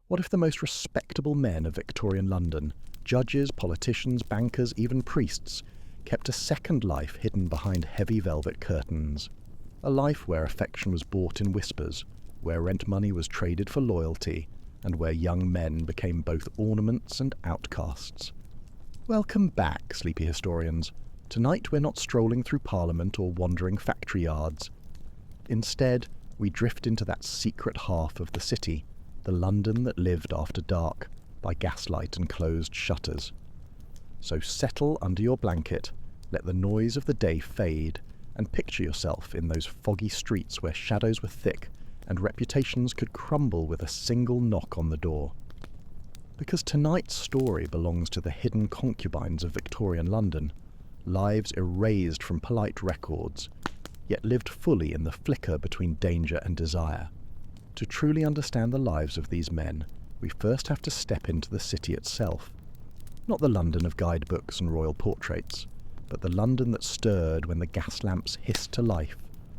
What if the most respectable men of Victorian London, judges, politicians, bankers, even priests, kept a second life hidden behind heavy velvet curtains? A life where affection was bought in whispers, where rent money was traded for loyalty, and where young men became both ornaments and outcasts. Welcome back, sleepy historians. Tonight we're not strolling through Parliament or wandering factory yards. Instead, we drift into that secret half of the city, the London that lived after dark, by gaslight and closed shutters. So settle under your blanket, let the noise of the day fade, and picture yourself in those foggy streets where shadows were thick and reputations could crumble with a single knock on the door. Because tonight's story belongs to the hidden concubines of Victorian London, lives erased from polite records, yet lived fully in the flicker between danger and desire. To truly understand the lives of these men, we first have to step into the city itself. Not the London of guidebooks and royal portraits, but the London that stirred when the gas lamps hissed to life,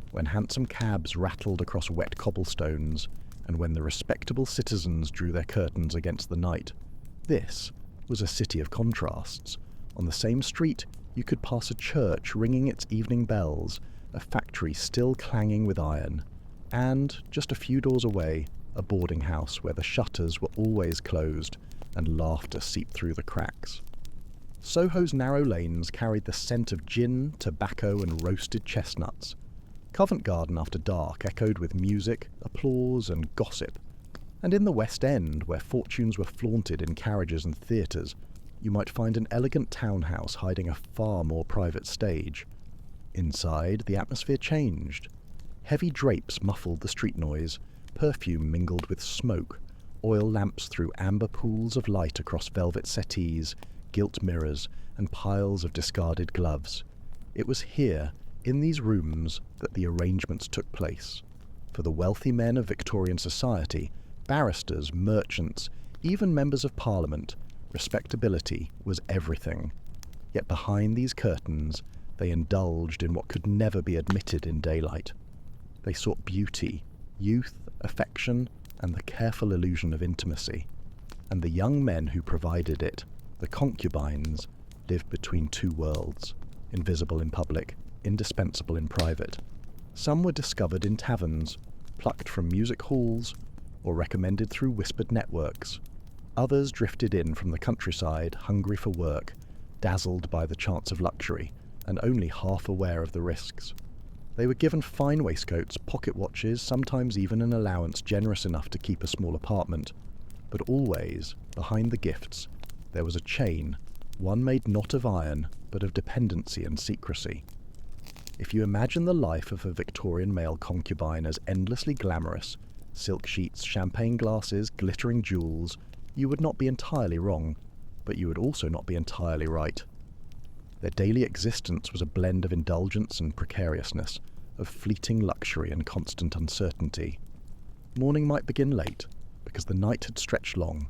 when hansom cabs rattled across wet cobblestones, and when the respectable citizens drew their curtains against the night. This was a city of contrasts. On the same street, you could pass a church ringing its evening bells, a factory still clanging with iron, and, just a few doors away, a boarding house where the shutters were always closed and laughter seeped through the cracks. Soho's narrow lanes carried the scent of gin, tobacco and roasted chestnuts. Covent Garden after dark echoed with music, applause and gossip. And in the West End, where fortunes were flaunted in carriages and theatres, you might find an elegant townhouse hiding a far more private stage. Inside, the atmosphere changed. Heavy drapes muffled the street noise, perfume mingled with smoke, oil lamps threw amber pools of light across velvet settees, gilt mirrors, and piles of discarded gloves. It was here, in these rooms, that the arrangements took place. For the wealthy men of Victorian society, barristers, merchants, even members of Parliament, respectability was everything. Yet behind these curtains, they indulged in what could never be admitted in daylight. They sought beauty, youth, affection, and the careful illusion of intimacy. And the young men who provided it, the concubines, lived between two worlds, invisible in public, indispensable in private. Some were discovered in taverns, plucked from music halls, or recommended through whispered networks. Others drifted in from the countryside, hungry for work, dazzled by the chance of luxury, and only half aware of the risks. They were given fine waistcoats, pocket watches, sometimes even an allowance generous enough to keep a small apartment. But always, behind the gifts, there was a chain, one made not of iron, but of dependency and secrecy. If you imagine the life of a Victorian male concubine as endlessly glamorous, silk sheets, champagne glasses, glittering jewels, you would not be entirely wrong, but you would also not be entirely right. Their daily existence was a blend of indulgence and precariousness, of fleeting luxury and constant uncertainty. Morning might begin late, because the night had stretched long.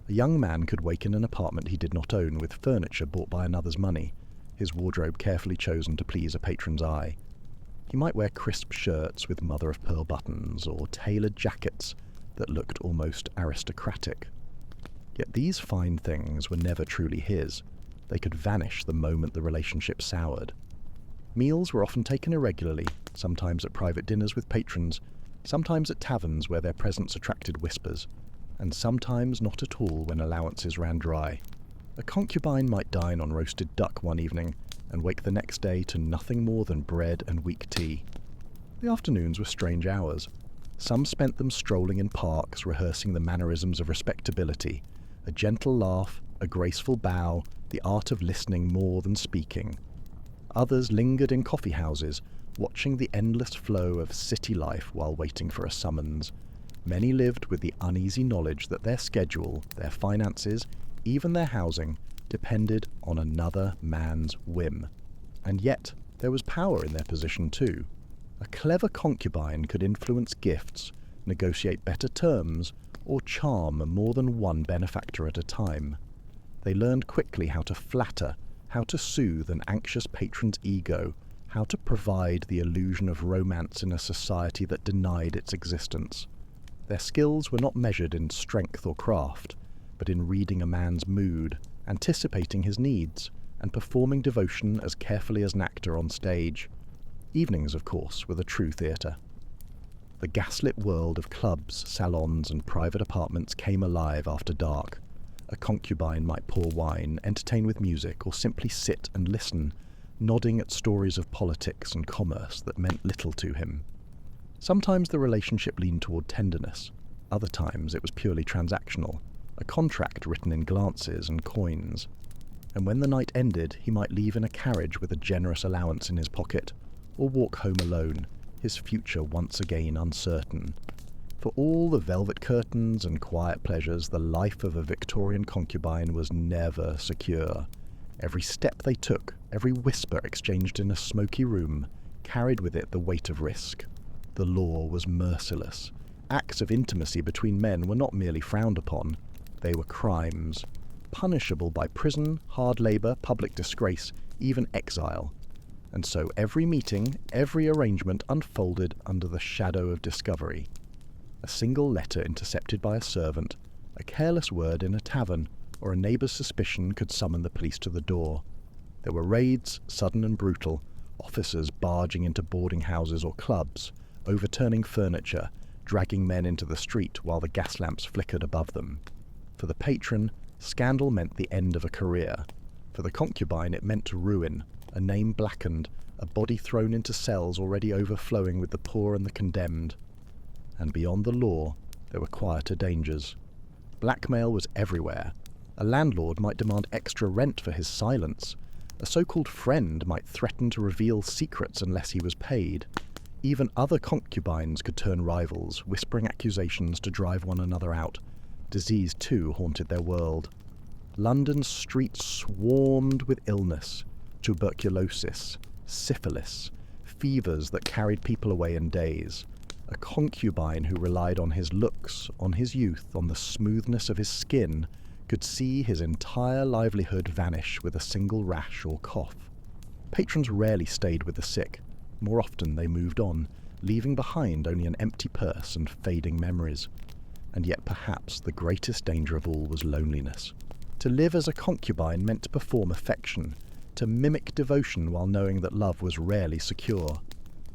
A young man could wake in an apartment he did not own, with furniture bought by another's money, his wardrobe carefully chosen to please a patron's eye. He might wear crisp shirts with mother-of-pearl buttons, or tailored jackets that looked almost aristocratic. Yet these fine things were never truly his. They could vanish the moment the relationship soured. Meals were often taken irregularly, sometimes at private dinners with patrons, sometimes at taverns where their presence attracted whispers, and sometimes not at all when allowances ran dry. A concubine might dine on roasted duck one evening and wake the next day to nothing more than bread and weak tea. The afternoons were strange hours. Some spent them strolling in parks, rehearsing the mannerisms of respectability, a gentle laugh, a graceful bow, the art of listening more than speaking. Others lingered in coffee houses, watching the endless flow of city life while waiting for a summons. Many lived with the uneasy knowledge that their schedule, their finances, even their housing, depended on another man's whim. And yet, there was power in their position too. A clever concubine could influence gifts, negotiate better terms, or charm more than one benefactor at a time. They learned quickly how to flatter, how to soothe an anxious patron's ego, how to provide the illusion of romance in a society that denied its existence. Their skills were not measured in strength or craft, but in reading a man's mood, anticipating his needs, and performing devotion as carefully as an actor on stage. Evenings, of course, were the true theatre. The gaslit world of clubs, salons, and private apartments came alive after dark. A concubine might pour wine, entertain with music, or simply sit and listen, nodding at stories of politics and commerce that meant little to him. Sometimes the relationship leaned toward tenderness. Other times it was purely transactional, a contract written in glances and coins. And when the night ended, he might leave in a carriage with a generous allowance in his pocket, or walk home alone, his future once again uncertain. For all the velvet curtains and quiet pleasures, the life of a Victorian concubine was never secure. Every step they took, every whisper exchanged in a smoky room, carried with it the weight of risk. The law was merciless. Acts of intimacy between men were not merely frowned upon, they were crimes, punishable by prison, hard labour, public disgrace, even exile. And so every meeting, every arrangement unfolded under the shadow of discovery. A single letter intercepted by a servant, a careless word in a tavern, or a neighbour's suspicion could summon the police to the door. There were raids, sudden and brutal, officers barging into boarding houses or clubs, overturning furniture, dragging men into the street while the gas lamps flickered above them. For the patron, scandal meant the end of a career. For the concubine, it meant ruin, a name blackened, a body thrown into cells already overflowing with the poor and the condemned. And beyond the law, there were quieter dangers. Blackmail was everywhere. A landlord might demand extra rent for his silence. A so-called friend might threaten to reveal secrets unless he was paid. Even other concubines could turn rivals, whispering accusations to drive one another out. Disease, too, haunted their world. London's streets swarmed with illness, tuberculosis, syphilis, fevers that carried people away in days. A concubine who relied on his looks, on his youth, on the smoothness of his skin, could see his entire livelihood vanish with a single rash or cough. Patrons rarely stayed with the sick. More often they moved on, leaving behind only an empty purse and fading memories. And yet perhaps the greatest danger of all was loneliness. To live as a concubine meant to perform affection, to mimic devotion while knowing that love was rarely secure.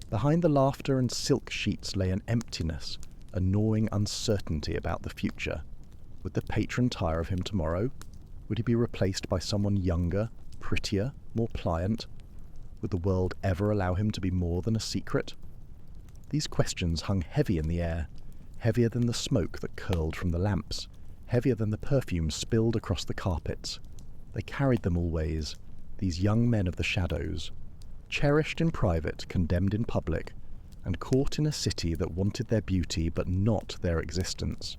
Behind the laughter and silk sheets lay an emptiness, a gnawing uncertainty about the future. Would the patron tire of him tomorrow? Would he be replaced by someone younger, prettier, more pliant? Would the world ever allow him to be more than a secret? These questions hung heavy in the air, heavier than the smoke that curled from the lamps, heavier than the perfume spilled across the carpets. They carried them always, these young men of the shadows, cherished in private, condemned in public, and caught in a city that wanted their beauty but not their existence.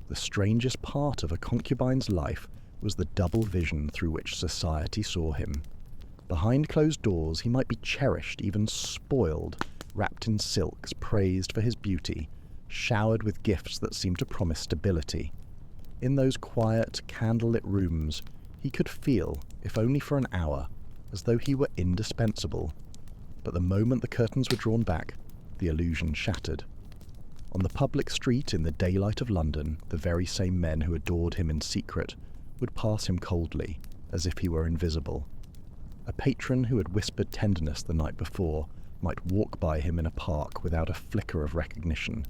The strangest part of a concubine's life was the double vision through which society saw him. Behind closed doors he might be cherished, even spoiled, wrapped in silks, praised for his beauty, showered with gifts that seemed to promise stability. In those quiet, candlelit rooms, he could feel, if only for an hour, as though he were indispensable. But the moment the curtains were drawn back, the illusion shattered. On the public street in the daylight of London, the very same men who adored him in secret would pass him coldly, as if he were invisible. A patron who had whispered tenderness the night before might walk by him in a park without a flicker of recognition.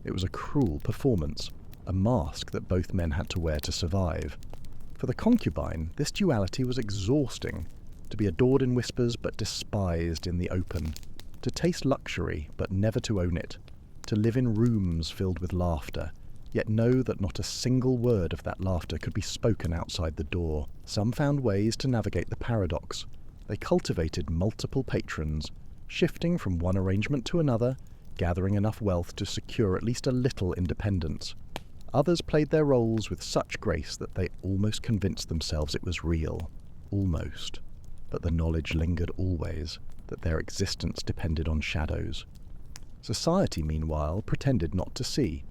It was a cruel performance, a mask that both men had to wear to survive. For the concubine, this duality was exhausting, to be adored in whispers but despised in the open, to taste luxury but never to own it, to live in rooms filled with laughter, yet know that not a single word of that laughter could be spoken outside the door. Some found ways to navigate the paradox. They cultivated multiple patrons, shifting from one arrangement to another, gathering enough wealth to secure at least a little independence. Others played their roles with such grace that they almost convinced themselves it was real. Almost. But the knowledge lingered always, that their existence depended on shadows. Society, meanwhile, pretended not to see.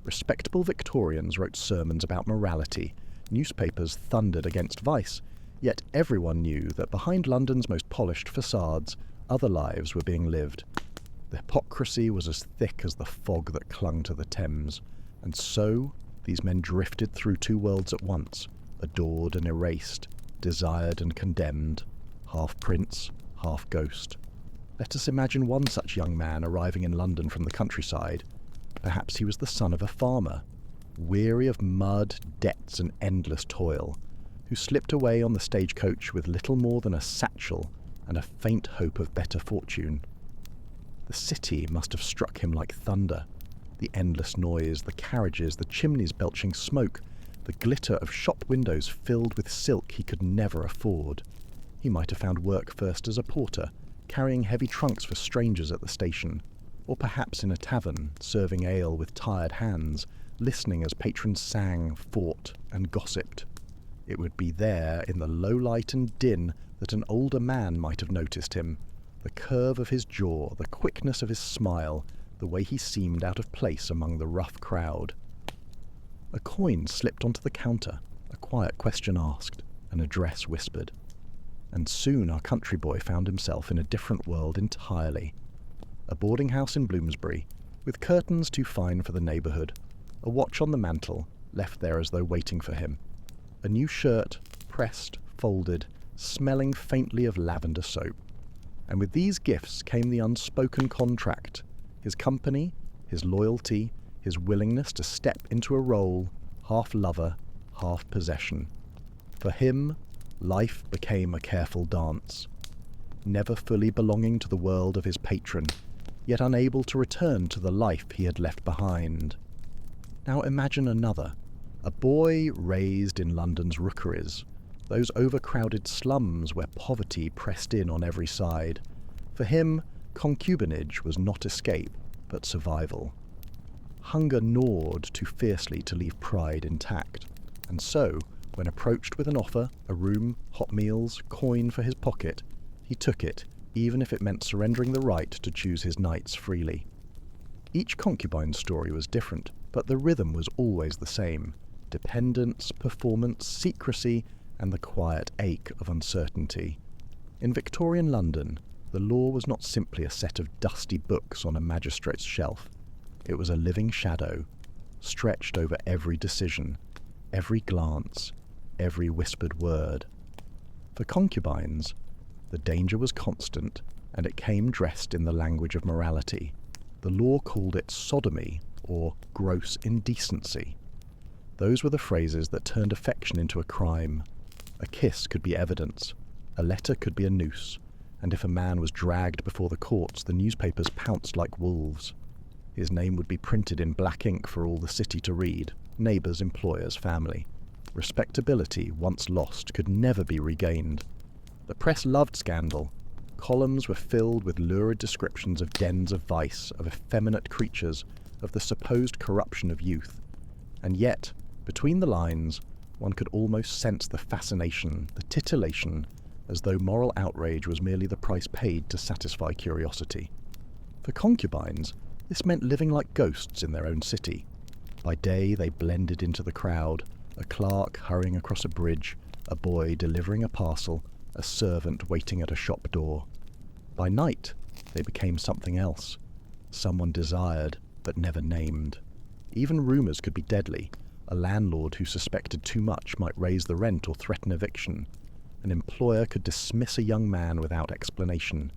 Respectable Victorians wrote sermons about morality, newspapers thundered against vice, yet everyone knew that behind London's most polished facades, other lives were being lived. The hypocrisy was as thick as the fog that clung to the Thames, and so these men drifted through two worlds at once, adored and erased, desired and condemned, half prince, half ghost. Let us imagine one such young man arriving in London from the countryside. Perhaps he was the son of a farmer, weary of mud, debts and endless toil, who slipped away on the stagecoach with little more than a satchel and a faint hope of better fortune. The city must have struck him like thunder. The endless noise, the carriages, the chimneys belching smoke, the glitter of shop windows filled with silk he could never afford. He might have found work first as a porter, carrying heavy trunks for strangers at the station, or perhaps in a tavern, serving ale with tired hands, listening as patrons sang, fought, and gossiped. It would be there, in the low light and din, that an older man might have noticed him. The curve of his jaw, the quickness of his smile, the way he seemed out of place among the rough crowd. A coin slipped onto the counter, a quiet question asked, an address whispered. And soon our country boy found himself in a different world entirely. A boarding house in Bloomsbury, with curtains too fine for the neighbourhood, a watch on the mantel, left there as though waiting for him, a new shirt, pressed, folded, smelling faintly of lavender soap. And with these gifts came the unspoken contract, his company, his loyalty, his willingness to step into a role, half lover, half possession. For him, life became a careful dance, never fully belonging to the world of his patron, yet unable to return to the life he had left behind. Now imagine another, a boy raised in London's rookeries, those overcrowded slums where poverty pressed in on every side. For him, concubinage was not escape, but survival. Hunger gnawed too fiercely to leave pride intact, and so, when approached with an offer, a room, hot meals, coin for his pocket, he took it, even if it meant surrendering the right to choose his nights freely. Each concubine's story was different, but the rhythm was always the same: dependence, performance, secrecy, and the quiet ache of uncertainty. In Victorian London, the law was not simply a set of dusty books on a magistrate's shelf. It was a living shadow, stretched over every decision, every glance, every whispered word. For concubines, the danger was constant, and it came dressed in the language of morality. The law called it sodomy, or gross indecency. Those were the phrases that turned affection into a crime. A kiss could be evidence, a letter could be a noose, and if a man was dragged before the courts, the newspapers pounced like wolves. His name would be printed in black ink for all the city to read, neighbours, employers, family. Respectability, once lost, could never be regained. The press loved scandal. Columns were filled with lurid descriptions of dens of vice, of effeminate creatures, of the supposed corruption of youth. And yet, between the lines, one could almost sense the fascination, the titillation, as though moral outrage was merely the price paid to satisfy curiosity. For concubines, this meant living like ghosts in their own city. By day they blended into the crowd, a clerk hurrying across a bridge, a boy delivering a parcel, a servant waiting at a shop door. By night they became something else, someone desired but never named. Even rumours could be deadly. A landlord who suspected too much might raise the rent or threaten eviction. An employer could dismiss a young man without explanation,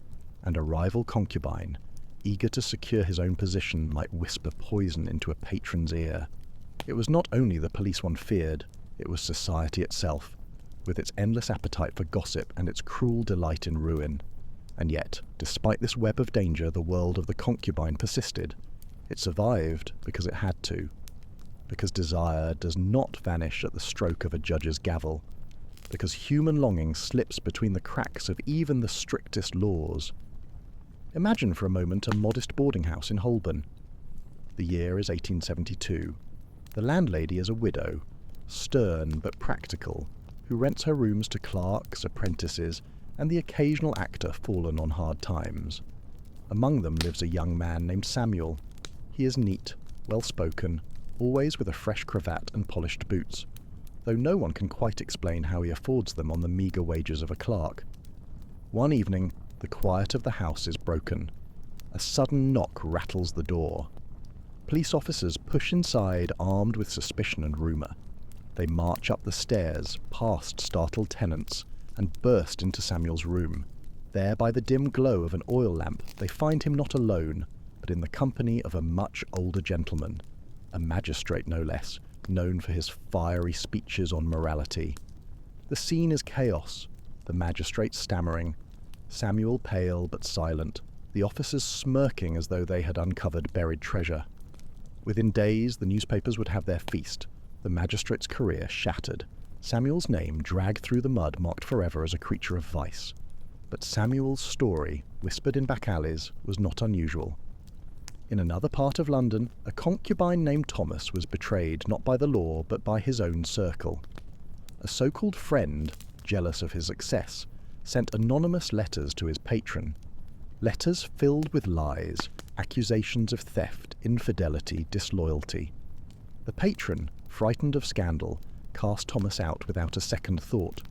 and a rival concubine, eager to secure his own position, might whisper poison into a patron's ear. It was not only the police one feared, it was society itself, with its endless appetite for gossip and its cruel delight in ruin. And yet, despite this web of danger, the world of the concubine persisted. It survived because it had to. Because desire does not vanish at the stroke of a judge's gavel. Because human longing slips between the cracks of even the strictest laws. Imagine for a moment a modest boarding house in Holborn. The year is 1872. The landlady is a widow, stern but practical, who rents her rooms to clerks, apprentices, and the occasional actor fallen on hard times. Among them lives a young man named Samuel. He is neat, well-spoken, always with a fresh cravat and polished boots, though no one can quite explain how he affords them on the meagre wages of a clerk. One evening, the quiet of the house is broken. A sudden knock rattles the door. Police officers push inside, armed with suspicion and rumour. They march up the stairs, past startled tenants, and burst into Samuel's room. There, by the dim glow of an oil lamp, they find him not alone, but in the company of a much older gentleman, a magistrate no less, known for his fiery speeches on morality. The scene is chaos, the magistrate stammering, Samuel pale but silent, the officers smirking as though they had uncovered buried treasure. Within days, the newspapers would have their feast, the magistrate's career shattered, Samuel's name dragged through the mud, marked forever as a creature of vice. But Samuel's story, whispered in back alleys, was not unusual. In another part of London, a concubine named Thomas was betrayed not by the law but by his own circle. A so-called friend, jealous of his success, sent anonymous letters to his patron. Letters filled with lies, accusations of theft, infidelity, disloyalty. The patron, frightened of scandal, cast Thomas out without a second thought.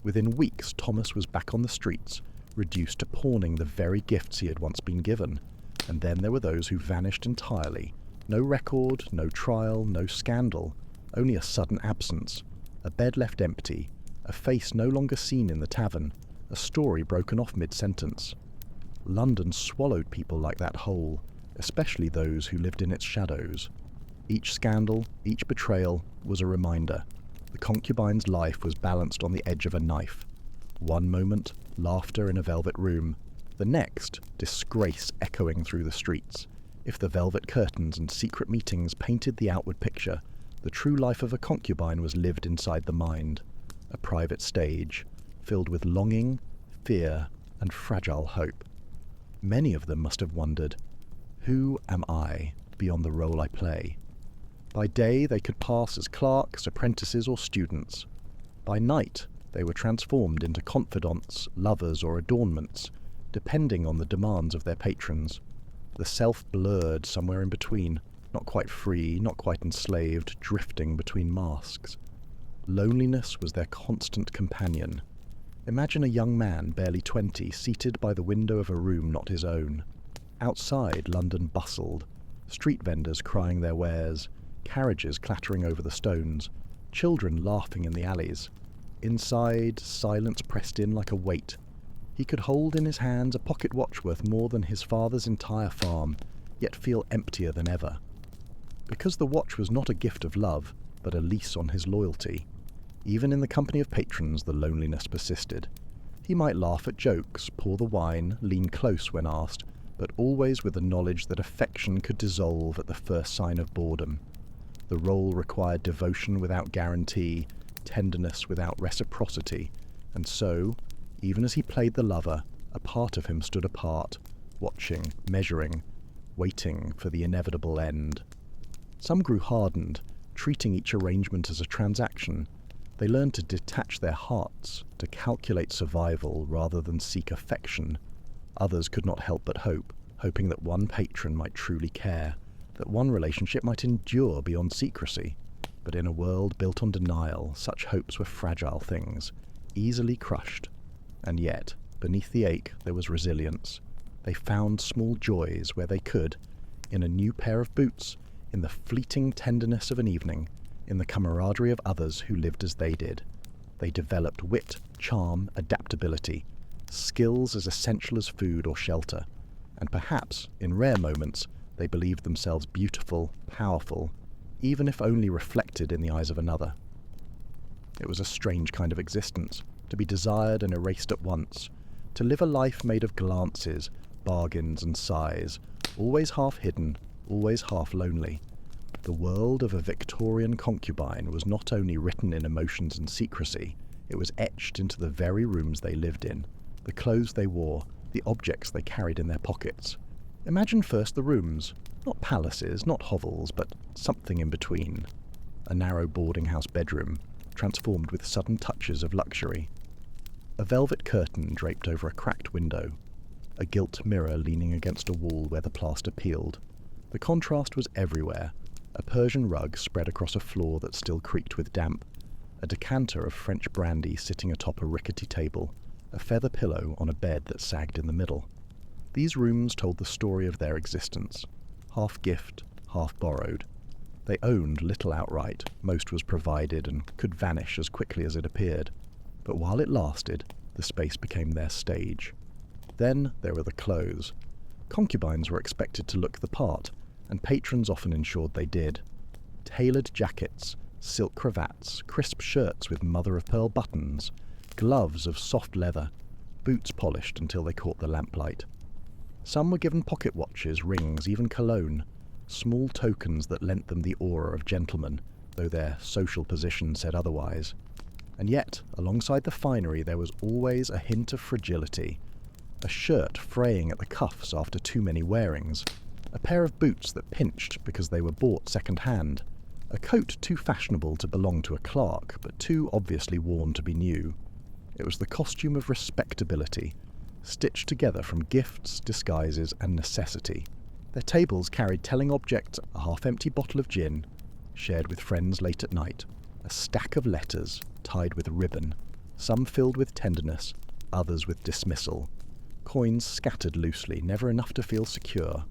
Within weeks, Thomas was back on the streets, reduced to pawning the very gifts he had once been given. And then there were those who vanished entirely. No record, no trial, no scandal, only a sudden absence, a bed left empty, a face no longer seen in the tavern, a story broken off mid-sentence. London swallowed people like that whole, especially those who lived in its shadows. Each scandal, each betrayal, was a reminder. The concubine's life was balanced on the edge of a knife. One moment, laughter in a velvet room. The next, disgrace echoing through the streets. If the velvet curtains and secret meetings painted the outward picture, the true life of a concubine was lived inside the mind. A private stage, filled with longing, fear, and fragile hope. Many of them must have wondered, who am I beyond the role I play? By day they could pass as clerks, apprentices, or students. By night they were transformed into confidants, lovers, or adornments, depending on the demands of their patrons. The self blurred somewhere in between, not quite free, not quite enslaved, drifting between masks. Loneliness was their constant companion. Imagine a young man, barely 20, seated by the window of a room not his own. Outside, London bustled, street vendors crying their wares, carriages clattering over the stones, children laughing in the alleys. Inside, silence pressed in like a weight. He could hold in his hands a pocket watch worth more than his father's entire farm, yet feel emptier than ever. Because the watch was not a gift of love, but a lease on his loyalty. Even in the company of patrons, the loneliness persisted. He might laugh at jokes, pour the wine, lean close when asked, but always with the knowledge that affection could dissolve at the first sign of boredom. The role required devotion without guarantee, tenderness without reciprocity, and so, even as he played the lover, a part of him stood apart, watching, measuring, waiting for the inevitable end. Some grew hardened, treating each arrangement as a transaction. They learned to detach their hearts, to calculate survival rather than seek affection. Others could not help but hope, hoping that one patron might truly care, that one relationship might endure beyond secrecy. But in a world built on denial, such hopes were fragile things, easily crushed. And yet, beneath the ache, there was resilience. They found small joys where they could, in a new pair of boots, in the fleeting tenderness of an evening, in the camaraderie of others who lived as they did. They developed wit, charm, adaptability, skills as essential as food or shelter, and perhaps, in rare moments, they believed themselves beautiful, powerful, even if only reflected in the eyes of another. It was a strange kind of existence, to be desired and erased at once, to live a life made of glances, bargains and sighs, always half hidden, always half lonely. The world of a Victorian concubine was not only written in emotions and secrecy, it was etched into the very rooms they lived in, the clothes they wore, the objects they carried in their pockets. Imagine first the rooms, not palaces, not hovels, but something in between. A narrow boarding-house bedroom, transformed with sudden touches of luxury. A velvet curtain draped over a cracked window. A gilt mirror leaning against a wall where the plaster peeled. The contrast was everywhere. A Persian rug spread across a floor that still creaked with damp. A decanter of French brandy sitting atop a rickety table. A feather pillow on a bed that sagged in the middle. These rooms told the story of their existence, half gift, half borrowed. They owned little outright, most was provided and could vanish as quickly as it appeared. But while it lasted, the space became their stage. Then there were the clothes. Concubines were expected to look the part, and patrons often ensured they did. Tailored jackets, silk cravats, crisp shirts with mother-of-pearl buttons, gloves of soft leather, boots polished until they caught the lamplight. Some were given pocket watches, rings, even cologne, small tokens that lent them the aura of gentlemen, though their social position said otherwise. And yet, alongside the finery, there was always a hint of fragility. A shirt fraying at the cuffs after too many wearings, a pair of boots that pinched because they were bought second-hand, a coat too fashionable to belong to a clerk, but too obviously worn to be new. It was the costume of respectability, stitched together from gifts, disguises, and necessity. Their tables carried telling objects, a half-empty bottle of gin, shared with friends late at night, a stack of letters tied with ribbon, some filled with tenderness, others with dismissal, coins scattered loosely, never enough to feel secure.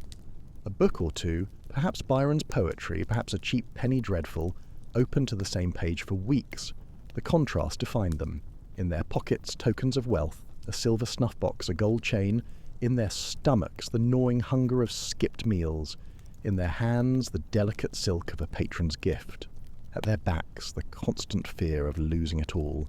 A book or two, perhaps Byron's poetry, perhaps a cheap penny dreadful, open to the same page for weeks. The contrast defined them. In their pockets, tokens of wealth, a silver snuff-box, a gold chain. In their stomachs, the gnawing hunger of skipped meals. In their hands, the delicate silk of a patron's gift. At their backs, the constant fear of losing it all.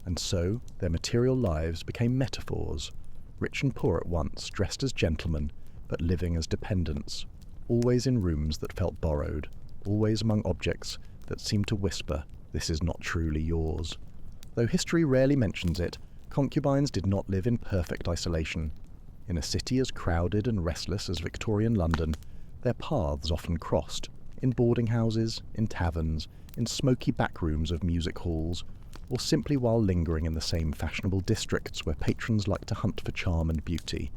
And so, their material lives became metaphors. Rich and poor at once, dressed as gentlemen, but living as dependents. Always in rooms that felt borrowed. Always among objects that seemed to whisper, "This is not truly yours." Though history rarely mentions it, concubines did not live in perfect isolation. In a city as crowded and restless as Victorian London, their paths often crossed, in boarding houses, in taverns, in smoky back rooms of music halls, or simply while lingering in the same fashionable districts where patrons liked to hunt for charm and beauty.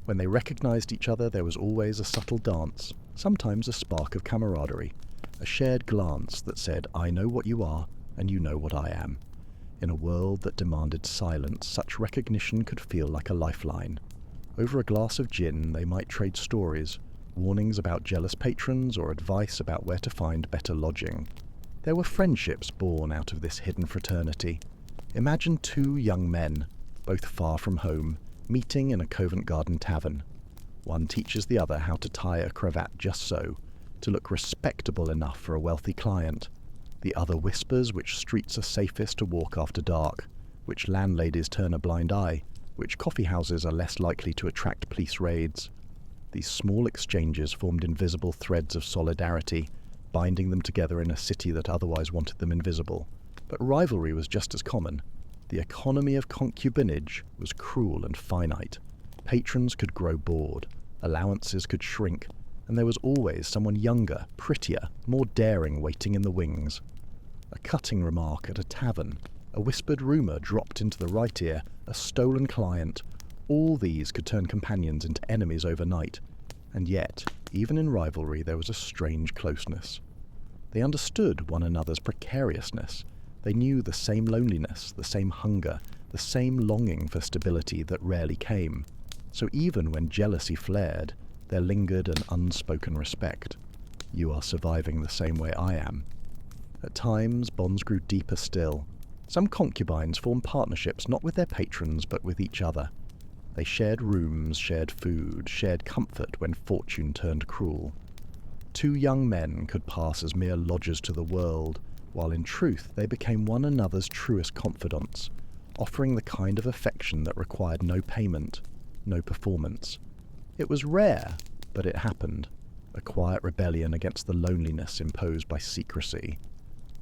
When they recognised each other, there was always a subtle dance, sometimes a spark of camaraderie, a shared glance that said, "I know what you are, and you know what I am." In a world that demanded silence, such recognition could feel like a lifeline. Over a glass of gin, they might trade stories, warnings about jealous patrons or advice about where to find better lodging. There were friendships born out of this hidden fraternity. Imagine two young men, both far from home, meeting in a Covent Garden tavern. One teaches the other how to tie a cravat just so, to look respectable enough for a wealthy client. The other whispers which streets are safest to walk after dark, which landladies turn a blind eye, which coffee houses are less likely to attract police raids. These small exchanges formed invisible threads of solidarity, binding them together in a city that otherwise wanted them invisible. But rivalry was just as common. The economy of concubinage was cruel and finite. Patrons could grow bored, allowances could shrink, and there was always someone younger, prettier, more daring waiting in the wings. A cutting remark at a tavern, a whispered rumour dropped into the right ear, a stolen client, all these could turn companions into enemies overnight. And yet, even in rivalry, there was a strange closeness. They understood one another's precariousness. They knew the same loneliness, the same hunger, the same longing for stability that rarely came. So even when jealousy flared, there lingered an unspoken respect. You are surviving the same way I am. At times, bonds grew deeper still. Some concubines formed partnerships not with their patrons but with each other. They shared rooms, shared food, shared comfort when fortune turned cruel. Two young men could pass as mere lodgers to the world, while in truth they became one another's truest confidants, offering the kind of affection that required no payment, no performance. It was rare, but it happened, a quiet rebellion against the loneliness imposed by secrecy.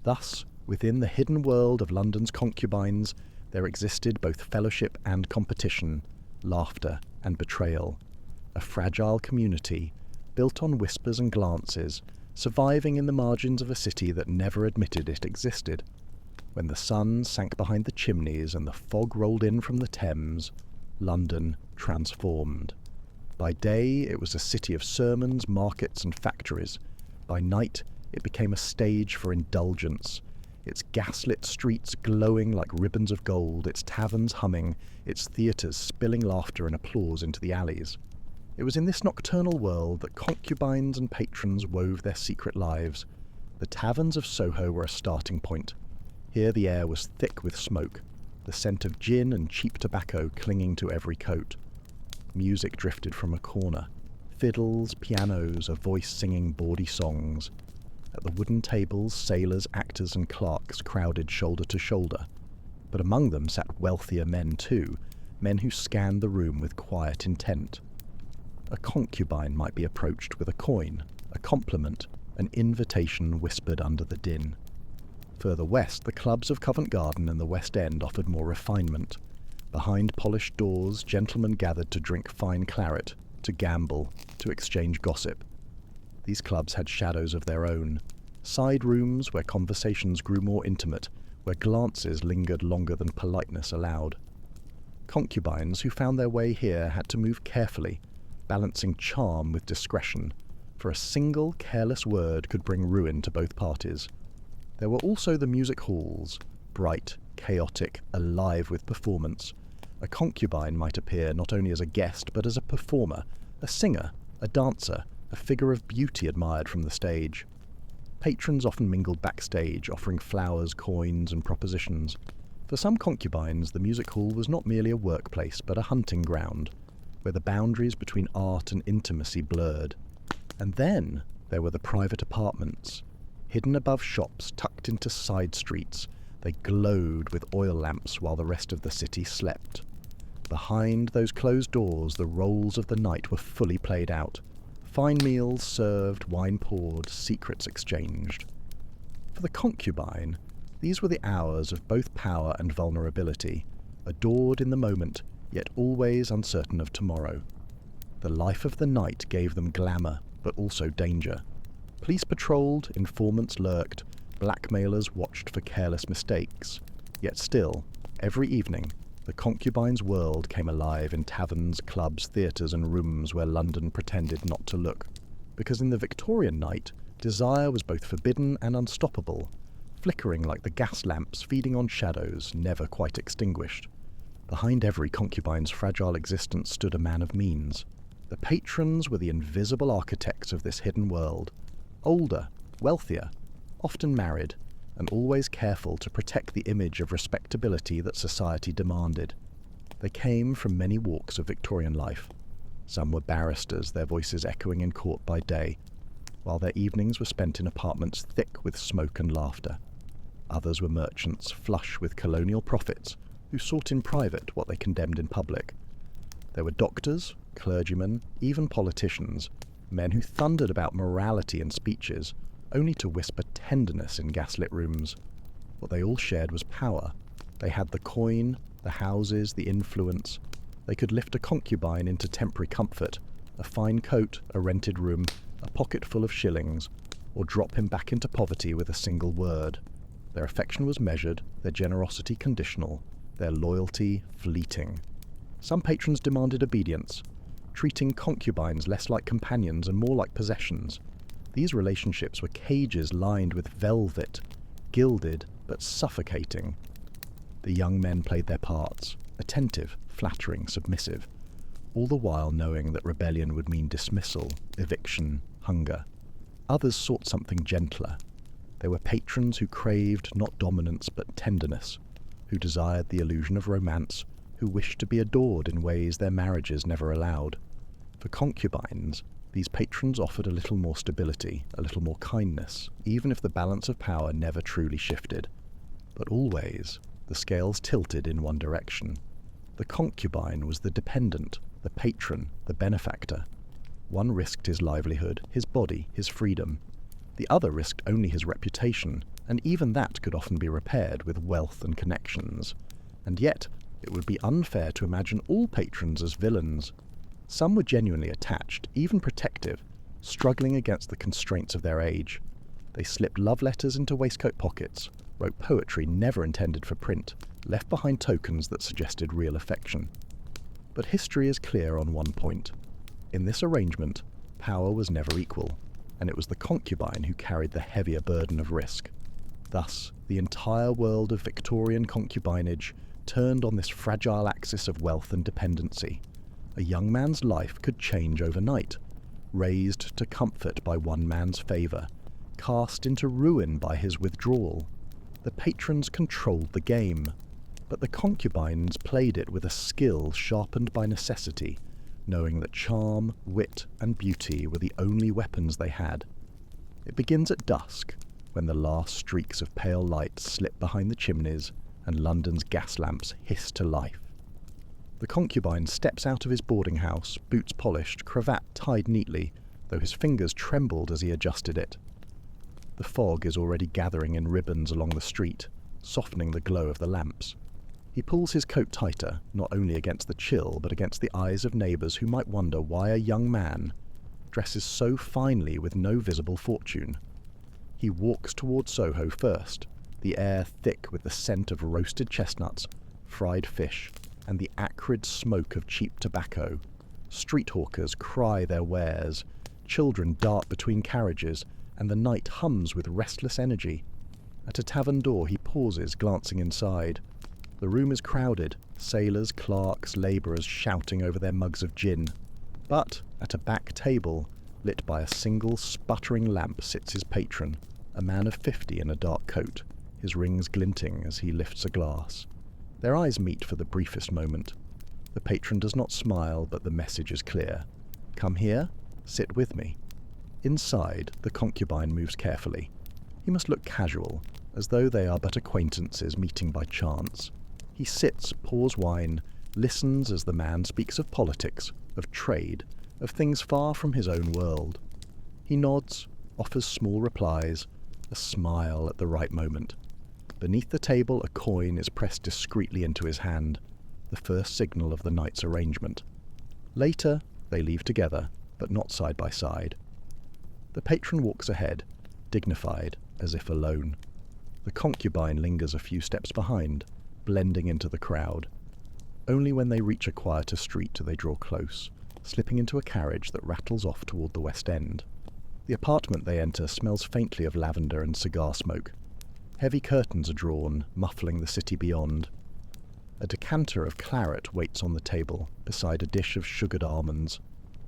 Thus, within the hidden world of London's concubines, there existed both fellowship and competition, laughter and betrayal, a fragile community built on whispers and glances, surviving in the margins of a city that never admitted it existed. When the sun sank behind the chimneys and the fog rolled in from the Thames, London transformed. By day it was a city of sermons, markets and factories. By night it became a stage for indulgence, its gaslit streets glowing like ribbons of gold, its taverns humming, its theatres spilling laughter and applause into the alleys. It was in this nocturnal world that concubines and patrons wove their secret lives. The taverns of Soho were a starting point. Here the air was thick with smoke, the scent of gin and cheap tobacco clinging to every coat. Music drifted from a corner. Fiddles, pianos, a voice singing bawdy songs. At the wooden tables, sailors, actors and clerks crowded shoulder to shoulder. But among them sat wealthier men too, men who scanned the room with quiet intent. A concubine might be approached with a coin, a compliment, an invitation whispered under the din. Further west, the clubs of Covent Garden and the West End offered more refinement. Behind polished doors, gentlemen gathered to drink fine claret, to gamble, to exchange gossip. These clubs had shadows of their own, side rooms where conversations grew more intimate, where glances lingered longer than politeness allowed. Concubines who found their way here had to move carefully, balancing charm with discretion, for a single careless word could bring ruin to both parties. There were also the music halls, bright, chaotic, alive with performance. A concubine might appear not only as a guest but as a performer, a singer, a dancer, a figure of beauty admired from the stage. Patrons often mingled backstage, offering flowers, coins, and propositions. For some concubines, the music hall was not merely a workplace but a hunting ground, where the boundaries between art and intimacy blurred. And then there were the private apartments. Hidden above shops, tucked into side streets, they glowed with oil lamps while the rest of the city slept. Behind those closed doors, the roles of the night were fully played out. Fine meals served, wine poured, secrets exchanged. For the concubine, these were the hours of both power and vulnerability, adored in the moment, yet always uncertain of tomorrow. The life of the night gave them glamour, but also danger. Police patrolled, informants lurked, blackmailers watched for careless mistakes. Yet still, every evening, the concubine's world came alive in taverns, clubs, theatres and rooms where London pretended not to look. Because in the Victorian night, desire was both forbidden and unstoppable, flickering like the gas lamps feeding on shadows, never quite extinguished. Behind every concubine's fragile existence stood a man of means. The patrons were the invisible architects of this hidden world, older, wealthier, often married, and always careful to protect the image of respectability that society demanded. They came from many walks of Victorian life. Some were barristers, their voices echoing in court by day, while their evenings were spent in apartments thick with smoke and laughter. Others were merchants, flush with colonial profits, who sought in private what they condemned in public. There were doctors, clergymen, even politicians, men who thundered about morality in speeches, only to whisper tenderness in gaslit rooms. What they all shared was power. They had the coin, the houses, the influence. They could lift a concubine into temporary comfort, a fine coat, a rented room, a pocket full of shillings, or drop him back into poverty with a single word. Their affection was measured, their generosity conditional, their loyalty fleeting. Some patrons demanded obedience, treating concubines less like companions and more like possessions. These relationships were cages lined with velvet, gilded but suffocating. The young men played their parts, attentive, flattering, submissive, all the while knowing that rebellion would mean dismissal, eviction, hunger. Others sought something gentler. They were patrons who craved not dominance but tenderness, who desired the illusion of romance, who wished to be adored in ways their marriages never allowed. For concubines, these patrons offered a little more stability, a little more kindness, even if the balance of power never truly shifted. But always, the scales tilted in one direction. The concubine was the dependent, the patron, the benefactor. One risked his livelihood, his body, his freedom. The other risked only his reputation, and even that could often be repaired with wealth and connections. And yet, it would be unfair to imagine all patrons as villains. Some were genuinely attached, even protective, struggling against the constraints of their age. They slipped love letters into waistcoat pockets, wrote poetry never intended for print, left behind tokens that suggested real affection. But history is clear on one point. In this arrangement, power was never equal, and it was the concubine who carried the heavier burden of risk. Thus, the entire world of Victorian concubinage turned on this fragile axis of wealth and dependency. A young man's life could change overnight, raised to comfort by one man's favour, cast into ruin by his withdrawal. The patrons controlled the game, but the concubines played it with a skill sharpened by necessity, knowing that charm, wit, and beauty were the only weapons they had. It begins at dusk, when the last streaks of pale light slip behind the chimneys and London's gas lamps hiss to life. The concubine steps out of his boarding house, boots polished, cravat tied neatly, though his fingers trembled as he adjusted it. The fog is already gathering in ribbons along the street, softening the glow of the lamps. He pulls his coat tighter, not only against the chill, but against the eyes of neighbours who might wonder why a young man dresses so finely with no visible fortune. He walks toward Soho first, the air thick with the scent of roasted chestnuts, fried fish, and the acrid smoke of cheap tobacco. Street hawkers cry their wares, children dart between carriages, and the night hums with restless energy. At a tavern door he pauses, glancing inside. The room is crowded, sailors, clerks, labourers shouting over their mugs of gin. But at a back table, lit by a single sputtering lamp, sits his patron, a man of 50 in a dark coat, his rings glinting as he lifts a glass. Their eyes meet for the briefest moment. The patron does not smile, but the message is clear. Come here, sit with me. Inside, the concubine moves carefully. He must look casual, as though they are but acquaintances meeting by chance. He sits, pours wine, listens as the man speaks of politics, of trade, of things far from his own world. He nods, offers small replies, a smile at the right moment. Beneath the table a coin is pressed discreetly into his hand, the first signal of the night's arrangement. Later, they leave together, but not side by side. The patron walks ahead, dignified, as if alone. The concubine lingers a few steps behind, blending into the crowd. Only when they reach a quieter street do they draw close, slipping into a carriage that rattles off toward the West End. The apartment they enter smells faintly of lavender and cigar smoke. Heavy curtains are drawn, muffling the city beyond. A decanter of claret waits on the table, beside a dish of sugared almonds.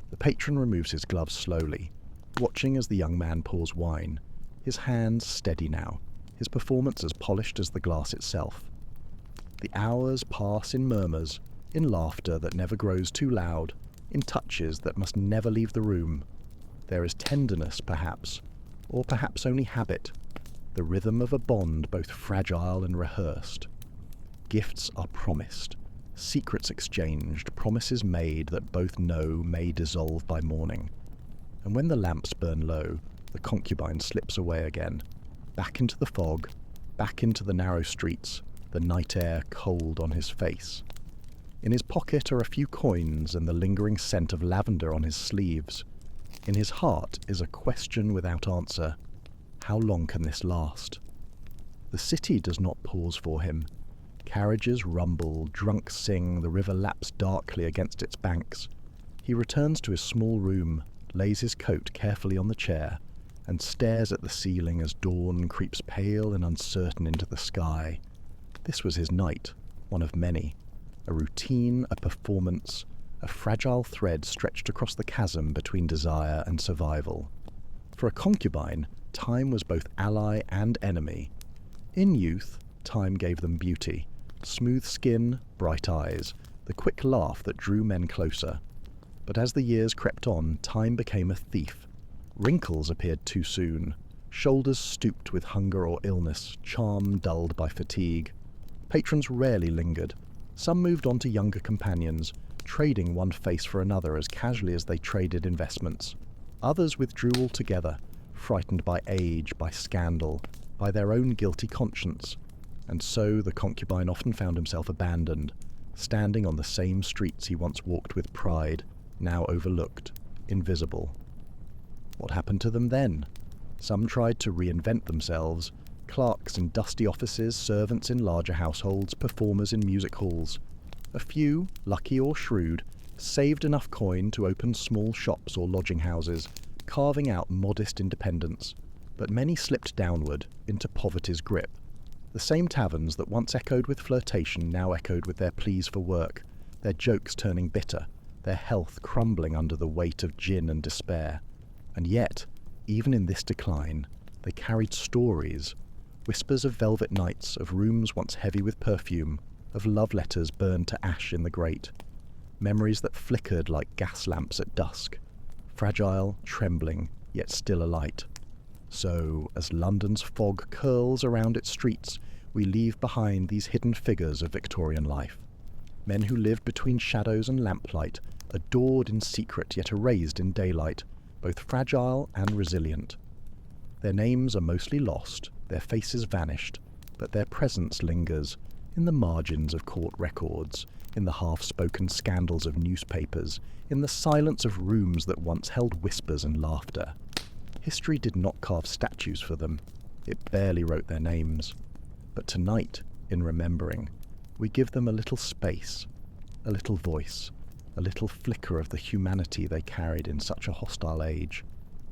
The patron removes his gloves slowly, watching as the young man pours wine, his hands steady now, his performance as polished as the glass itself. The hours pass in murmurs, in laughter that never grows too loud, in touches that must never leave the room. There is tenderness, perhaps, or perhaps only habit, the rhythm of a bond both fragile and rehearsed. Gifts are promised, secrets exchanged, promises made that both know may dissolve by morning. And when the lamps burn low, the concubine slips away again, back into the fog, back into the narrow streets, the night air cold on his face. In his pocket are a few coins and the lingering scent of lavender on his sleeves. In his heart is a question without answer. How long can this last? The city does not pause for him. Carriages rumble, drunks sing, the river laps darkly against its banks. He returns to his small room, lays his coat carefully on the chair, and stares at the ceiling as dawn creeps pale and uncertain into the sky. This was his night, one of many. A routine, a performance, a fragile thread stretched across the chasm between desire and survival. For a concubine, time was both ally and enemy. In youth, time gave them beauty, smooth skin, bright eyes, the quick laugh that drew men closer. But as the years crept on, time became a thief. Wrinkles appeared too soon, shoulders stooped with hunger or illness, charm dulled by fatigue. Patrons rarely lingered. Some moved on to younger companions, trading one face for another as casually as they traded investments. Others withdrew altogether, frightened by age, by scandal, by their own guilty conscience. And so the concubine often found himself abandoned, standing on the same streets he once walked with pride, now overlooked, invisible. What happened to them then? Some tried to reinvent themselves, clerks in dusty offices, servants in larger households, performers in music halls. A few, lucky or shrewd, saved enough coin to open small shops or lodging houses, carving out modest independence, but many slipped downward into poverty's grip. The same taverns that once echoed with flirtation now echoed with their pleas for work, their jokes turning bitter, their health crumbling under the weight of gin and despair. And yet, even in this decline, they carried stories, whispers of velvet nights, of rooms once heavy with perfume, of love letters burned to ash in the grate, memories that flickered like gas lamps at dusk, fragile, trembling, yet still alight. So, as London's fog curls around its streets, we leave behind these hidden figures of Victorian life. Men who lived between shadows and lamplight, adored in secret yet erased in daylight, both fragile and resilient. Their names are mostly lost, their faces vanished, but their presence lingers in the margins of court records, in the half-spoken scandals of newspapers, in the silence of rooms that once held whispers and laughter. History did not carve statues for them. It barely wrote their names. But tonight, in remembering, we give them a little space, a little voice, a little flicker of the humanity they carried in such a hostile age.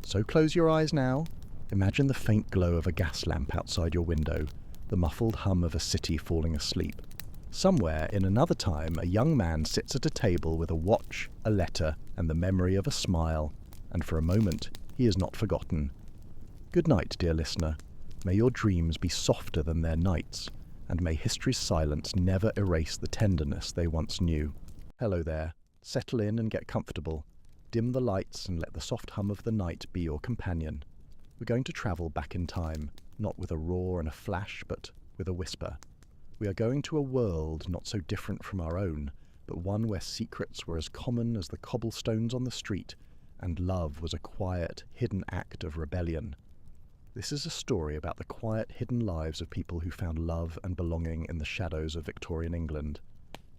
So close your eyes now. Imagine the faint glow of a gas lamp outside your window, the muffled hum of a city falling asleep. Somewhere, in another time, a young man sits at a table with a watch, a letter, and the memory of a smile, and for a moment he is not forgotten. Good night, dear listener. May your dreams be softer than their nights, and may history's silence never erase the tenderness they once knew. Hello there. Settle in and get comfortable. Dim the lights and let the soft hum of the night be your companion. We're going to travel back in time, not with a roar and a flash, but with a whisper. We are going to a world not so different from our own, but one where secrets were as common as the cobblestones on the street, and love was a quiet, hidden act of rebellion. This is a story about the quiet, hidden lives of people who found love and belonging in the shadows of Victorian England.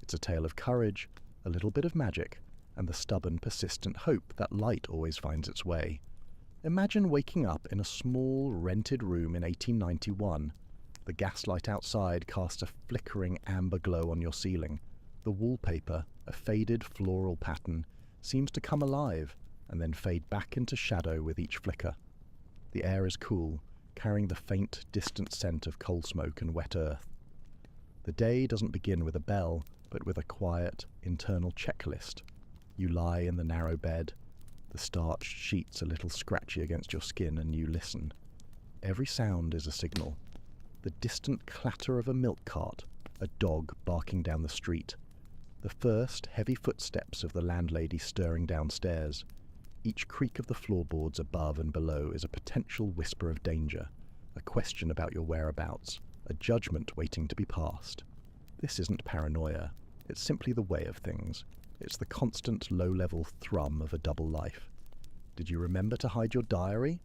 It's a tale of courage, a little bit of magic, and the stubborn, persistent hope that light always finds its way. Imagine waking up in a small, rented room in 1891. The gaslight outside casts a flickering amber glow on your ceiling. The wallpaper, a faded floral pattern, seems to come alive and then fade back into shadow with each flicker. The air is cool, carrying the faint, distant scent of coal smoke and wet earth. The day doesn't begin with a bell, but with a quiet, internal checklist. You lie in the narrow bed, the starched sheets a little scratchy against your skin, and you listen. Every sound is a signal. The distant clatter of a milk cart, a dog barking down the street, the first heavy footsteps of the landlady stirring downstairs. Each creak of the floorboards above and below is a potential whisper of danger, a question about your whereabouts, a judgment waiting to be passed. This isn't paranoia. It's simply the way of things. It's the constant low-level thrum of a double life. Did you remember to hide your diary?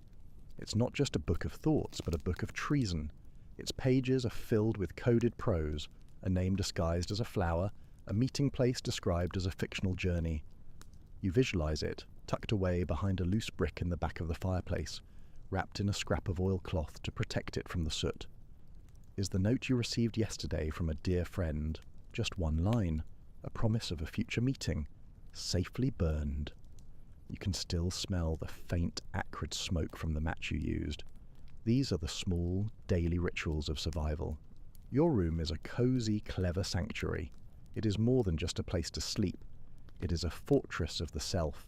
It's not just a book of thoughts, but a book of treason. Its pages are filled with coded prose, a name disguised as a flower, a meeting place described as a fictional journey. You visualize it, tucked away behind a loose brick in the back of the fireplace, wrapped in a scrap of oilcloth to protect it from the soot. Is the note you received yesterday from a dear friend just one line, a promise of a future meeting, safely burned? You can still smell the faint, acrid smoke from the match you used. These are the small, daily rituals of survival. Your room is a cozy, clever sanctuary. It is more than just a place to sleep. It is a fortress of the self.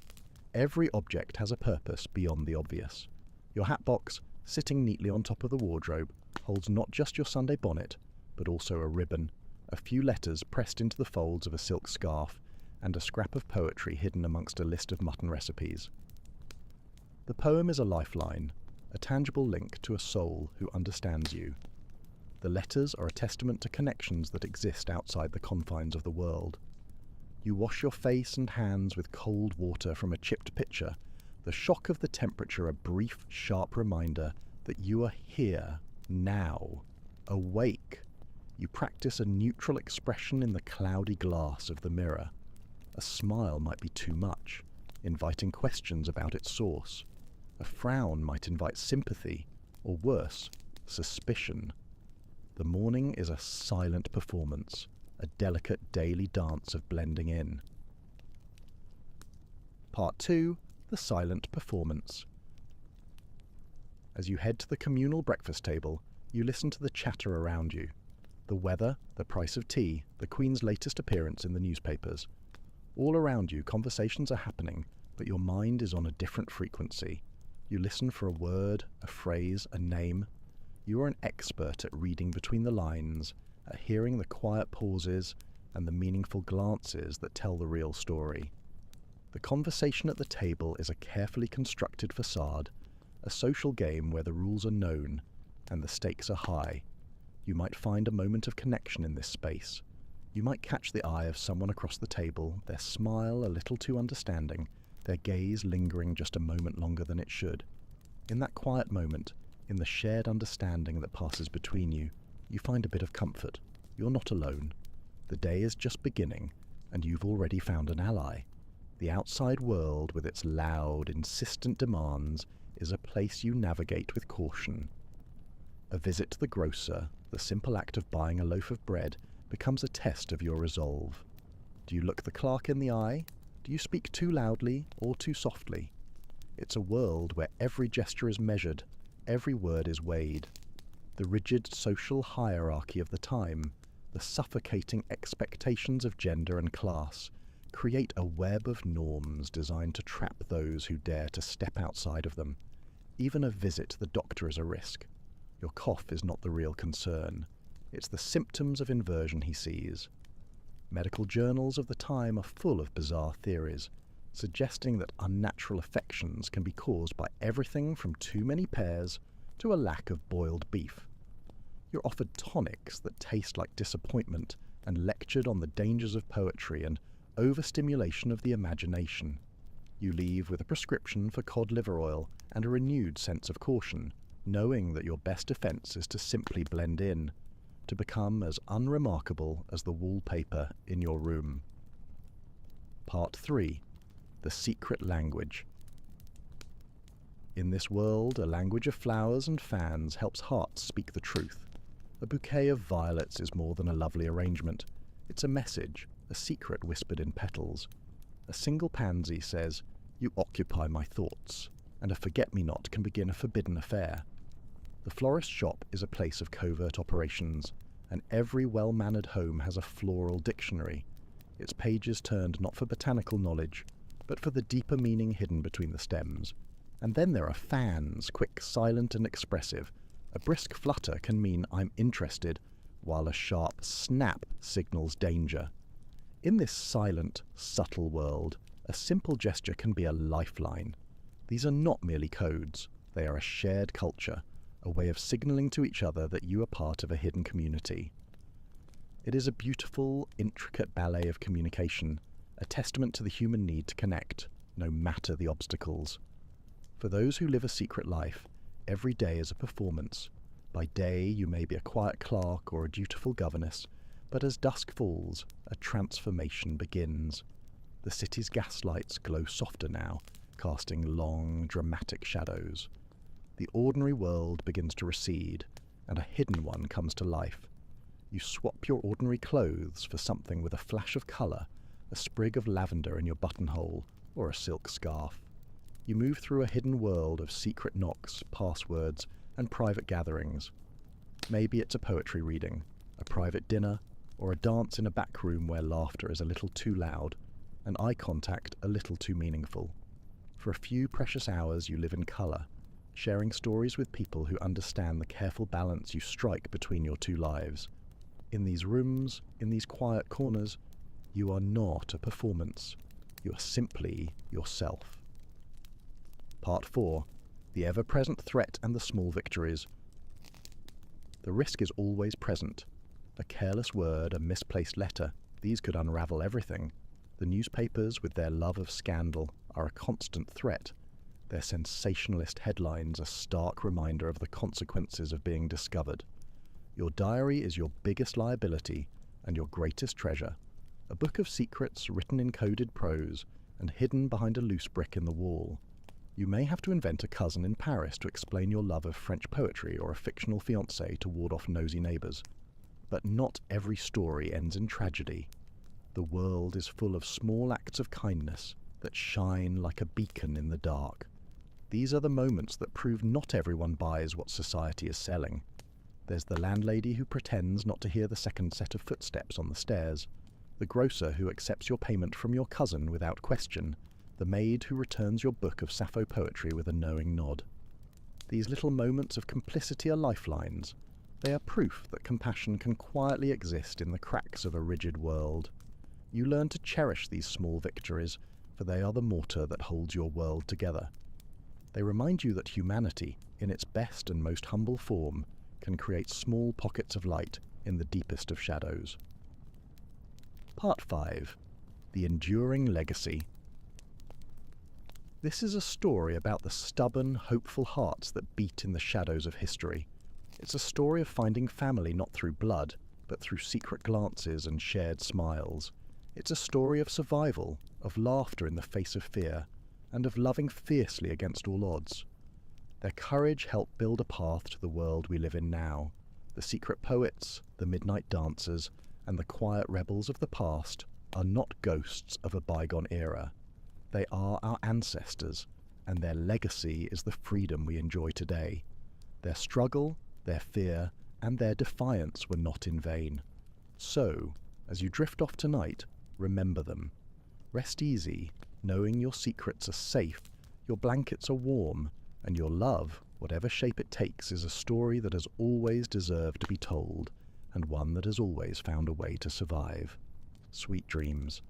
Every object has a purpose beyond the obvious. Your hat box, sitting neatly on top of the wardrobe, holds not just your Sunday bonnet, but also a ribbon, a few letters pressed into the folds of a silk scarf, and a scrap of poetry hidden amongst a list of mutton recipes. The poem is a lifeline, a tangible link to a soul who understands you. The letters are a testament to connections that exist outside the confines of the world. You wash your face and hands with cold water from a chipped pitcher, the shock of the temperature a brief, sharp reminder that you are here, now, awake. You practice a neutral expression in the cloudy glass of the mirror. A smile might be too much, inviting questions about its source. A frown might invite sympathy, or worse, suspicion. The morning is a silent performance, a delicate daily dance of blending in. Part 2, the silent performance. As you head to the communal breakfast table, you listen to the chatter around you. The weather, the price of tea, the Queen's latest appearance in the newspapers. All around you, conversations are happening, but your mind is on a different frequency. You listen for a word, a phrase, a name. You are an expert at reading between the lines, at hearing the quiet pauses and the meaningful glances that tell the real story. The conversation at the table is a carefully constructed facade, a social game where the rules are known and the stakes are high. You might find a moment of connection in this space. You might catch the eye of someone across the table, their smile a little too understanding, their gaze lingering just a moment longer than it should. In that quiet moment, in the shared understanding that passes between you, you find a bit of comfort. You're not alone. The day is just beginning, and you've already found an ally. The outside world, with its loud, insistent demands, is a place you navigate with caution. A visit to the grocer, the simple act of buying a loaf of bread, becomes a test of your resolve. Do you look the clerk in the eye? Do you speak too loudly or too softly? It's a world where every gesture is measured, every word is weighed. The rigid social hierarchy of the time, the suffocating expectations of gender and class, create a web of norms designed to trap those who dare to step outside of them. Even a visit to the doctor is a risk. Your cough is not the real concern. It's the symptoms of inversion he sees. Medical journals of the time are full of bizarre theories, suggesting that unnatural affections can be caused by everything from too many pears to a lack of boiled beef. You're offered tonics that taste like disappointment and lectured on the dangers of poetry and overstimulation of the imagination. You leave with a prescription for cod liver oil and a renewed sense of caution, knowing that your best defense is to simply blend in, to become as unremarkable as the wallpaper in your room. Part 3. The Secret Language. In this world, a language of flowers and fans helps hearts speak the truth. A bouquet of violets is more than a lovely arrangement. It's a message, a secret whispered in petals. A single pansy says, "You occupy my thoughts," and a forget-me-not can begin a forbidden affair. The florist shop is a place of covert operations, and every well-mannered home has a floral dictionary, its pages turned not for botanical knowledge, but for the deeper meaning hidden between the stems. And then there are fans, quick, silent, and expressive. A brisk flutter can mean "I'm interested," while a sharp snap signals danger. In this silent, subtle world, a simple gesture can be a lifeline. These are not merely codes, they are a shared culture, a way of signaling to each other that you are part of a hidden community. It is a beautiful, intricate ballet of communication, a testament to the human need to connect, no matter the obstacles. For those who live a secret life, every day is a performance. By day you may be a quiet clerk or a dutiful governess, but as dusk falls, a transformation begins. The city's gaslights glow softer now, casting long, dramatic shadows. The ordinary world begins to recede, and a hidden one comes to life. You swap your ordinary clothes for something with a flash of colour, a sprig of lavender in your buttonhole, or a silk scarf. You move through a hidden world of secret knocks, passwords, and private gatherings. Maybe it's a poetry reading, a private dinner, or a dance in a back room where laughter is a little too loud, and eye contact a little too meaningful. For a few precious hours you live in colour, sharing stories with people who understand the careful balance you strike between your two lives. In these rooms, in these quiet corners, you are not a performance. You are simply yourself. Part 4. The ever-present threat and the small victories. The risk is always present. A careless word, a misplaced letter, these could unravel everything. The newspapers, with their love of scandal, are a constant threat. Their sensationalist headlines a stark reminder of the consequences of being discovered. Your diary is your biggest liability and your greatest treasure, a book of secrets written in coded prose and hidden behind a loose brick in the wall. You may have to invent a cousin in Paris to explain your love of French poetry or a fictional fiancé to ward off nosy neighbours. But not every story ends in tragedy. The world is full of small acts of kindness that shine like a beacon in the dark. These are the moments that prove not everyone buys what society is selling. There's the landlady who pretends not to hear the second set of footsteps on the stairs, the grocer who accepts your payment from your cousin without question, the maid who returns your book of Sappho poetry with a knowing nod. These little moments of complicity are lifelines. They are proof that compassion can quietly exist in the cracks of a rigid world. You learn to cherish these small victories, for they are the mortar that holds your world together. They remind you that humanity, in its best and most humble form, can create small pockets of light in the deepest of shadows. Part 5. The Enduring Legacy. This is a story about the stubborn, hopeful hearts that beat in the shadows of history. It's a story of finding family not through blood, but through secret glances and shared smiles. It's a story of survival, of laughter in the face of fear, and of loving fiercely against all odds. Their courage helped build a path to the world we live in now. The secret poets, the midnight dancers, and the quiet rebels of the past are not ghosts of a bygone era. They are our ancestors, and their legacy is the freedom we enjoy today. Their struggle, their fear, and their defiance were not in vain. So, as you drift off tonight, remember them. Rest easy, knowing your secrets are safe, your blankets are warm, and your love, whatever shape it takes, is a story that has always deserved to be told, and one that has always found a way to survive. Sweet dreams.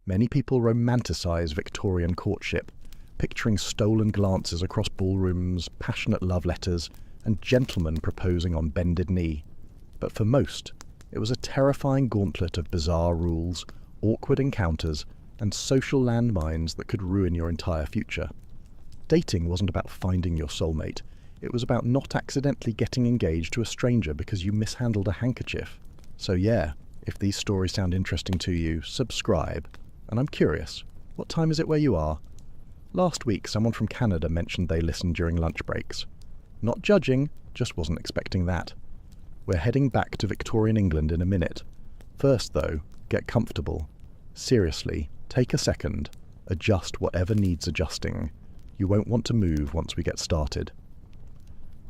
Many people romanticize Victorian courtship, picturing stolen glances across ballrooms, passionate love letters, and gentlemen proposing on bended knee. But for most, it was a terrifying gauntlet of bizarre rules, awkward encounters, and social landmines that could ruin your entire future. Dating wasn't about finding your soulmate. It was about not accidentally getting engaged to a stranger because you mishandled a handkerchief. So yeah, if these stories sound interesting to you, subscribe. And I'm curious, what time is it where you are? Last week, someone from Canada mentioned they listened during lunch breaks. Not judging, just wasn't expecting that. We're heading back to Victorian England in a minute. First, though, get comfortable. Seriously, take a second. Adjust whatever needs adjusting. You won't want to move once we get started.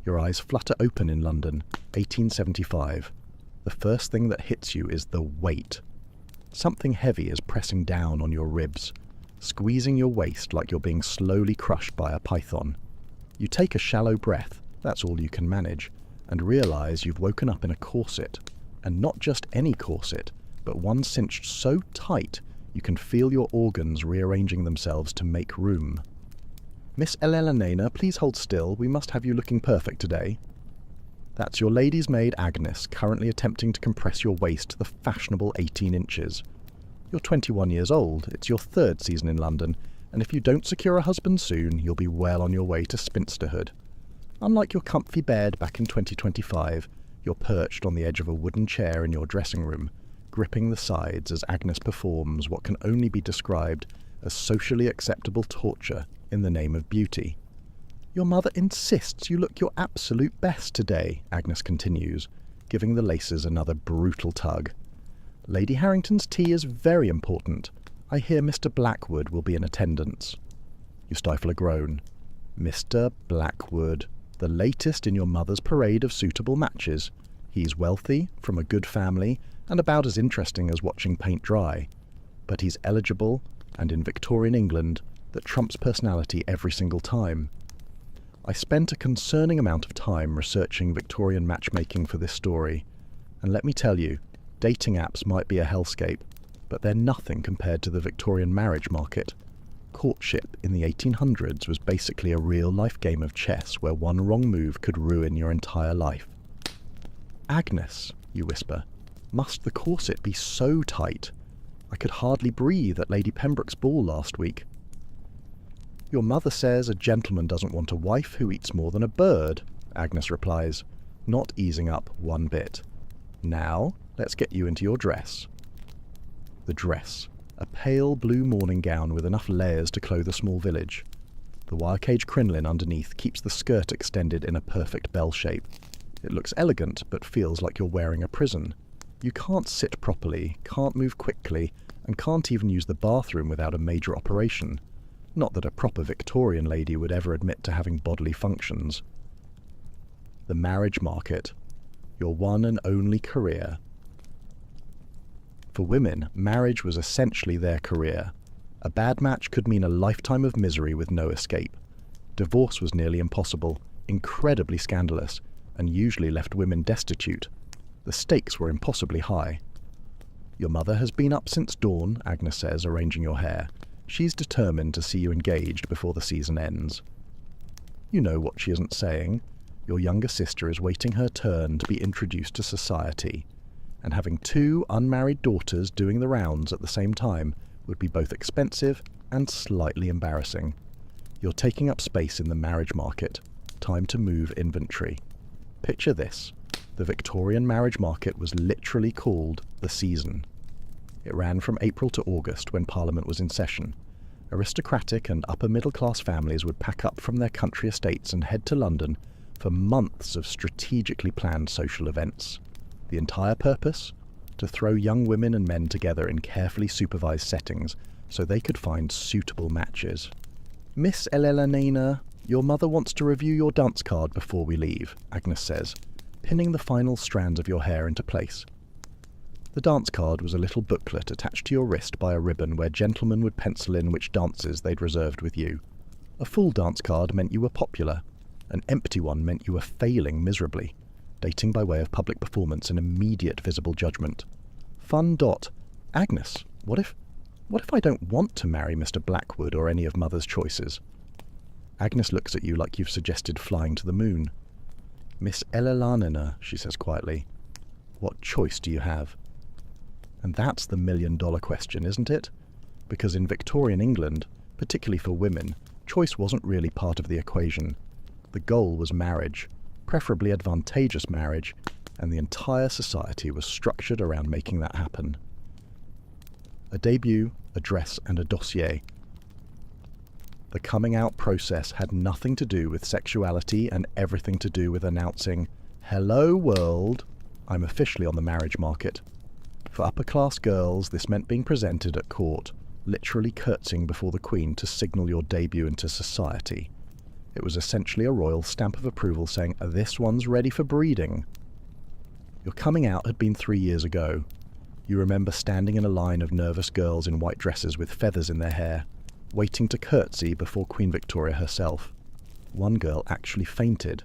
Your eyes flutter open in London, 1875. The first thing that hits you is the weight. Something heavy is pressing down on your ribs, squeezing your waist like you're being slowly crushed by a python. You take a shallow breath, that's all you can manage, and realise you've woken up in a corset. And not just any corset, but one cinched so tight you can feel your organs rearranging themselves to make room. Miss Elena, please hold still. We must have you looking perfect today. That's your lady's maid Agnes, currently attempting to compress your waist to the fashionable 18 inches. You're 21 years old, it's your third season in London, and if you don't secure a husband soon, you'll be well on your way to spinsterhood. Unlike your comfy bed back in 2025, you're perched on the edge of a wooden chair in your dressing room, gripping the sides as Agnes performs what can only be described as socially acceptable torture in the name of beauty. Your mother insists you look your absolute best today, Agnes continues, giving the laces another brutal tug. Lady Harrington's tea is very important. I hear Mr. Blackwood will be in attendance. You stifle a groan. Mr. Blackwood, the latest in your mother's parade of suitable matches. He's wealthy, from a good family, and about as interesting as watching paint dry. But he's eligible, and in Victorian England, that trumps personality every single time. I spent a concerning amount of time researching Victorian matchmaking for this story, and let me tell you, dating apps might be a hellscape, but they're nothing compared to the Victorian marriage market. Courtship in the 1800s was basically a real-life game of chess where one wrong move could ruin your entire life. Agnes, you whisper, must the corset be so tight? I could hardly breathe at Lady Pembroke's ball last week. Your mother says a gentleman doesn't want a wife who eats more than a bird, Agnes replies, not easing up one bit. Now, let's get you into your dress. The dress, a pale blue morning gown with enough layers to clothe a small village. The wire cage crinoline underneath keeps the skirt extended in a perfect bell shape. It looks elegant, but feels like you're wearing a prison. You can't sit properly, can't move quickly, and can't even use the bathroom without a major operation. Not that a proper Victorian lady would ever admit to having bodily functions. The marriage market, your one and only career. For women, marriage was essentially their career. A bad match could mean a lifetime of misery with no escape. Divorce was nearly impossible, incredibly scandalous, and usually left women destitute. The stakes were impossibly high. "Your mother has been up since dawn," Agnes says, arranging your hair. "She's determined to see you engaged before the season ends." You know what she isn't saying. Your younger sister is waiting her turn to be introduced to society, and having 2 unmarried daughters doing the rounds at the same time would be both expensive and slightly embarrassing. You're taking up space in the marriage market. Time to move inventory. Picture this. The Victorian marriage market was literally called the season. It ran from April to August, when Parliament was in session. Aristocratic and upper-middle-class families would pack up from their country estates and head to London for months of strategically planned social events. The entire purpose? To throw young women and men together in carefully supervised settings so they could find suitable matches. "Miss Elena, your mother wants to review your dance card before we leave," Agnes says, pinning the final strands of your hair into place. The dance card was a little booklet attached to your wrist by a ribbon where gentlemen would pencil in which dances they'd reserved with you. A full dance card meant you were popular. An empty one meant you were failing miserably, dating by way of public performance and immediate visible judgment. Fun dot. "Agnes, what if I don't want to marry Mr. Blackwood or any of Mother's choices?" Agnes looks at you like you've suggested flying to the moon. "Miss Elena," she says quietly, "what choice do you have?" And that's the million-dollar question, isn't it? Because in Victorian England, particularly for women, choice wasn't really part of the equation. The goal was marriage, preferably advantageous marriage, and the entire society was structured around making that happen. A debut, a dress, and a dossier. The coming-out process had nothing to do with sexuality and everything to do with announcing, "Hello, world, I'm officially on the marriage market." For upper-class girls, this meant being presented at court, literally curtsying before the Queen to signal your debut into society. It was essentially a royal stamp of approval saying, "This one's ready for breeding." Your coming out had been 3 years ago. You remember standing in a line of nervous girls in white dresses with feathers in their hair, waiting to curtsy before Queen Victoria herself. One girl actually fainted.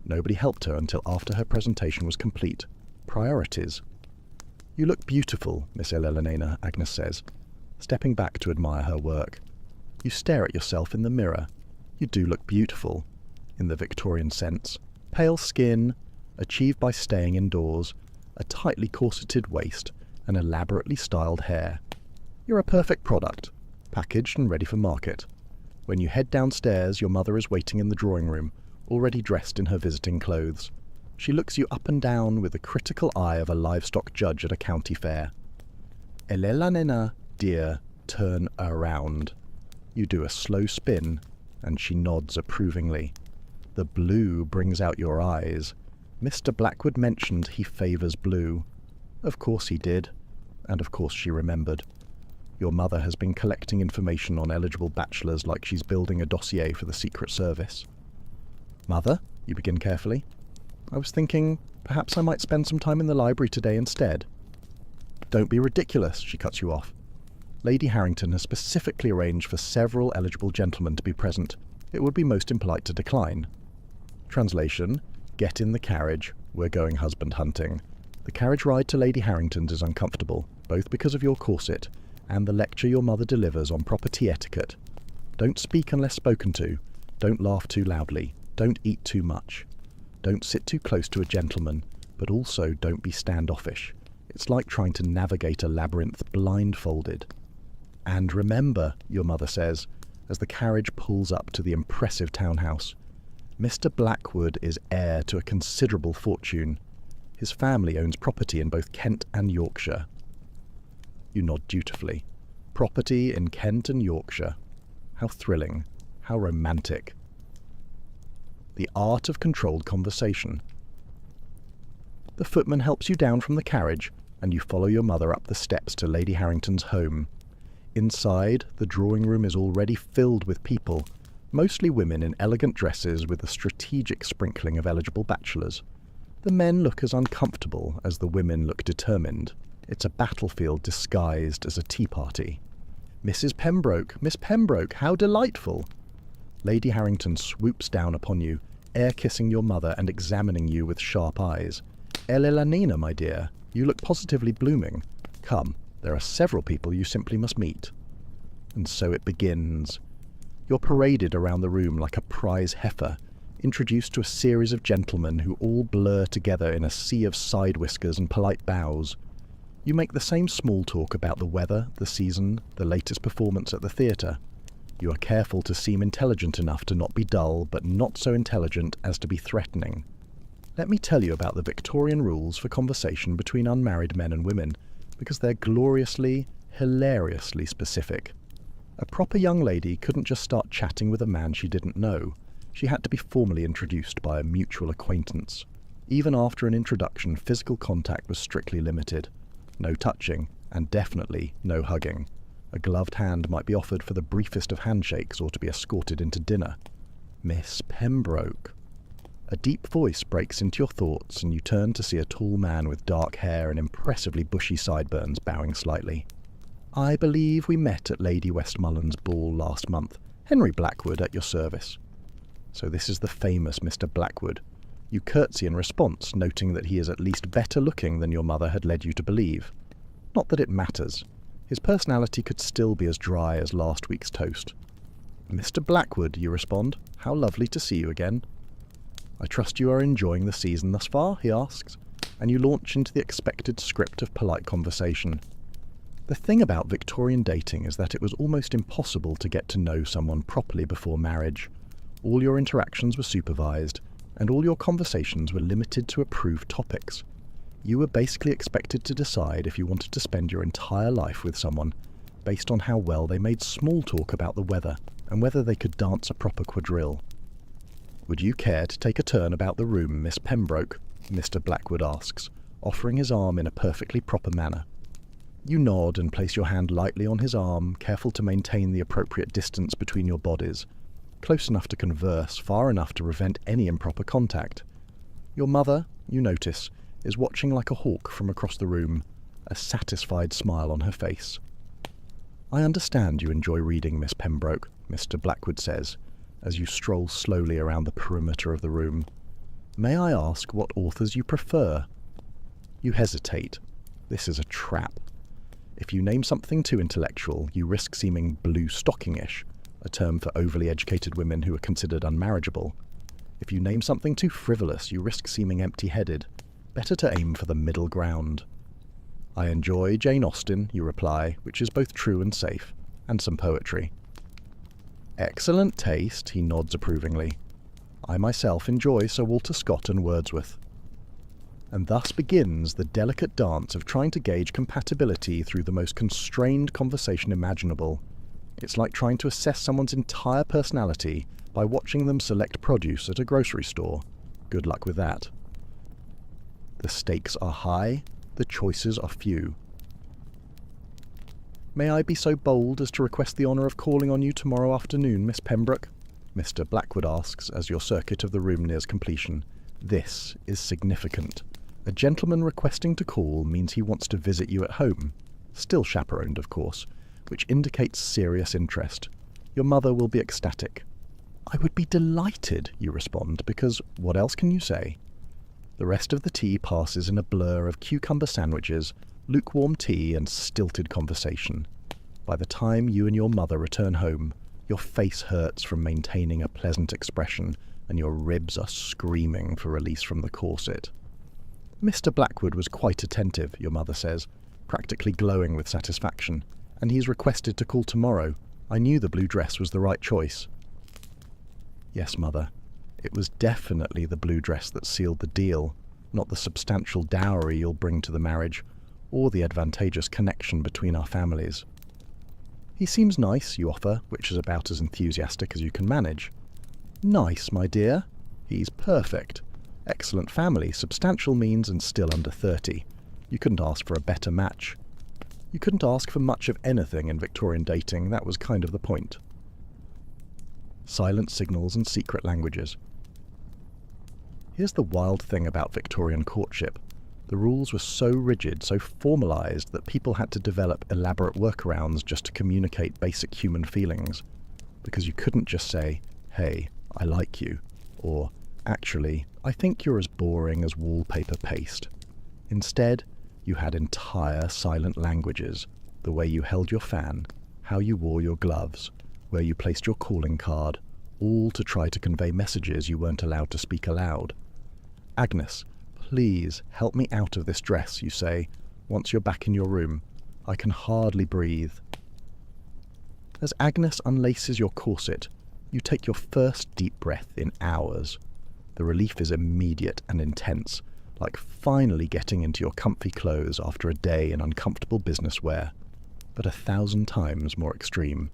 Nobody helped her until after her presentation was complete. Priorities. "You look beautiful, Miss Elena," Agnes says, stepping back to admire her work. You stare at yourself in the mirror. You do look beautiful, in the Victorian sense. Pale skin, achieved by staying indoors, a tightly corseted waist, and elaborately styled hair. You're a perfect product, packaged and ready for market. When you head downstairs, your mother is waiting in the drawing room, already dressed in her visiting clothes. She looks you up and down with the critical eye of a livestock judge at a county fair. "Elena, dear, turn around." You do a slow spin, and she nods approvingly. The blue brings out your eyes. Mr. Blackwood mentioned he favours blue. Of course he did, and of course she remembered. Your mother has been collecting information on eligible bachelors like she's building a dossier for the Secret Service. "Mother," you begin carefully, "I was thinking perhaps I might spend some time in the library today instead." "Don't be ridiculous," she cuts you off. "Lady Harrington has specifically arranged for several eligible gentlemen to be present. It would be most impolite to decline." Translation: get in the carriage, we're going husband hunting. The carriage ride to Lady Harrington's is uncomfortable, both because of your corset and the lecture your mother delivers on property etiquette. Don't speak unless spoken to. Don't laugh too loudly. Don't eat too much. Don't sit too close to a gentleman, but also don't be standoffish. It's like trying to navigate a labyrinth blindfolded. "And remember," your mother says, as the carriage pulls up to the impressive townhouse, "Mr. Blackwood is heir to a considerable fortune. His family owns property in both Kent and Yorkshire." You nod dutifully. Property in Kent and Yorkshire. How thrilling. How romantic. The art of controlled conversation. The footman helps you down from the carriage, and you follow your mother up the steps to Lady Harrington's home. Inside, the drawing room is already filled with people, mostly women in elegant dresses with a strategic sprinkling of eligible bachelors. The men look as uncomfortable as the women look determined. It's a battlefield disguised as a tea party. "Mrs. Pembroke! Miss Pembroke! How delightful!" Lady Harrington swoops down upon you, air-kissing your mother and examining you with sharp eyes. "Elle est la Nina, my dear. You look positively blooming. Come, there are several people you simply must meet." And so it begins. You're paraded around the room like a prize heifer, introduced to a series of gentlemen who all blur together in a sea of side whiskers and polite bows. You make the same small talk about the weather, the season, the latest performance at the theatre. You are careful to seem intelligent enough to not be dull, but not so intelligent as to be threatening. Let me tell you about the Victorian rules for conversation between unmarried men and women, because they're gloriously, hilariously specific. A proper young lady couldn't just start chatting with a man she didn't know. She had to be formally introduced by a mutual acquaintance. Even after an introduction, physical contact was strictly limited. No touching, and definitely no hugging. A gloved hand might be offered for the briefest of handshakes or to be escorted into dinner. "Miss Pembroke." A deep voice breaks into your thoughts, and you turn to see a tall man with dark hair and impressively bushy sideburns bowing slightly. "I believe we met at Lady Westmorland's ball last month. Henry Blackwood at your service." So this is the famous Mr. Blackwood. You curtsy in response, noting that he is at least better looking than your mother had led you to believe. Not that it matters. His personality could still be as dry as last week's toast. "Mr. Blackwood," you respond. "How lovely to see you again." "I trust you are enjoying the season thus far?" he asks, and you launch into the expected script of polite conversation. The thing about Victorian dating is that it was almost impossible to get to know someone properly before marriage. All your interactions were supervised, and all your conversations were limited to approved topics. You were basically expected to decide if you wanted to spend your entire life with someone based on how well they made small talk about the weather and whether they could dance a proper quadrille. "Would you care to take a turn about the room, Miss Pembroke?" Mr. Blackwood asks, offering his arm in a perfectly proper manner. You nod and place your hand lightly on his arm, careful to maintain the appropriate distance between your bodies, close enough to converse, far enough to prevent any improper contact. Your mother, you notice, is watching like a hawk from across the room, a satisfied smile on her face. "I understand you enjoy reading, Miss Pembroke," Mr. Blackwood says, as you stroll slowly around the perimeter of the room. "May I ask what authors you prefer?" You hesitate. This is a trap. If you name something too intellectual, you risk seeming blue-stocking-ish, a term for overly educated women who are considered unmarriageable. If you name something too frivolous, you risk seeming empty-headed. Better to aim for the middle ground. "I enjoy Jane Austen," you reply, which is both true and safe, and some poetry. "Excellent taste," he nods approvingly. "I myself enjoy Sir Walter Scott and Wordsworth." And thus begins the delicate dance of trying to gauge compatibility through the most constrained conversation imaginable. It's like trying to assess someone's entire personality by watching them select produce at a grocery store. Good luck with that. The stakes are high, the choices are few. "May I be so bold as to request the honour of calling on you tomorrow afternoon, Miss Pembroke?" Mr. Blackwood asks as your circuit of the room nears completion. This is significant. A gentleman requesting to call means he wants to visit you at home, still chaperoned, of course, which indicates serious interest. Your mother will be ecstatic. "I would be delighted," you respond, because what else can you say? The rest of the tea passes in a blur of cucumber sandwiches, lukewarm tea, and stilted conversation. By the time you and your mother return home, your face hurts from maintaining a pleasant expression, and your ribs are screaming for release from the corset. "Mr. Blackwood was quite attentive," your mother says, practically glowing with satisfaction, "and he's requested to call tomorrow. I knew the blue dress was the right choice." "Yes, mother. It was definitely the blue dress that sealed the deal, not the substantial dowry you'll bring to the marriage, or the advantageous connection between our families." "He seems nice," you offer, which is about as enthusiastic as you can manage. "Nice, my dear? He's perfect. Excellent family, substantial means, and still under 30. You couldn't ask for a better match." You couldn't ask for much of anything in Victorian dating, that was kind of the point. Silent signals and secret languages. Here's the wild thing about Victorian courtship. The rules were so rigid, so formalised, that people had to develop elaborate workarounds just to communicate basic human feelings. Because you couldn't just say, "Hey, I like you," or "Actually, I think you're as boring as wallpaper paste." Instead, you had entire silent languages: the way you held your fan, how you wore your gloves, where you placed your calling card, all to try to convey messages you weren't allowed to speak aloud. "Agnes, please help me out of this dress," you say, once you're back in your room. "I can hardly breathe." As Agnes unlaces your corset, you take your first deep breath in hours. The relief is immediate and intense, like finally getting into your comfy clothes after a day in uncomfortable business wear, but 1,000 times more extreme.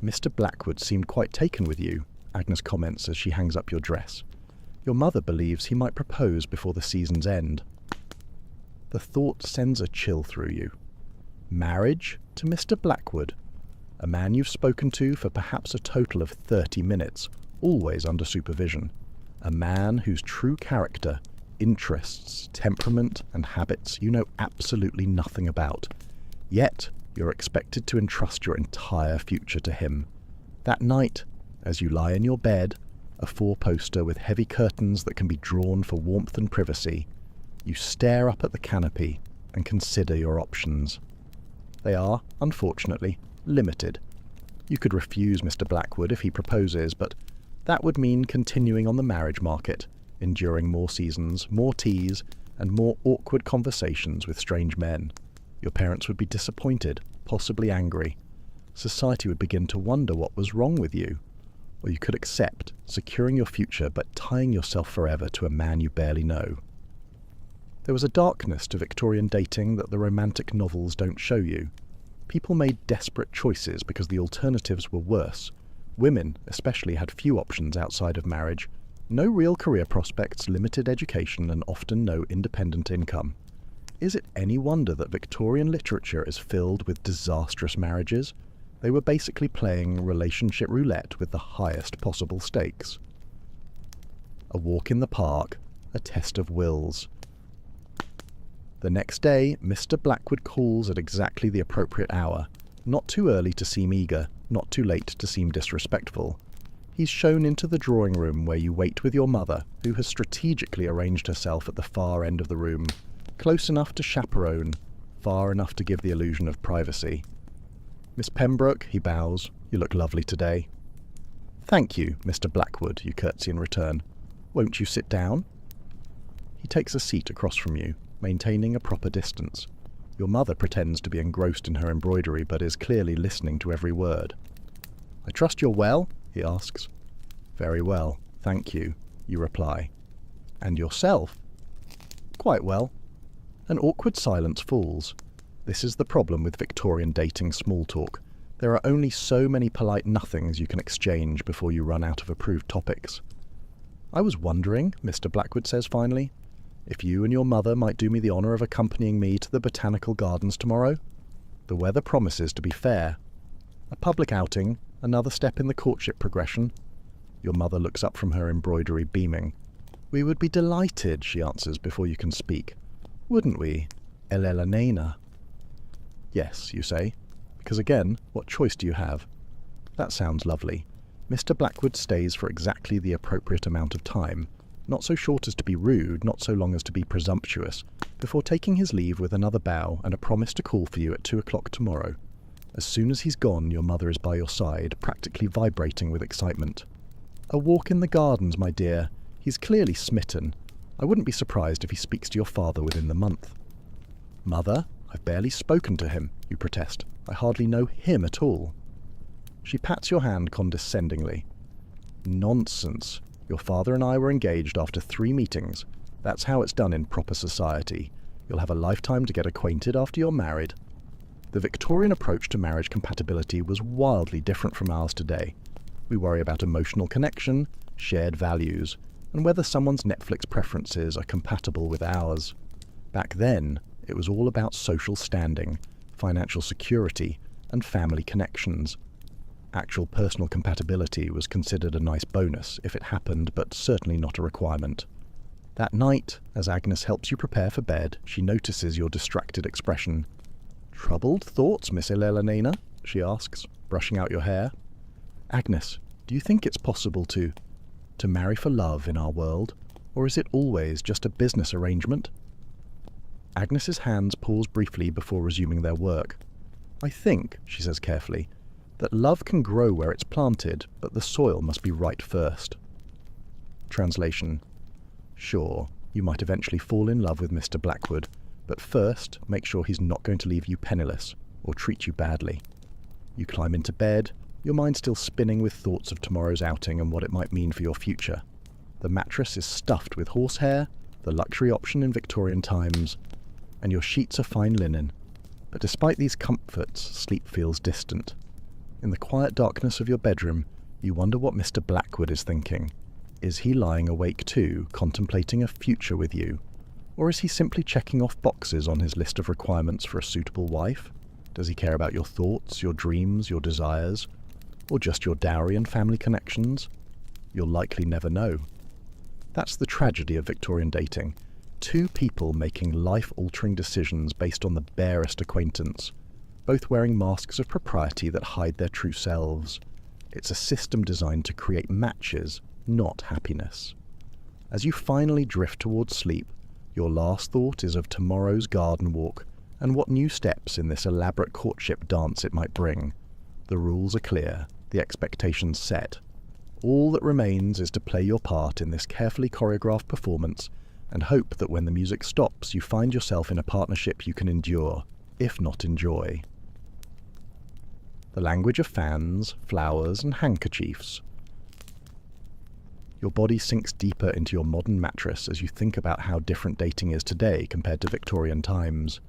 "Mr. Blackwood seemed quite taken with you," Agnes comments as she hangs up your dress. "Your mother believes he might propose before the season's end." The thought sends a chill through you. Marriage to Mr. Blackwood, a man you've spoken to for perhaps a total of 30 minutes, always under supervision. A man whose true character, interests, temperament, and habits you know absolutely nothing about. Yet, you're expected to entrust your entire future to him. That night, as you lie in your bed, a four-poster with heavy curtains that can be drawn for warmth and privacy, you stare up at the canopy and consider your options. They are, unfortunately, limited. You could refuse Mr. Blackwood if he proposes, but that would mean continuing on the marriage market, enduring more seasons, more teas, and more awkward conversations with strange men. Your parents would be disappointed, possibly angry. Society would begin to wonder what was wrong with you. Or you could accept, securing your future but tying yourself forever to a man you barely know. There was a darkness to Victorian dating that the romantic novels don't show you. People made desperate choices because the alternatives were worse. Women, especially, had few options outside of marriage. No real career prospects, limited education, and often no independent income. Is it any wonder that Victorian literature is filled with disastrous marriages? They were basically playing relationship roulette with the highest possible stakes. A walk in the park, a test of wills. The next day, Mr. Blackwood calls at exactly the appropriate hour. Not too early to seem eager, not too late to seem disrespectful. He's shown into the drawing room where you wait with your mother, who has strategically arranged herself at the far end of the room, close enough to chaperone, far enough to give the illusion of privacy. "Miss Pembroke," he bows, "you look lovely today." "Thank you, Mr. Blackwood," you curtsy in return. "Won't you sit down?" He takes a seat across from you, maintaining a proper distance. Your mother pretends to be engrossed in her embroidery, but is clearly listening to every word. "I trust you're well?" he asks. "Very well, thank you," you reply. "And yourself?" "Quite well." An awkward silence falls. This is the problem with Victorian dating small talk. There are only so many polite nothings you can exchange before you run out of approved topics. "I was wondering," Mr. Blackwood says finally, "if you and your mother might do me the honour of accompanying me to the botanical gardens tomorrow. The weather promises to be fair. A public outing, another step in the courtship progression." Your mother looks up from her embroidery, beaming. "We would be delighted," she answers before you can speak. "Wouldn't we, Elena?" "Yes," you say, because again, what choice do you have? That sounds lovely. Mr. Blackwood stays for exactly the appropriate amount of time, not so short as to be rude, not so long as to be presumptuous, before taking his leave with another bow and a promise to call for you at 2 o'clock tomorrow. As soon as he's gone, your mother is by your side, practically vibrating with excitement. "A walk in the gardens, my dear. He's clearly smitten. I wouldn't be surprised if he speaks to your father within the month." "Mother, I've barely spoken to him," you protest. "I hardly know him at all." She pats your hand condescendingly. "Nonsense. Your father and I were engaged after 3 meetings. That's how it's done in proper society. You'll have a lifetime to get acquainted after you're married." The Victorian approach to marriage compatibility was wildly different from ours today. We worry about emotional connection, shared values, and whether someone's Netflix preferences are compatible with ours. Back then, it was all about social standing, financial security, and family connections. Actual personal compatibility was considered a nice bonus if it happened, but certainly not a requirement. That night, as Agnes helps you prepare for bed, she notices your distracted expression. "Troubled thoughts, Miss Elena?" she asks, brushing out your hair. "Agnes, do you think it's possible to marry for love in our world, or is it always just a business arrangement?" Agnes's hands pause briefly before resuming their work. "I think," she says carefully, "that love can grow where it's planted, but the soil must be right first." Translation: Sure, you might eventually fall in love with Mr. Blackwood, but first make sure he's not going to leave you penniless or treat you badly. You climb into bed, your mind still spinning with thoughts of tomorrow's outing and what it might mean for your future. The mattress is stuffed with horsehair, the luxury option in Victorian times, and your sheets are fine linen. But despite these comforts, sleep feels distant. In the quiet darkness of your bedroom, you wonder what Mr. Blackwood is thinking. Is he lying awake too, contemplating a future with you? Or is he simply checking off boxes on his list of requirements for a suitable wife? Does he care about your thoughts, your dreams, your desires? Or just your dowry and family connections? You'll likely never know. That's the tragedy of Victorian dating. Two people making life-altering decisions based on the barest acquaintance, both wearing masks of propriety that hide their true selves. It's a system designed to create matches, not happiness. As you finally drift towards sleep, your last thought is of tomorrow's garden walk and what new steps in this elaborate courtship dance it might bring. The rules are clear, the expectations set. All that remains is to play your part in this carefully choreographed performance and hope that when the music stops, you find yourself in a partnership you can endure, if not enjoy. The language of fans, flowers, and handkerchiefs. Your body sinks deeper into your modern mattress as you think about how different dating is today compared to Victorian times.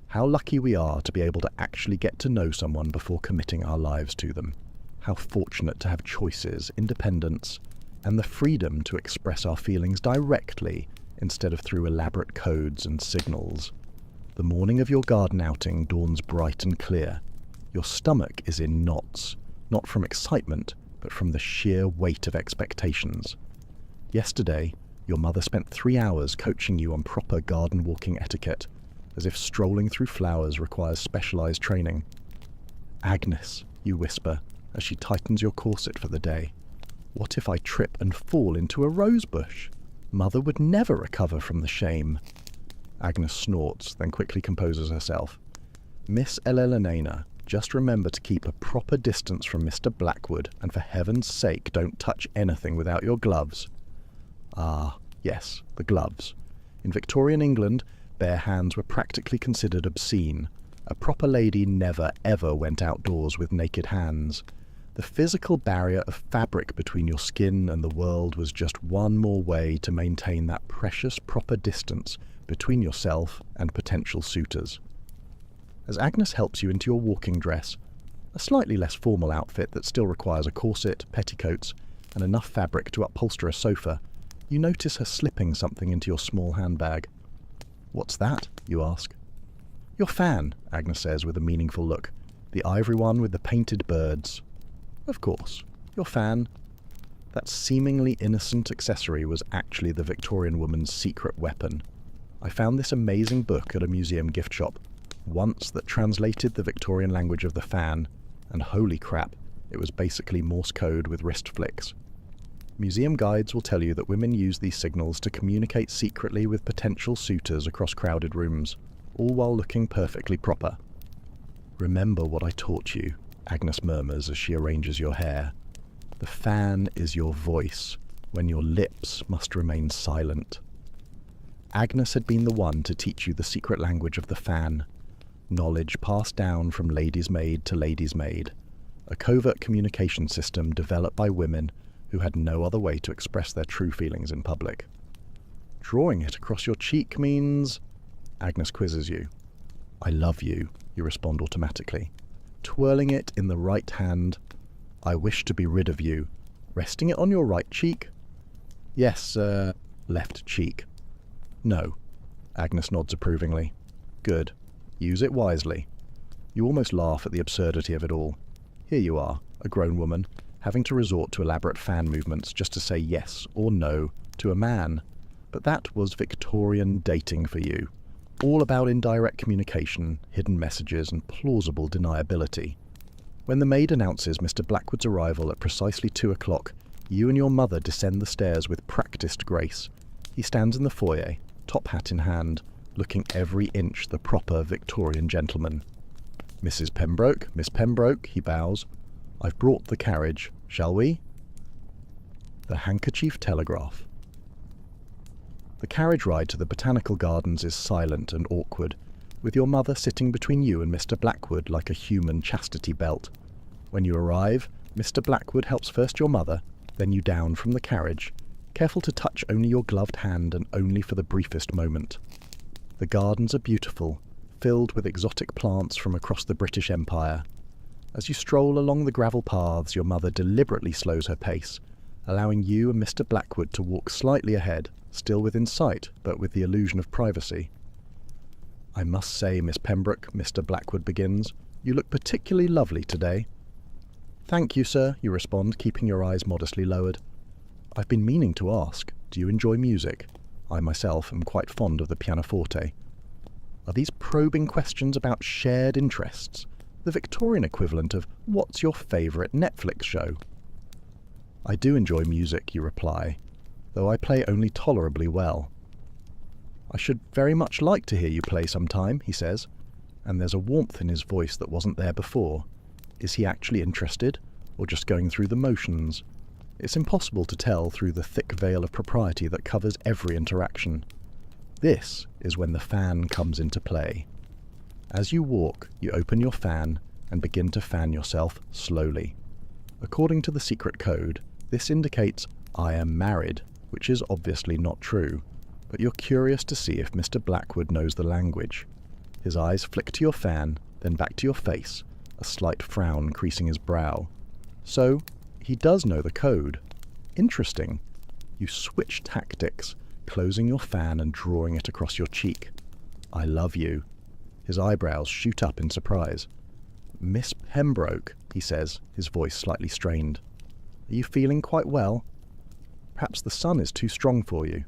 How lucky we are to be able to actually get to know someone before committing our lives to them. How fortunate to have choices, independence, and the freedom to express our feelings directly instead of through elaborate codes and signals. The morning of your garden outing dawns bright and clear. Your stomach is in knots, not from excitement, but from the sheer weight of expectations. Yesterday, your mother spent 3 hours coaching you on proper garden walking etiquette, as if strolling through flowers requires specialized training. "Agnes," you whisper, as she tightens your corset for the day. "What if I trip and fall into a rose bush? Mother would never recover from the shame." Agnes snorts, then quickly composes herself. "Miss Elena, just remember to keep a proper distance from Mr. Blackwood, and for heaven's sake don't touch anything without your gloves." Ah, yes, the gloves. In Victorian England, bare hands were practically considered obscene. A proper lady never ever went outdoors with naked hands. The physical barrier of fabric between your skin and the world was just one more way to maintain that precious proper distance between yourself and potential suitors. As Agnes helps you into your walking dress, a slightly less formal outfit that still requires a corset, petticoats, and enough fabric to upholster a sofa, you notice her slipping something into your small handbag. "What's that?" you ask. "Your fan," Agnes says with a meaningful look. "The ivory one with the painted birds." "Of course, your fan." That seemingly innocent accessory was actually the Victorian woman's secret weapon. I found this amazing book at a museum gift shop, once that translated the Victorian language of the fan, and holy crap, it was basically Morse code with wrist flicks. Museum guides will tell you that women use these signals to communicate secretly with potential suitors across crowded rooms, all while looking perfectly proper. "Remember what I taught you," Agnes murmurs as she arranges your hair. "The fan is your voice, when your lips must remain silent." Agnes had been the one to teach you the secret language of the fan, knowledge passed down from lady's maid to lady's maid, a covert communication system developed by women who had no other way to express their true feelings in public. "Drawing it across your cheek means—" Agnes quizzes you. "I love you," you respond automatically. Twirling it in the right hand, "I wish to be rid of you." Resting it on your right cheek? "Yes, left cheek." "No." Agnes nods approvingly. "Good. Use it wisely." You almost laugh at the absurdity of it all. Here you are, a grown woman, having to resort to elaborate fan movements just to say yes or no to a man. But that was Victorian dating for you. All about indirect communication, hidden messages, and plausible deniability. When the maid announces Mr. Blackwood's arrival at precisely 2 o'clock, you and your mother descend the stairs with practised grace. He stands in the foyer, top hat in hand, looking every inch the proper Victorian gentleman. "Mrs. Pembroke, Miss Pembroke," he bows. "I've brought the carriage. Shall we?" The handkerchief telegraph. The carriage ride to the Botanical Gardens is silent and awkward, with your mother sitting between you and Mr. Blackwood like a human chastity belt. When you arrive, Mr. Blackwood helps first your mother, then you down from the carriage, careful to touch only your gloved hand and only for the briefest moment. The gardens are beautiful, filled with exotic plants from across the British Empire. As you stroll along the gravel paths, your mother deliberately slows her pace, allowing you and Mr. Blackwood to walk slightly ahead, still within sight, but with the illusion of privacy. "I must say, Miss Pembroke," Mr. Blackwood begins, "you look particularly lovely today." "Thank you, sir," you respond, keeping your eyes modestly lowered. "I've been meaning to ask, do you enjoy music? I myself am quite fond of the pianoforte." Are these probing questions about shared interests, the Victorian equivalent of "what's your favourite Netflix show?" "I do enjoy music," you reply, "though I play only tolerably well." "I should very much like to hear you play sometime," he says, and there's a warmth in his voice that wasn't there before. Is he actually interested, or just going through the motions? It's impossible to tell through the thick veil of propriety that covers every interaction. This is when the fan comes into play. As you walk, you open your fan and begin to fan yourself slowly. According to the secret code, this indicates "I am married," which is obviously not true, but you're curious to see if Mr. Blackwood knows the language. His eyes flick to your fan, then back to your face, a slight frown creasing his brow. So, he does know the code. Interesting. You switch tactics, closing your fan and drawing it across your cheek. "I love you." His eyebrows shoot up in surprise. "Miss Pembroke," he says, his voice slightly strained. "Are you feeling quite well? Perhaps the sun is too strong for you."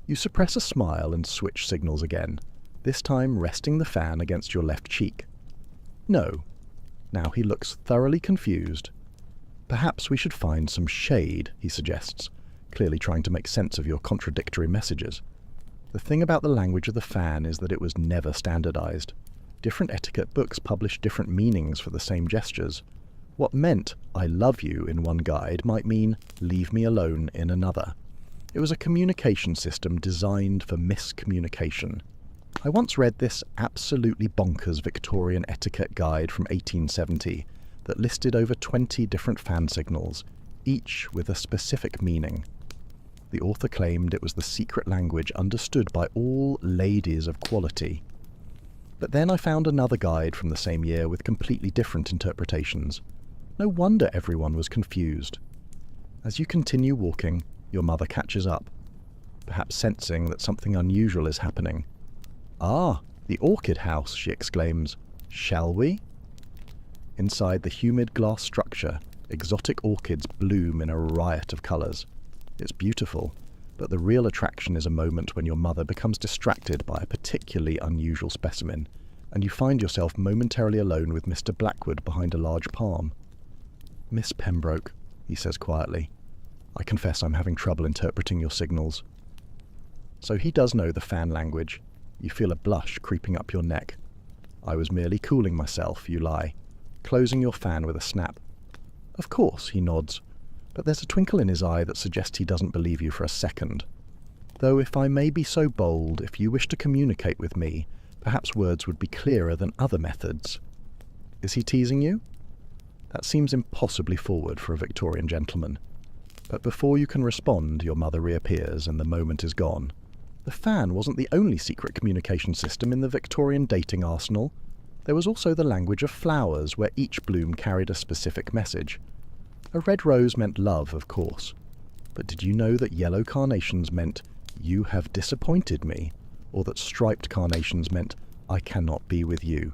You suppress a smile and switch signals again, this time resting the fan against your left cheek. "No." Now he looks thoroughly confused. "Perhaps we should find some shade," he suggests, clearly trying to make sense of your contradictory messages. The thing about the language of the fan is that it was never standardized. Different etiquette books publish different meanings for the same gestures. What meant "I love you" in one guide might mean "leave me alone" in another. It was a communication system designed for miscommunication. I once read this absolutely bonkers Victorian etiquette guide from 1870 that listed over 20 different fan signals, each with a specific meaning. The author claimed it was the secret language understood by all ladies of quality. But then I found another guide from the same year with completely different interpretations. No wonder everyone was confused. As you continue walking, your mother catches up, perhaps sensing that something unusual is happening. "Ah, the orchid house," she exclaims. "Shall we?" Inside the humid glass structure, exotic orchids bloom in a riot of colours. It's beautiful, but the real attraction is a moment when your mother becomes distracted by a particularly unusual specimen, and you find yourself momentarily alone with Mr. Blackwood behind a large palm. "Miss Pembroke," he says quietly, "I confess I'm having trouble interpreting your signals." So he does know the fan language. You feel a blush creeping up your neck. "I was merely cooling myself," you lie, closing your fan with a snap. "Of course," he nods, but there's a twinkle in his eye that suggests he doesn't believe you for a second. "Though if I may be so bold, if you wish to communicate with me, perhaps words would be clearer than other methods." Is he teasing you? That seems impossibly forward for a Victorian gentleman. But before you can respond, your mother reappears and the moment is gone. The fan wasn't the only secret communication system in the Victorian dating arsenal. There was also the language of flowers, where each bloom carried a specific message. A red rose meant love, of course. But did you know that yellow carnations meant "you have disappointed me," or that striped carnations meant "I cannot be with you"?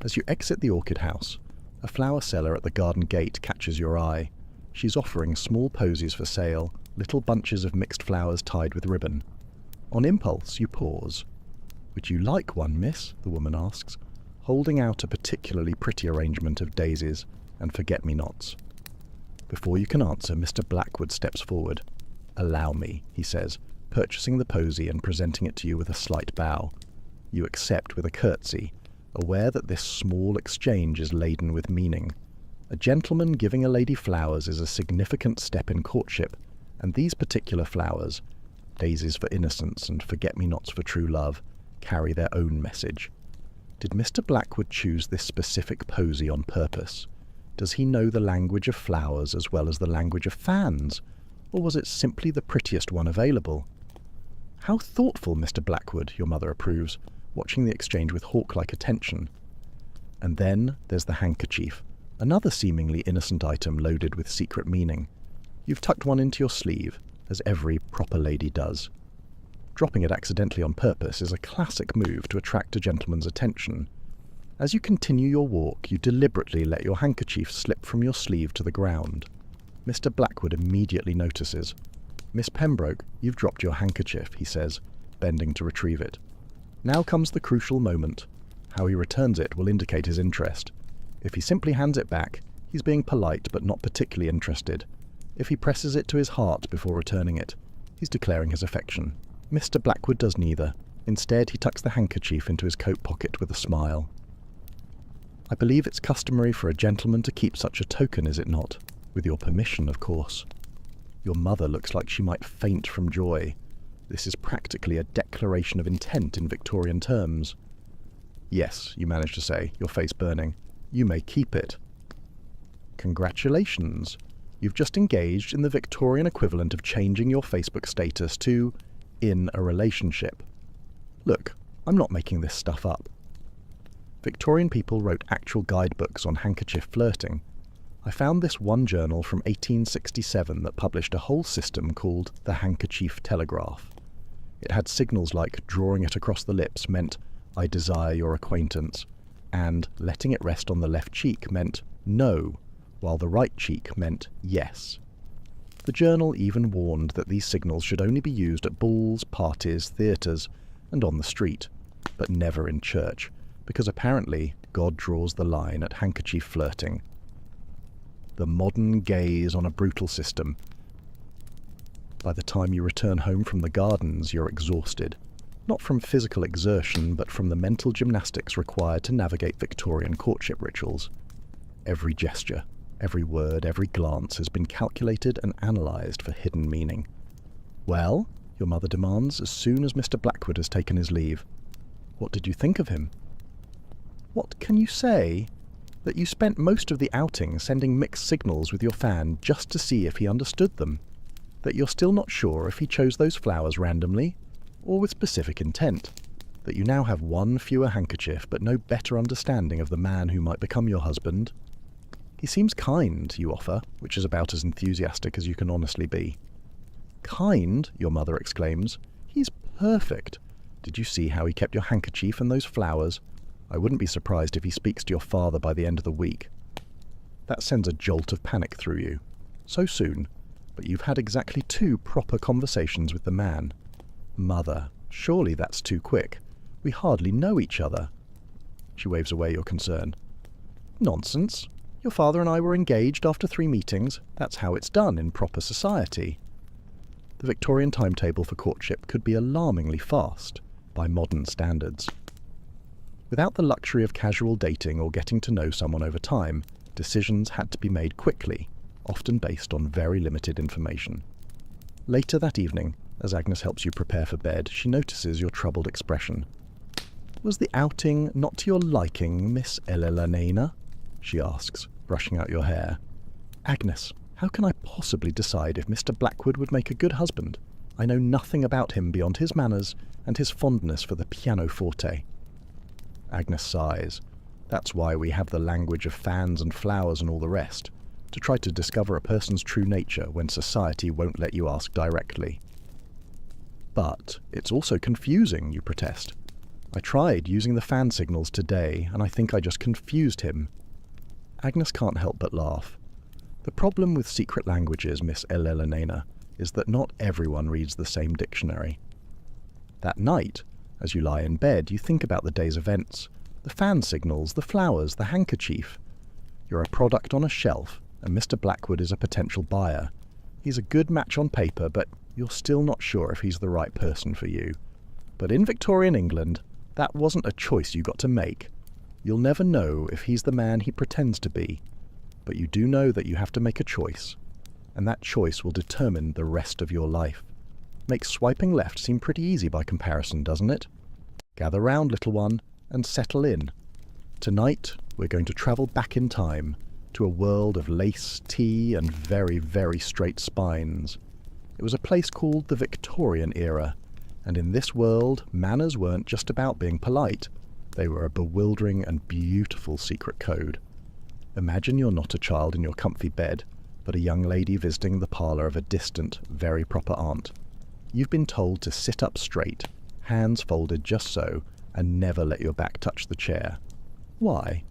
As you exit the orchid house, a flower seller at the garden gate catches your eye. She's offering small posies for sale, little bunches of mixed flowers tied with ribbon. On impulse, you pause. "Would you like one, miss?" the woman asks, holding out a particularly pretty arrangement of daisies and forget-me-nots. Before you can answer, Mr. Blackwood steps forward. "Allow me," he says, purchasing the posy and presenting it to you with a slight bow. You accept with a curtsy, aware that this small exchange is laden with meaning. A gentleman giving a lady flowers is a significant step in courtship, and these particular flowers, daisies for innocence and forget-me-nots for true love, carry their own message. Did Mr. Blackwood choose this specific posy on purpose? Does he know the language of flowers as well as the language of fans? Or was it simply the prettiest one available? "How thoughtful, Mr. Blackwood," your mother approves, watching the exchange with hawk-like attention. And then there's the handkerchief, another seemingly innocent item loaded with secret meaning. You've tucked one into your sleeve, as every proper lady does. Dropping it accidentally on purpose is a classic move to attract a gentleman's attention. As you continue your walk, you deliberately let your handkerchief slip from your sleeve to the ground. Mr. Blackwood immediately notices. "Miss Pembroke, you've dropped your handkerchief," he says, bending to retrieve it. Now comes the crucial moment. How he returns it will indicate his interest. If he simply hands it back, he's being polite but not particularly interested. If he presses it to his heart before returning it, he's declaring his affection. Mr. Blackwood does neither. Instead, he tucks the handkerchief into his coat pocket with a smile. "I believe it's customary for a gentleman to keep such a token, is it not? With your permission, of course." Your mother looks like she might faint from joy. This is practically a declaration of intent in Victorian terms. "Yes," you manage to say, your face burning. "You may keep it." Congratulations. You've just engaged in the Victorian equivalent of changing your Facebook status to "in a relationship." Look, I'm not making this stuff up. Victorian people wrote actual guidebooks on handkerchief flirting. I found this one journal from 1867 that published a whole system called the handkerchief telegraph. It had signals like drawing it across the lips meant "I desire your acquaintance," and letting it rest on the left cheek meant "no," while the right cheek meant "yes." The journal even warned that these signals should only be used at balls, parties, theatres, and on the street, but never in church, because apparently God draws the line at handkerchief flirting. The modern gaze on a brutal system. By the time you return home from the gardens, you're exhausted, not from physical exertion, but from the mental gymnastics required to navigate Victorian courtship rituals. Every gesture, every word, every glance has been calculated and analysed for hidden meaning. "Well?" your mother demands as soon as Mr. Blackwood has taken his leave. "What did you think of him?" "What can you say? That you spent most of the outing sending mixed signals with your fan just to see if he understood them? That you're still not sure if he chose those flowers randomly or with specific intent? That you now have one fewer handkerchief but no better understanding of the man who might become your husband? He seems kind, you offer, which is about as enthusiastic as you can honestly be. "Kind?" your mother exclaims. "He's perfect. Did you see how he kept your handkerchief and those flowers? I wouldn't be surprised if he speaks to your father by the end of the week." That sends a jolt of panic through you. So soon, but you've had exactly 2 proper conversations with the man. "Mother, surely that's too quick. We hardly know each other." She waves away your concern. "Nonsense. Your father and I were engaged after 3 meetings. That's how it's done in proper society." The Victorian timetable for courtship could be alarmingly fast by modern standards. Without the luxury of casual dating or getting to know someone over time, decisions had to be made quickly, often based on very limited information. Later that evening, as Agnes helps you prepare for bed, she notices your troubled expression. "Was the outing not to your liking, Miss Elelanena?" she asks, brushing out your hair. "Agnes, how can I possibly decide if Mr. Blackwood would make a good husband? I know nothing about him beyond his manners and his fondness for the pianoforte." Agnes sighs. That's why we have the language of fans and flowers and all the rest, to try to discover a person's true nature when society won't let you ask directly. "But it's also confusing," you protest. "I tried using the fan signals today, and I think I just confused him." Agnes can't help but laugh. The problem with secret languages, Miss Elelanena, is that not everyone reads the same dictionary. That night, as you lie in bed, you think about the day's events, the fan signals, the flowers, the handkerchief. You're a product on a shelf, and Mr. Blackwood is a potential buyer. He's a good match on paper, but you're still not sure if he's the right person for you. But in Victorian England, that wasn't a choice you got to make. You'll never know if he's the man he pretends to be, but you do know that you have to make a choice, and that choice will determine the rest of your life. Makes swiping left seem pretty easy by comparison, doesn't it? Gather round, little one, and settle in. Tonight, we're going to travel back in time to a world of lace, tea, and very, very straight spines. It was a place called the Victorian era, and in this world, manners weren't just about being polite. They were a bewildering and beautiful secret code. Imagine you're not a child in your comfy bed, but a young lady visiting the parlour of a distant, very proper aunt. You've been told to sit up straight, hands folded just so, and never let your back touch the chair. Why?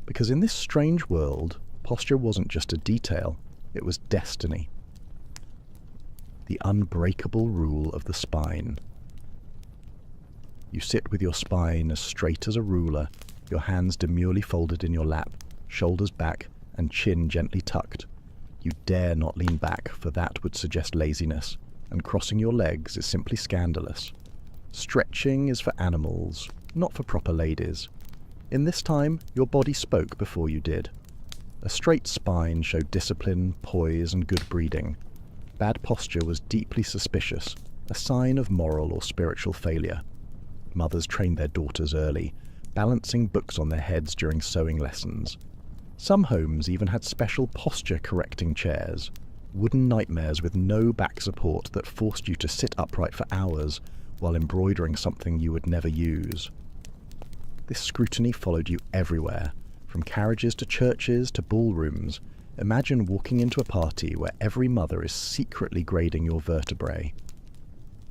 Because in this strange world, posture wasn't just a detail, it was destiny. The unbreakable rule of the spine. You sit with your spine as straight as a ruler, your hands demurely folded in your lap, shoulders back and chin gently tucked. You dare not lean back, for that would suggest laziness, and crossing your legs is simply scandalous. Stretching is for animals, not for proper ladies. In this time, your body spoke before you did. A straight spine showed discipline, poise, and good breeding. Bad posture was deeply suspicious, a sign of moral or spiritual failure. Mothers trained their daughters early, balancing books on their heads during sewing lessons. Some homes even had special posture-correcting chairs, wooden nightmares with no back support that forced you to sit upright for hours while embroidering something you would never use. This scrutiny followed you everywhere, from carriages to churches to ballrooms. Imagine walking into a party where every mother is secretly grading your vertebrae.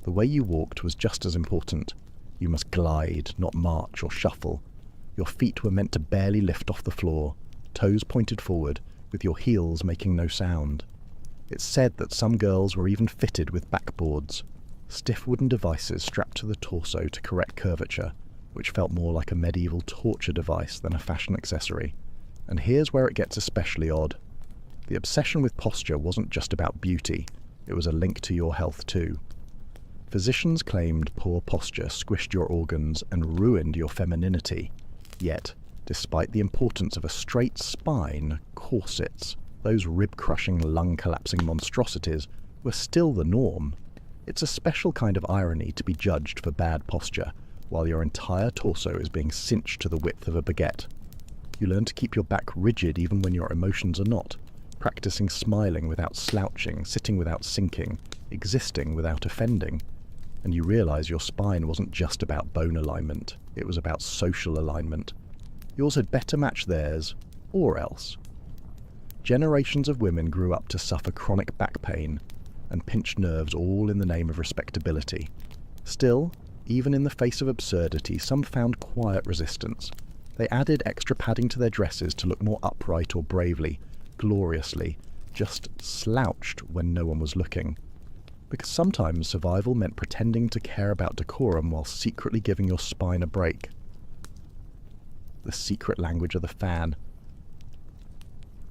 The way you walked was just as important. You must glide, not march or shuffle. Your feet were meant to barely lift off the floor, toes pointed forward, with your heels making no sound. It's said that some girls were even fitted with backboards, stiff wooden devices strapped to the torso to correct curvature, which felt more like a medieval torture device than a fashion accessory. And here's where it gets especially odd. The obsession with posture wasn't just about beauty, it was a link to your health too. Physicians claimed poor posture squished your organs and ruined your femininity. Yet, despite the importance of a straight spine, corsets, those rib-crushing, lung-collapsing monstrosities, were still the norm. It's a special kind of irony to be judged for bad posture, while your entire torso is being cinched to the width of a baguette. You learn to keep your back rigid even when your emotions are not, practicing smiling without slouching, sitting without sinking, existing without offending. And you realize your spine wasn't just about bone alignment, it was about social alignment. Yours had better match theirs, or else. Generations of women grew up to suffer chronic back pain and pinched nerves, all in the name of respectability. Still, even in the face of absurdity, some found quiet resistance. They added extra padding to their dresses to look more upright or bravely, gloriously, just slouched when no one was looking. Because sometimes survival meant pretending to care about decorum while secretly giving your spine a break. The secret language of the fan.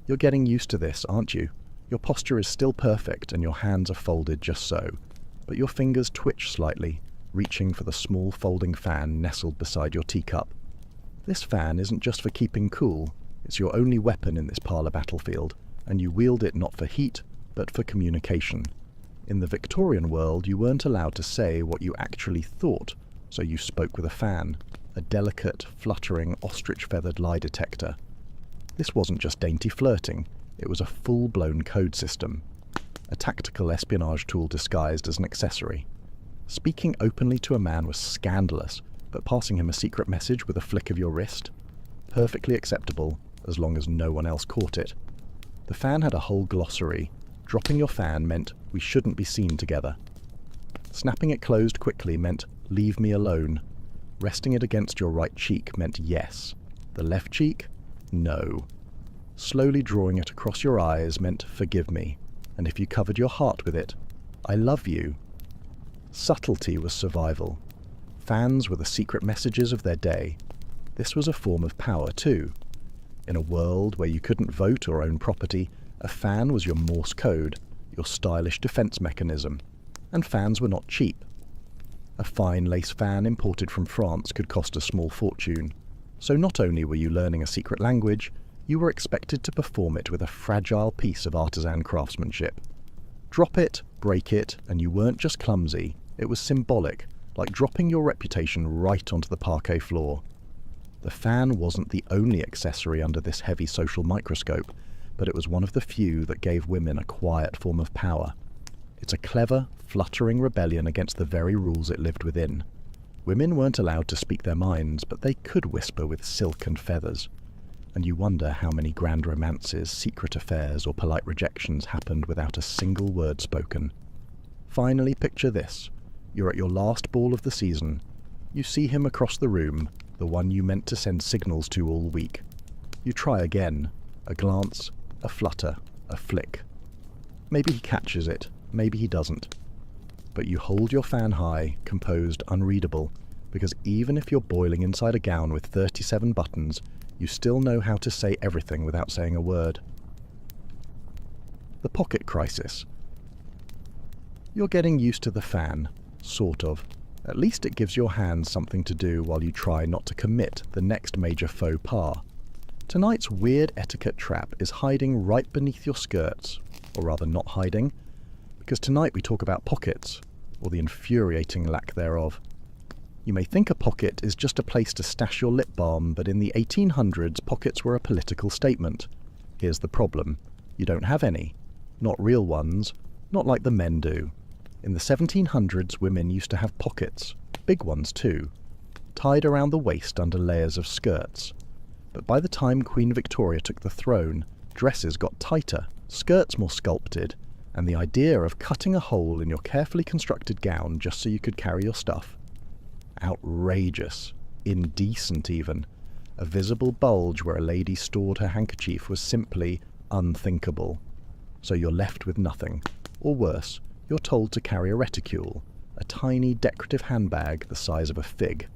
You're getting used to this, aren't you? Your posture is still perfect and your hands are folded just so, but your fingers twitch slightly, reaching for the small folding fan nestled beside your teacup. This fan isn't just for keeping cool, it's your only weapon in this parlour battlefield, and you wield it not for heat, but for communication. In the Victorian world, you weren't allowed to say what you actually thought, so you spoke with a fan, a delicate, fluttering, ostrich-feathered lie detector. This wasn't just dainty flirting, it was a full-blown code system, a tactical espionage tool disguised as an accessory. Speaking openly to a man was scandalous, but passing him a secret message with a flick of your wrist? Perfectly acceptable, as long as no one else caught it. The fan had a whole glossary. Dropping your fan meant we shouldn't be seen together. Snapping it closed quickly meant leave me alone. Resting it against your right cheek meant yes. The left cheek? No. Slowly drawing it across your eyes meant forgive me. and if you covered your heart with it, I love you. Subtlety was survival. Fans were the secret messages of their day. This was a form of power too. In a world where you couldn't vote or own property, a fan was your Morse code, your stylish defense mechanism. And fans were not cheap. A fine lace fan imported from France could cost a small fortune. So not only were you learning a secret language, you were expected to perform it with a fragile piece of artisan craftsmanship. Drop it, break it, and you weren't just clumsy, it was symbolic, like dropping your reputation right onto the parquet floor. The fan wasn't the only accessory under this heavy social microscope, but it was one of the few that gave women a quiet form of power. It's a clever, fluttering rebellion against the very rules it lived within. Women weren't allowed to speak their minds, but they could whisper with silk and feathers. And you wonder how many grand romances, secret affairs, or polite rejections happened without a single word spoken. Finally, picture this. You're at your last ball of the season. You see him across the room, the one you meant to send signals to all week. You try again. A glance, a flutter, a flick. Maybe he catches it, maybe he doesn't. But you hold your fan high, composed, unreadable, because even if you're boiling inside a gown with 37 buttons, you still know how to say everything without saying a word. The pocket crisis. You're getting used to the fan, sort of. At least it gives your hands something to do while you try not to commit the next major faux pas. Tonight's weird etiquette trap is hiding right beneath your skirts, or rather not hiding, because tonight we talk about pockets, or the infuriating lack thereof. You may think a pocket is just a place to stash your lip balm, but in the 1800s pockets were a political statement. Here's the problem. You don't have any. Not real ones, not like the men do. In the 1700s women used to have pockets, big ones too, tied around the waist under layers of skirts. But by the time Queen Victoria took the throne, dresses got tighter, skirts more sculpted, and the idea of cutting a hole in your carefully constructed gown just so you could carry your stuff. Outrageous. Indecent even. A visible bulge where a lady stored her handkerchief was simply unthinkable. So you're left with nothing. Or worse, you're told to carry a reticule, a tiny decorative handbag the size of a fig.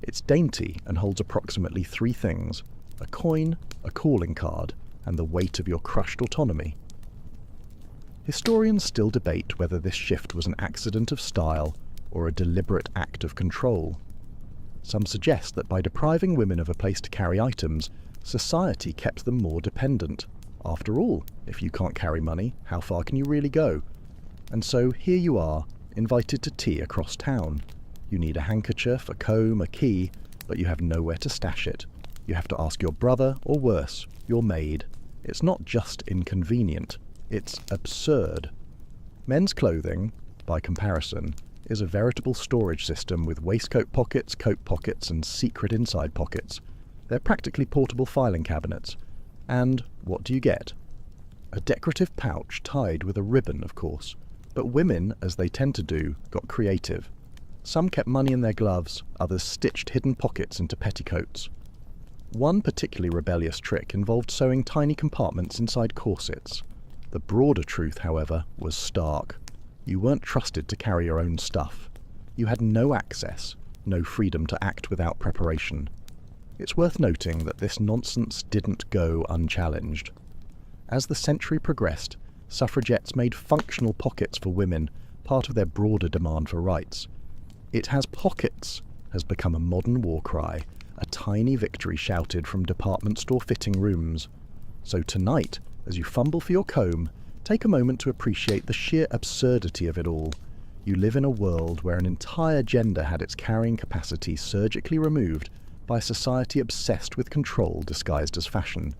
It's dainty and holds approximately 3 things: a coin, a calling card, and the weight of your crushed autonomy. Historians still debate whether this shift was an accident of style or a deliberate act of control. Some suggest that by depriving women of a place to carry items, society kept them more dependent. After all, if you can't carry money, how far can you really go? And so here you are, invited to tea across town. You need a handkerchief, a comb, a key, but you have nowhere to stash it. You have to ask your brother, or worse, your maid. It's not just inconvenient. It's absurd. Men's clothing, by comparison, is a veritable storage system with waistcoat pockets, coat pockets, and secret inside pockets. They're practically portable filing cabinets. And what do you get? A decorative pouch tied with a ribbon, of course. But women, as they tend to do, got creative. Some kept money in their gloves, others stitched hidden pockets into petticoats. One particularly rebellious trick involved sewing tiny compartments inside corsets. The broader truth, however, was stark. You weren't trusted to carry your own stuff. You had no access, no freedom to act without preparation. It's worth noting that this nonsense didn't go unchallenged. As the century progressed, suffragettes made functional pockets for women, part of their broader demand for rights. "It has pockets" has become a modern war cry, a tiny victory shouted from department store fitting rooms. So tonight, as you fumble for your comb, take a moment to appreciate the sheer absurdity of it all. You live in a world where an entire gender had its carrying capacity surgically removed by a society obsessed with control disguised as fashion.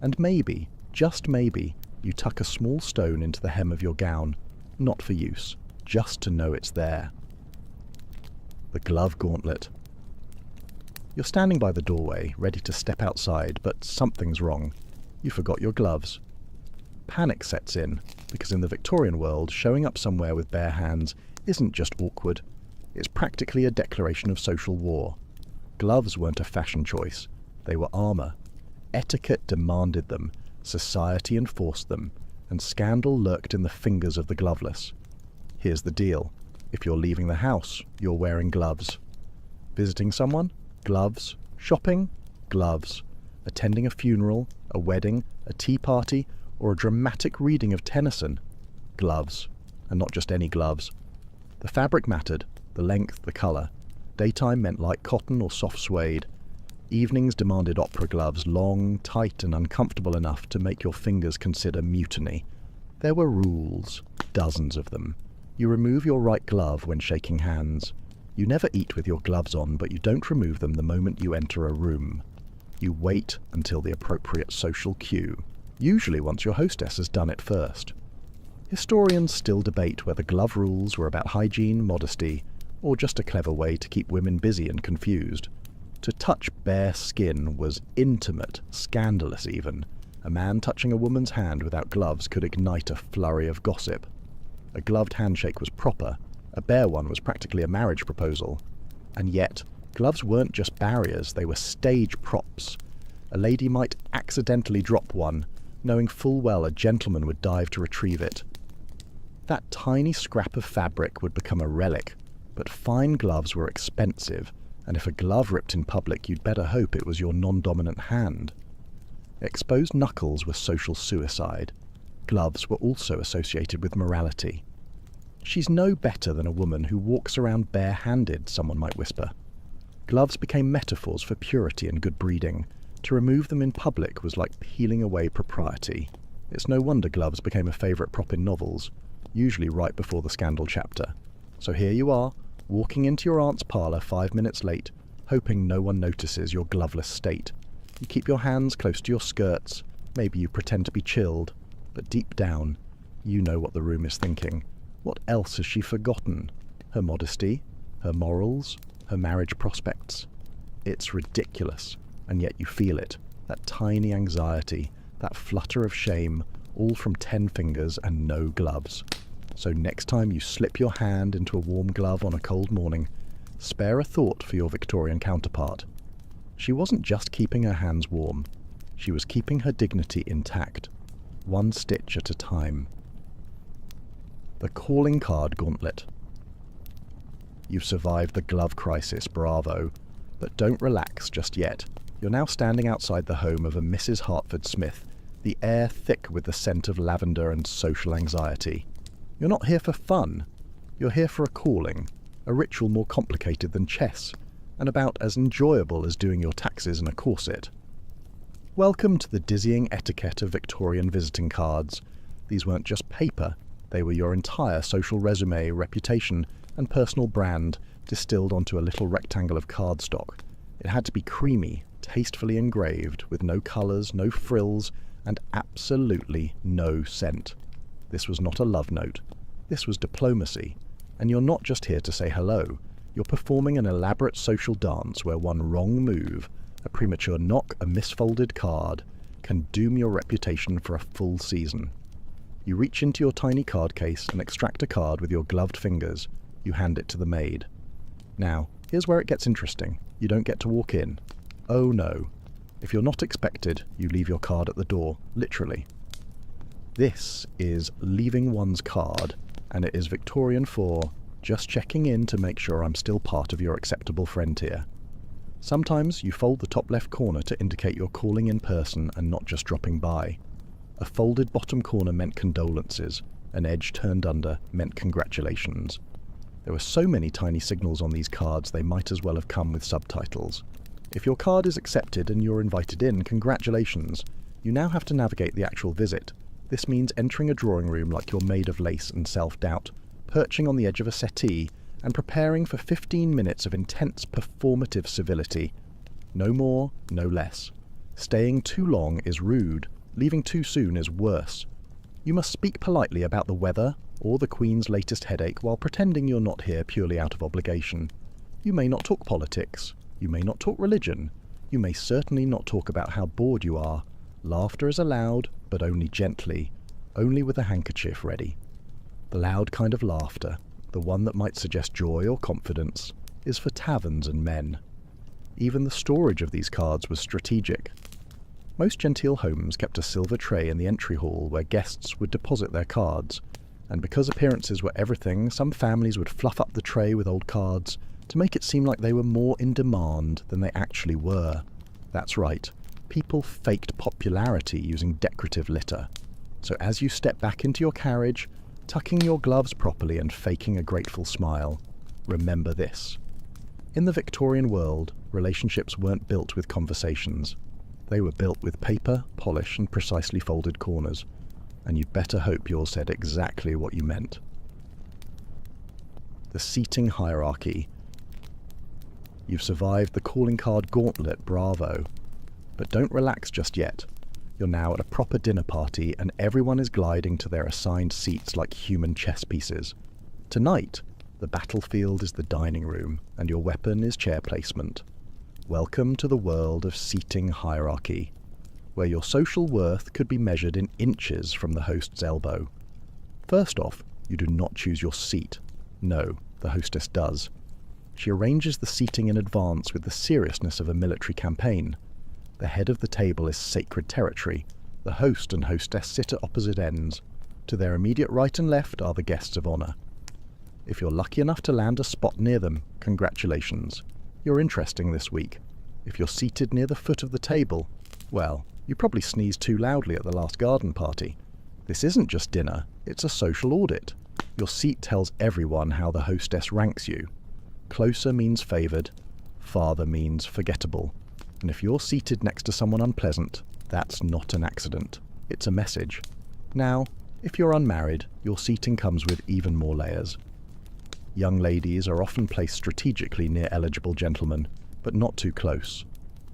And maybe, just maybe, you tuck a small stone into the hem of your gown, not for use, just to know it's there. The glove gauntlet. You're standing by the doorway, ready to step outside, but something's wrong. You forgot your gloves. Panic sets in, because in the Victorian world, showing up somewhere with bare hands isn't just awkward. It's practically a declaration of social war. Gloves weren't a fashion choice. They were armour. Etiquette demanded them. Society enforced them. and scandal lurked in the fingers of the gloveless. Here's the deal. If you're leaving the house, you're wearing gloves. Visiting someone? Gloves. Shopping? Gloves. Attending a funeral, a wedding, a tea party, or a dramatic reading of Tennyson? Gloves. And not just any gloves. The fabric mattered, the length, the colour. Daytime meant light cotton or soft suede. Evenings demanded opera gloves, long, tight and uncomfortable enough to make your fingers consider mutiny. There were rules, dozens of them. You remove your right glove when shaking hands. You never eat with your gloves on, but you don't remove them the moment you enter a room. You wait until the appropriate social cue, usually once your hostess has done it first. Historians still debate whether glove rules were about hygiene, modesty, or just a clever way to keep women busy and confused. To touch bare skin was intimate, scandalous even. A man touching a woman's hand without gloves could ignite a flurry of gossip. A gloved handshake was proper. A bare one was practically a marriage proposal. And yet, gloves weren't just barriers, they were stage props. A lady might accidentally drop one, knowing full well a gentleman would dive to retrieve it. That tiny scrap of fabric would become a relic, but fine gloves were expensive, and if a glove ripped in public, you'd better hope it was your non-dominant hand. Exposed knuckles were social suicide. Gloves were also associated with morality. She's no better than a woman who walks around bare-handed, someone might whisper. Gloves became metaphors for purity and good breeding. To remove them in public was like peeling away propriety. It's no wonder gloves became a favourite prop in novels, usually right before the scandal chapter. So here you are, walking into your aunt's parlour 5 minutes late, hoping no one notices your gloveless state. You keep your hands close to your skirts, maybe you pretend to be chilled, but deep down, you know what the room is thinking. What else has she forgotten? Her modesty? Her morals? Her marriage prospects? It's ridiculous, and yet you feel it, that tiny anxiety, that flutter of shame, all from 10 fingers and no gloves. So next time you slip your hand into a warm glove on a cold morning, spare a thought for your Victorian counterpart. She wasn't just keeping her hands warm, she was keeping her dignity intact, one stitch at a time. The calling card gauntlet. You've survived the glove crisis, bravo, but don't relax just yet. You're now standing outside the home of a Mrs. Hartford Smith, the air thick with the scent of lavender and social anxiety. You're not here for fun. You're here for a calling, a ritual more complicated than chess, and about as enjoyable as doing your taxes in a corset. Welcome to the dizzying etiquette of Victorian visiting cards. These weren't just paper, they were your entire social resume, reputation, and personal brand distilled onto a little rectangle of cardstock. It had to be creamy, tastefully engraved, with no colours, no frills, and absolutely no scent. This was not a love note. This was diplomacy. And you're not just here to say hello. You're performing an elaborate social dance where one wrong move, a premature knock, a misfolded card, can doom your reputation for a full season. You reach into your tiny card case and extract a card with your gloved fingers. You hand it to the maid. Now, here's where it gets interesting. You don't get to walk in. Oh no. If you're not expected, you leave your card at the door, literally. This is leaving one's card, and it is Victorian for just checking in to make sure I'm still part of your acceptable friend tier. Sometimes you fold the top left corner to indicate you're calling in person and not just dropping by. A folded bottom corner meant condolences, an edge turned under meant congratulations. There were so many tiny signals on these cards they might as well have come with subtitles. If your card is accepted and you're invited in, congratulations. You now have to navigate the actual visit. This means entering a drawing room like you're made of lace and self-doubt, perching on the edge of a settee, and preparing for 15 minutes of intense performative civility. No more, no less. Staying too long is rude, leaving too soon is worse. You must speak politely about the weather or the Queen's latest headache while pretending you're not here purely out of obligation. You may not talk politics. You may not talk religion. You may certainly not talk about how bored you are. Laughter is allowed, but only gently, only with a handkerchief ready. The loud kind of laughter, the one that might suggest joy or confidence, is for taverns and men. Even the storage of these cards was strategic. Most genteel homes kept a silver tray in the entry hall where guests would deposit their cards, and because appearances were everything, some families would fluff up the tray with old cards to make it seem like they were more in demand than they actually were. That's right, people faked popularity using decorative litter. So as you step back into your carriage, tucking your gloves properly and faking a grateful smile, remember this. In the Victorian world, relationships weren't built with conversations. They were built with paper, polish, and precisely folded corners, and you'd better hope yours said exactly what you meant. The seating hierarchy. You've survived the calling card gauntlet, bravo. But don't relax just yet. You're now at a proper dinner party and everyone is gliding to their assigned seats like human chess pieces. Tonight, the battlefield is the dining room and your weapon is chair placement. Welcome to the world of seating hierarchy, where your social worth could be measured in inches from the host's elbow. First off, you do not choose your seat. No, the hostess does. She arranges the seating in advance with the seriousness of a military campaign. The head of the table is sacred territory. The host and hostess sit at opposite ends. To their immediate right and left are the guests of honour. If you're lucky enough to land a spot near them, congratulations. You're interesting this week. If you're seated near the foot of the table, well, you probably sneezed too loudly at the last garden party. This isn't just dinner, it's a social audit. Your seat tells everyone how the hostess ranks you. Closer means favoured, farther means forgettable. And if you're seated next to someone unpleasant, that's not an accident. It's a message. Now, if you're unmarried, your seating comes with even more layers. Young ladies are often placed strategically near eligible gentlemen, but not too close.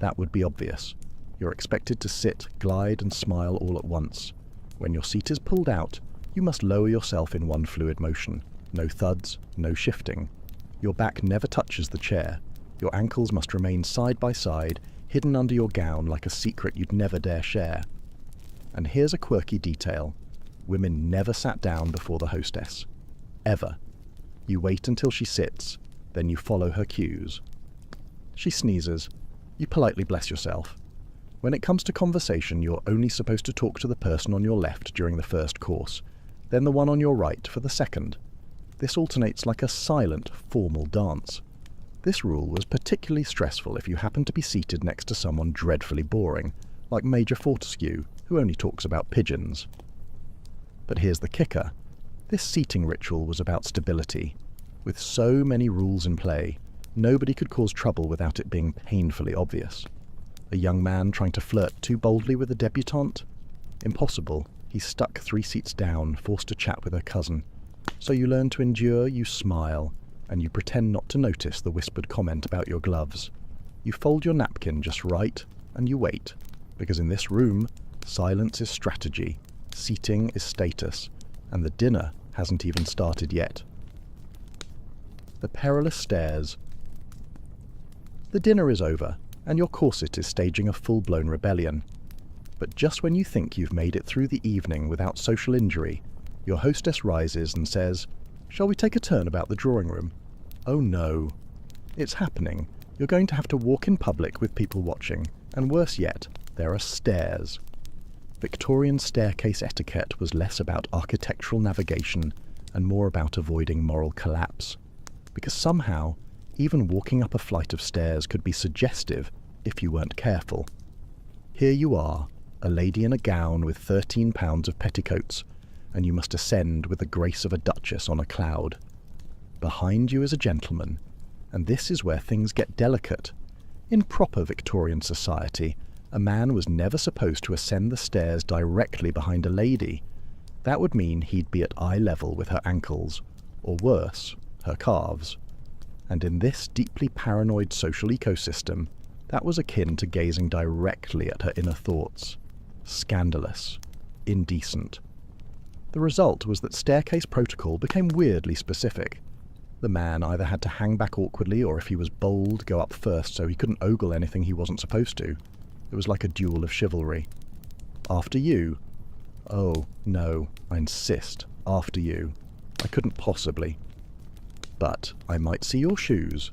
That would be obvious. You're expected to sit, glide and smile all at once. When your seat is pulled out, you must lower yourself in one fluid motion. No thuds, no shifting. Your back never touches the chair. Your ankles must remain side by side, hidden under your gown like a secret you'd never dare share. And here's a quirky detail. Women never sat down before the hostess. Ever. You wait until she sits, then you follow her cues. She sneezes. You politely bless yourself. When it comes to conversation, you're only supposed to talk to the person on your left during the first course, then the one on your right for the second. This alternates like a silent, formal dance. This rule was particularly stressful if you happen to be seated next to someone dreadfully boring, like Major Fortescue, who only talks about pigeons. But here's the kicker. This seating ritual was about stability. With so many rules in play, nobody could cause trouble without it being painfully obvious. A young man trying to flirt too boldly with a debutante? Impossible. He's stuck 3 seats down, forced to chat with her cousin. So you learn to endure, you smile, and you pretend not to notice the whispered comment about your gloves. You fold your napkin just right, and you wait, because in this room, silence is strategy, seating is status, and the dinner hasn't even started yet. The perilous stairs. The dinner is over, and your corset is staging a full-blown rebellion. But just when you think you've made it through the evening without social injury, your hostess rises and says, "Shall we take a turn about the drawing room?" Oh no. It's happening. You're going to have to walk in public with people watching, and worse yet, there are stairs. Victorian staircase etiquette was less about architectural navigation and more about avoiding moral collapse. Because somehow, even walking up a flight of stairs could be suggestive if you weren't careful. Here you are, a lady in a gown with 13 pounds of petticoats, and you must ascend with the grace of a duchess on a cloud. Behind you is a gentleman, and this is where things get delicate. In proper Victorian society, a man was never supposed to ascend the stairs directly behind a lady. That would mean he'd be at eye level with her ankles, or worse, her calves. And in this deeply paranoid social ecosystem, that was akin to gazing directly at her inner thoughts. Scandalous. Indecent. The result was that staircase protocol became weirdly specific. The man either had to hang back awkwardly, or if he was bold, go up first so he couldn't ogle anything he wasn't supposed to. It was like a duel of chivalry. After you. Oh, no, I insist, after you. I couldn't possibly. But I might see your shoes.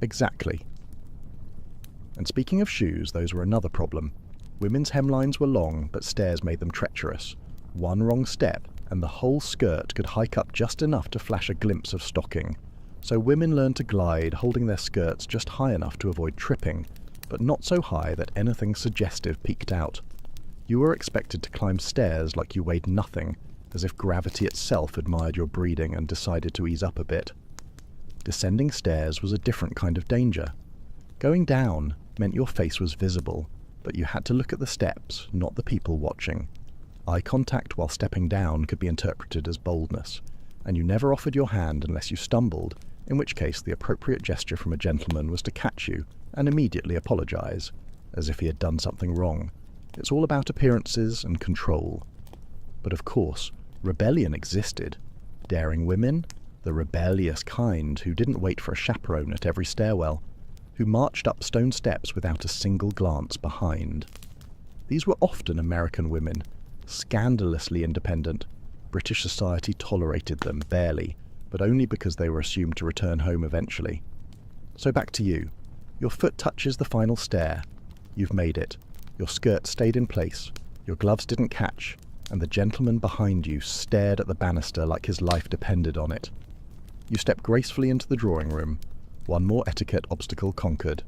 Exactly. And speaking of shoes, those were another problem. Women's hemlines were long, but stairs made them treacherous. One wrong step, and the whole skirt could hike up just enough to flash a glimpse of stocking. So women learned to glide, holding their skirts just high enough to avoid tripping, but not so high that anything suggestive peeked out. You were expected to climb stairs like you weighed nothing, as if gravity itself admired your breeding and decided to ease up a bit. Descending stairs was a different kind of danger. Going down meant your face was visible, but you had to look at the steps, not the people watching. Eye contact while stepping down could be interpreted as boldness, and you never offered your hand unless you stumbled, in which case the appropriate gesture from a gentleman was to catch you and immediately apologize, as if he had done something wrong. It's all about appearances and control. But of course, rebellion existed. Daring women, the rebellious kind who didn't wait for a chaperone at every stairwell, who marched up stone steps without a single glance behind. These were often American women, scandalously independent. British society tolerated them, barely, but only because they were assumed to return home eventually. So back to you. Your foot touches the final stair. You've made it. Your skirt stayed in place, your gloves didn't catch, and the gentleman behind you stared at the banister like his life depended on it. You step gracefully into the drawing room. One more etiquette obstacle conquered.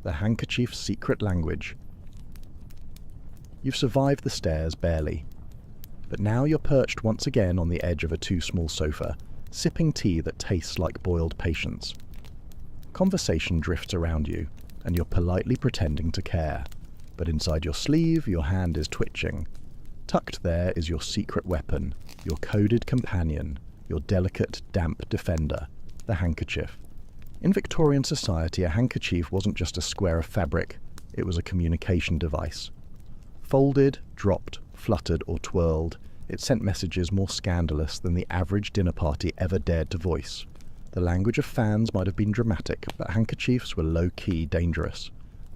The handkerchief's secret language. You've survived the stairs barely. But now you're perched once again on the edge of a too-small sofa, sipping tea that tastes like boiled patience. Conversation drifts around you, and you're politely pretending to care. But inside your sleeve, your hand is twitching. Tucked there is your secret weapon, your coded companion, your delicate, damp defender, the handkerchief. In Victorian society, a handkerchief wasn't just a square of fabric, it was a communication device. Folded, dropped, fluttered, or twirled, it sent messages more scandalous than the average dinner party ever dared to voice. The language of fans might have been dramatic, but handkerchiefs were low-key dangerous.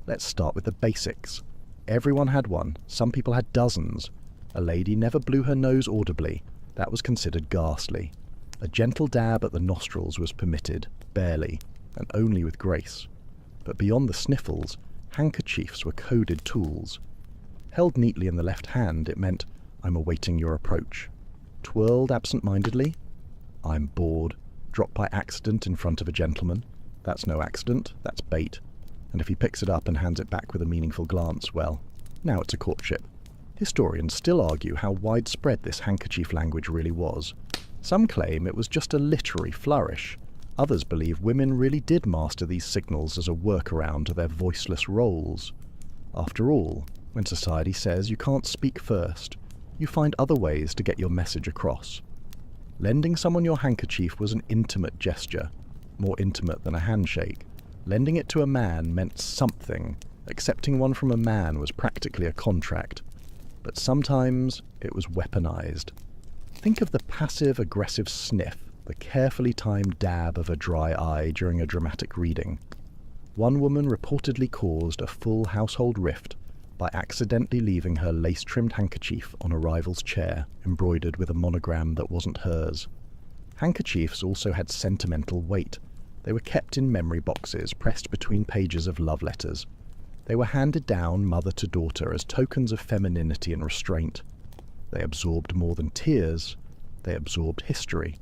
Let's start with the basics. Everyone had one, some people had dozens. A lady never blew her nose audibly, that was considered ghastly. A gentle dab at the nostrils was permitted, barely, and only with grace. But beyond the sniffles, handkerchiefs were coded tools. Held neatly in the left hand, it meant, I'm awaiting your approach. Twirled absent-mindedly, I'm bored. Dropped by accident in front of a gentleman, that's no accident, that's bait. And if he picks it up and hands it back with a meaningful glance, well, now it's a courtship. Historians still argue how widespread this handkerchief language really was. Some claim it was just a literary flourish. Others believe women really did master these signals as a workaround to their voiceless roles. After all, when society says you can't speak first, you find other ways to get your message across. Lending someone your handkerchief was an intimate gesture, more intimate than a handshake. Lending it to a man meant something. Accepting one from a man was practically a contract. But sometimes it was weaponized. Think of the passive-aggressive sniff, the carefully timed dab of a dry eye during a dramatic reading. One woman reportedly caused a full household rift by accidentally leaving her lace-trimmed handkerchief on a rival's chair, embroidered with a monogram that wasn't hers. Handkerchiefs also had sentimental weight. They were kept in memory boxes, pressed between pages of love letters. They were handed down mother to daughter as tokens of femininity and restraint. They absorbed more than tears, they absorbed history.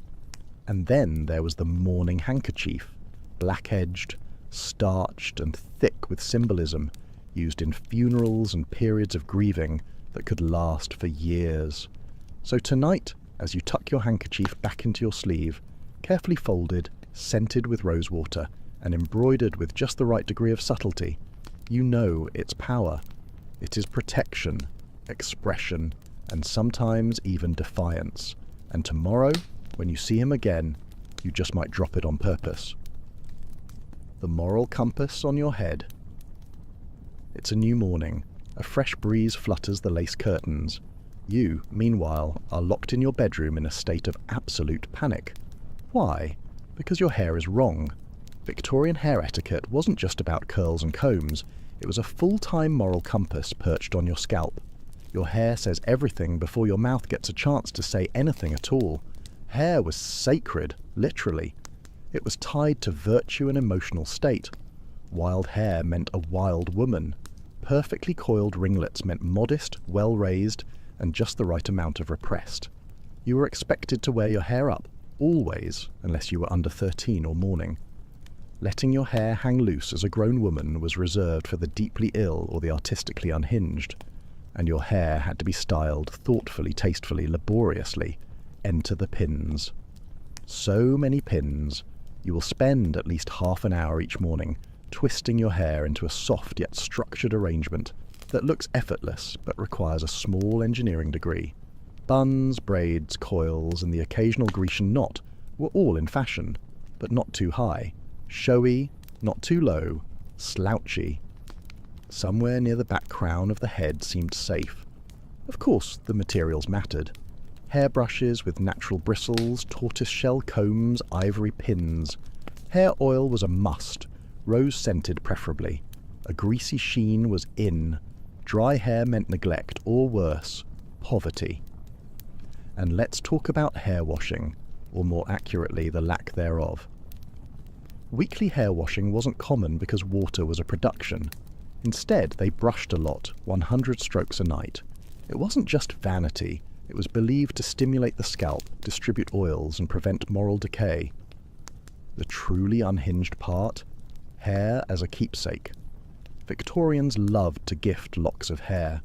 And then there was the mourning handkerchief, black-edged, starched, and thick with symbolism, used in funerals and periods of grieving that could last for years. So tonight, as you tuck your handkerchief back into your sleeve, carefully folded, scented with rosewater, and embroidered with just the right degree of subtlety, you know its power. It is protection, expression, and sometimes even defiance. And tomorrow, when you see him again, you just might drop it on purpose. The moral compass on your head. It's a new morning. A fresh breeze flutters the lace curtains. You, meanwhile, are locked in your bedroom in a state of absolute panic. Why? Because your hair is wrong. Victorian hair etiquette wasn't just about curls and combs. It was a full-time moral compass perched on your scalp. Your hair says everything before your mouth gets a chance to say anything at all. Hair was sacred, literally. It was tied to virtue and emotional state. Wild hair meant a wild woman. Perfectly coiled ringlets meant modest, well-raised, and just the right amount of repressed. You were expected to wear your hair up, always, unless you were under 13 or mourning. Letting your hair hang loose as a grown woman was reserved for the deeply ill or the artistically unhinged, and your hair had to be styled thoughtfully, tastefully, laboriously. Enter the pins. So many pins. You will spend at least half an hour each morning twisting your hair into a soft yet structured arrangement that looks effortless but requires a small engineering degree. Buns, braids, coils, and the occasional Grecian knot were all in fashion, but not too high. Showy, not too low, slouchy. Somewhere near the back crown of the head seemed safe. Of course, the materials mattered. Hairbrushes with natural bristles, tortoiseshell combs, ivory pins. Hair oil was a must, rose-scented preferably. A greasy sheen was in. Dry hair meant neglect, or worse, poverty. And let's talk about hair washing, or more accurately, the lack thereof. Weekly hair washing wasn't common because water was a production. Instead, they brushed a lot, 100 strokes a night. It wasn't just vanity. It was believed to stimulate the scalp, distribute oils, and prevent moral decay. The truly unhinged part? Hair as a keepsake. Victorians loved to gift locks of hair.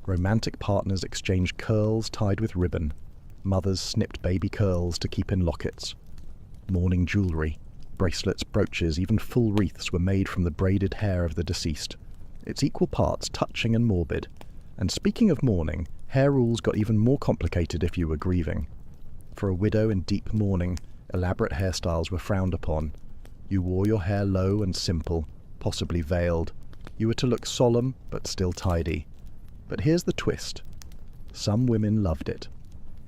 Romantic partners exchanged curls tied with ribbon. Mothers snipped baby curls to keep in lockets. Mourning jewellery, bracelets, brooches, even full wreaths were made from the braided hair of the deceased. It's equal parts touching and morbid. And speaking of mourning, hair rules got even more complicated if you were grieving. For a widow in deep mourning, elaborate hairstyles were frowned upon. You wore your hair low and simple, possibly veiled. You were to look solemn, but still tidy. But here's the twist. Some women loved it.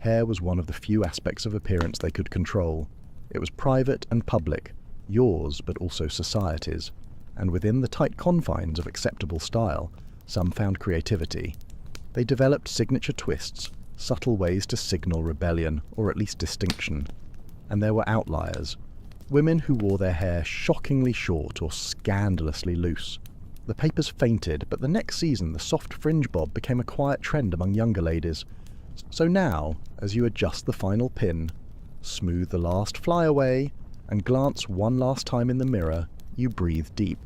Hair was one of the few aspects of appearance they could control. It was private and public, yours but also society's. And within the tight confines of acceptable style, some found creativity. They developed signature twists, subtle ways to signal rebellion, or at least distinction. And there were outliers. Women who wore their hair shockingly short or scandalously loose. The papers fainted, but the next season the soft fringe bob became a quiet trend among younger ladies. So now, as you adjust the final pin, smooth the last flyaway, and glance one last time in the mirror, you breathe deep.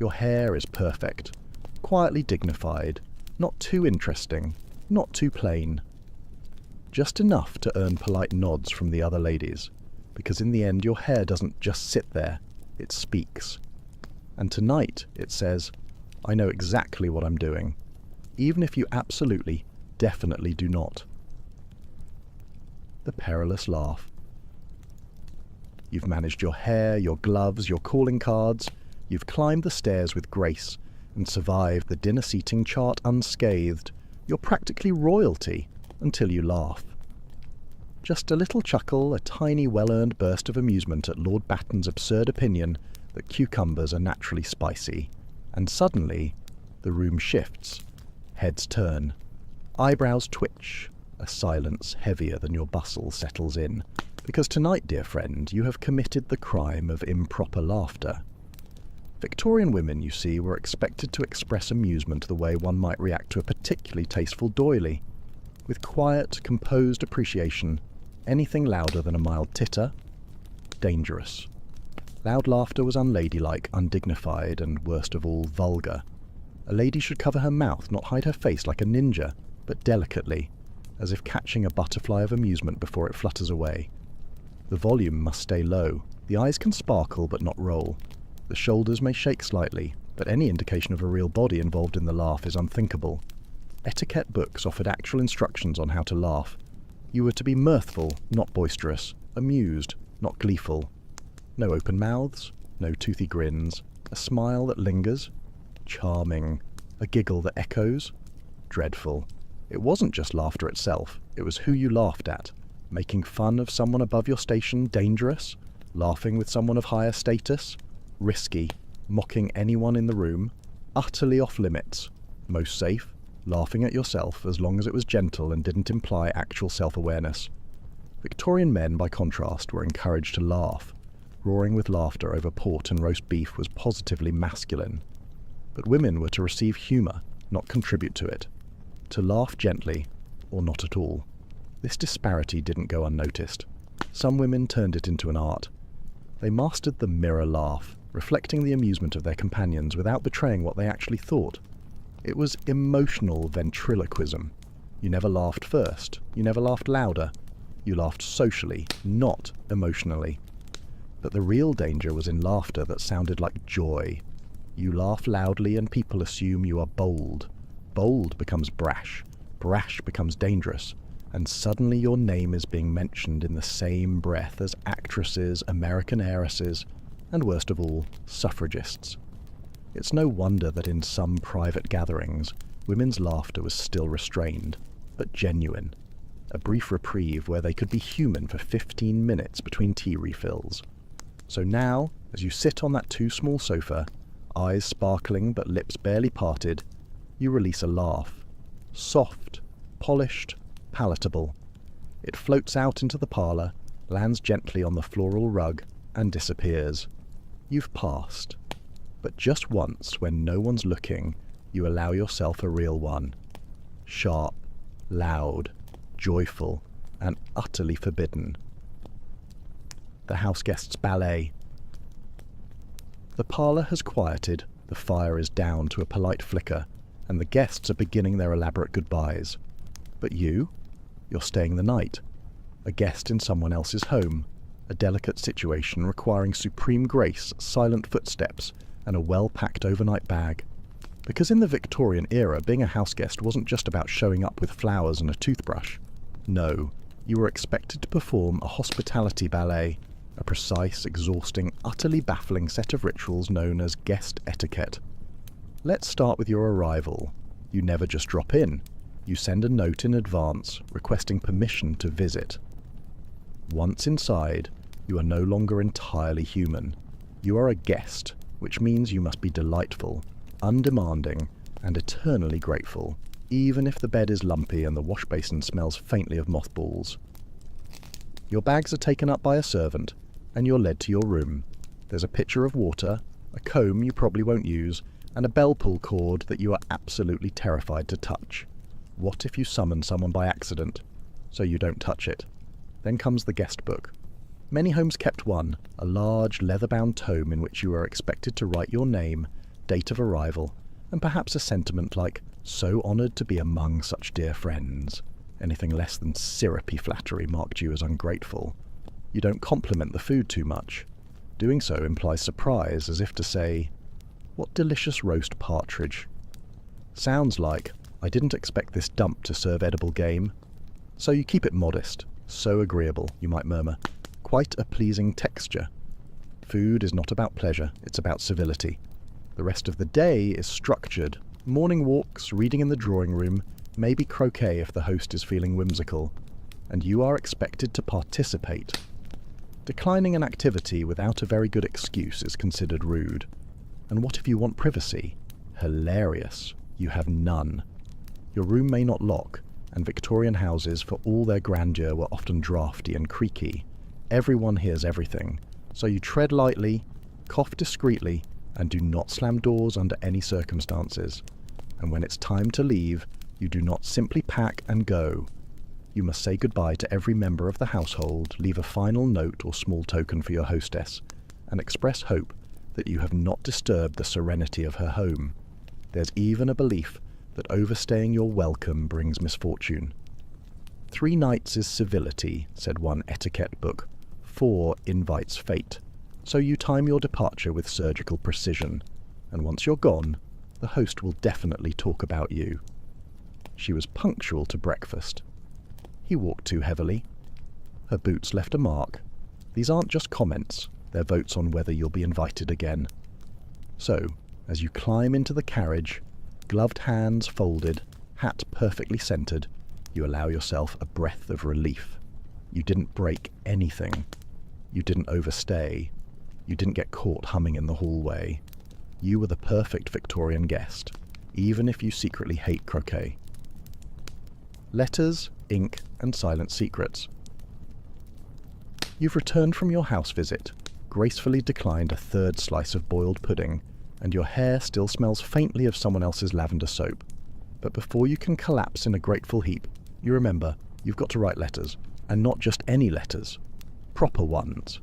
Your hair is perfect, quietly dignified, not too interesting, not too plain. Just enough to earn polite nods from the other ladies, because in the end your hair doesn't just sit there, it speaks. And tonight it says, I know exactly what I'm doing, even if you absolutely, definitely do not. The perilous laugh. You've managed your hair, your gloves, your calling cards. You've climbed the stairs with grace and survived the dinner seating chart unscathed. You're practically royalty until you laugh. Just a little chuckle, a tiny well-earned burst of amusement at Lord Batten's absurd opinion that cucumbers are naturally spicy. And suddenly, the room shifts. Heads turn. Eyebrows twitch. A silence heavier than your bustle settles in. Because tonight, dear friend, you have committed the crime of improper laughter. Victorian women, you see, were expected to express amusement the way one might react to a particularly tasteful doily. With quiet, composed appreciation, anything louder than a mild titter, dangerous. Loud laughter was unladylike, undignified, and worst of all, vulgar. A lady should cover her mouth, not hide her face like a ninja, but delicately, as if catching a butterfly of amusement before it flutters away. The volume must stay low. The eyes can sparkle but not roll. The shoulders may shake slightly, but any indication of a real body involved in the laugh is unthinkable. Etiquette books offered actual instructions on how to laugh. You were to be mirthful, not boisterous, amused, not gleeful. No open mouths, no toothy grins, a smile that lingers. Charming. A giggle that echoes. Dreadful. It wasn't just laughter itself, it was who you laughed at. Making fun of someone above your station dangerous? Laughing with someone of higher status? Risky. Mocking anyone in the room? Utterly off limits. Most safe? Laughing at yourself as long as it was gentle and didn't imply actual self-awareness. Victorian men, by contrast, were encouraged to laugh. Roaring with laughter over port and roast beef was positively masculine. But women were to receive humour, not contribute to it, to laugh gently or not at all. This disparity didn't go unnoticed. Some women turned it into an art. They mastered the mirror laugh, reflecting the amusement of their companions without betraying what they actually thought. It was emotional ventriloquism. You never laughed first. You never laughed louder. You laughed socially, not emotionally. But the real danger was in laughter that sounded like joy. You laugh loudly and people assume you are bold. Bold becomes brash. Brash becomes dangerous. And suddenly your name is being mentioned in the same breath as actresses, American heiresses, and worst of all, suffragists. It's no wonder that in some private gatherings, women's laughter was still restrained, but genuine. A brief reprieve where they could be human for 15 minutes between tea refills. So now, as you sit on that too small sofa, eyes sparkling but lips barely parted, you release a laugh. Soft, polished, palatable. It floats out into the parlour, lands gently on the floral rug, and disappears. You've passed. But just once, when no one's looking, you allow yourself a real one. Sharp, loud, joyful, and utterly forbidden. The houseguest's ballet. The parlour has quieted, the fire is down to a polite flicker, and the guests are beginning their elaborate goodbyes. But you? You're staying the night. A guest in someone else's home. A delicate situation requiring supreme grace, silent footsteps, and a well-packed overnight bag. Because in the Victorian era, being a houseguest wasn't just about showing up with flowers and a toothbrush. No, you were expected to perform a hospitality ballet, a precise, exhausting, utterly baffling set of rituals known as guest etiquette. Let's start with your arrival. You never just drop in. You send a note in advance requesting permission to visit. Once inside, you are no longer entirely human. You are a guest, which means you must be delightful, undemanding, and eternally grateful, even if the bed is lumpy and the wash basin smells faintly of mothballs. Your bags are taken up by a servant, and you're led to your room. There's a pitcher of water, a comb you probably won't use, and a bell pull cord that you are absolutely terrified to touch. What if you summon someone by accident? So you don't touch it. Then comes the guest book. Many homes kept one, a large leather-bound tome in which you are expected to write your name, date of arrival, and perhaps a sentiment like, "So honoured to be among such dear friends." Anything less than syrupy flattery marked you as ungrateful. You don't compliment the food too much. Doing so implies surprise, as if to say, "What delicious roast partridge." Sounds like, "I didn't expect this dump to serve edible game." So you keep it modest, so agreeable, you might murmur. Quite a pleasing texture. Food is not about pleasure, it's about civility. The rest of the day is structured. Morning walks, reading in the drawing room, maybe croquet if the host is feeling whimsical. And you are expected to participate. Declining an activity without a very good excuse is considered rude. And what if you want privacy? Hilarious. You have none. Your room may not lock, and Victorian houses, for all their grandeur, were often draughty and creaky. Everyone hears everything, so you tread lightly, cough discreetly, and do not slam doors under any circumstances. And when it's time to leave, you do not simply pack and go. You must say goodbye to every member of the household, leave a final note or small token for your hostess, and express hope that you have not disturbed the serenity of her home. There's even a belief that overstaying your welcome brings misfortune. 3 nights is civility, said one etiquette book. 4 invites fate. So you time your departure with surgical precision, and once you're gone, the host will definitely talk about you. She was punctual to breakfast. He walked too heavily. Her boots left a mark. These aren't just comments, they're votes on whether you'll be invited again. So, as you climb into the carriage, gloved hands folded, hat perfectly centred, you allow yourself a breath of relief. You didn't break anything. You didn't overstay. You didn't get caught humming in the hallway. You were the perfect Victorian guest, even if you secretly hate croquet. Letters, ink, and silent secrets. You've returned from your house visit, gracefully declined a 3rd slice of boiled pudding, and your hair still smells faintly of someone else's lavender soap. But before you can collapse in a grateful heap, you remember you've got to write letters, and not just any letters, proper ones.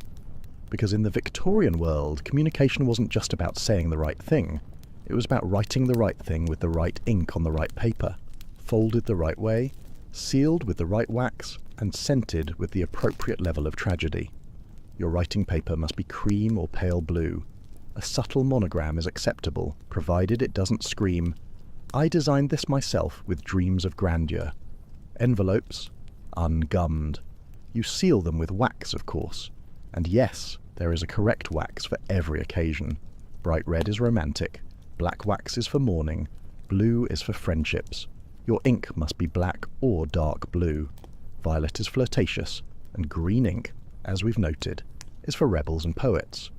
Because in the Victorian world, communication wasn't just about saying the right thing. It was about writing the right thing with the right ink on the right paper, folded the right way, sealed with the right wax, and scented with the appropriate level of tragedy. Your writing paper must be cream or pale blue. A subtle monogram is acceptable, provided it doesn't scream, "I designed this myself with dreams of grandeur." Envelopes, ungummed. You seal them with wax, of course. And yes, there is a correct wax for every occasion. Bright red is romantic, black wax is for mourning, blue is for friendships. Your ink must be black or dark blue. Violet is flirtatious, and green ink, as we've noted, is for rebels and poets.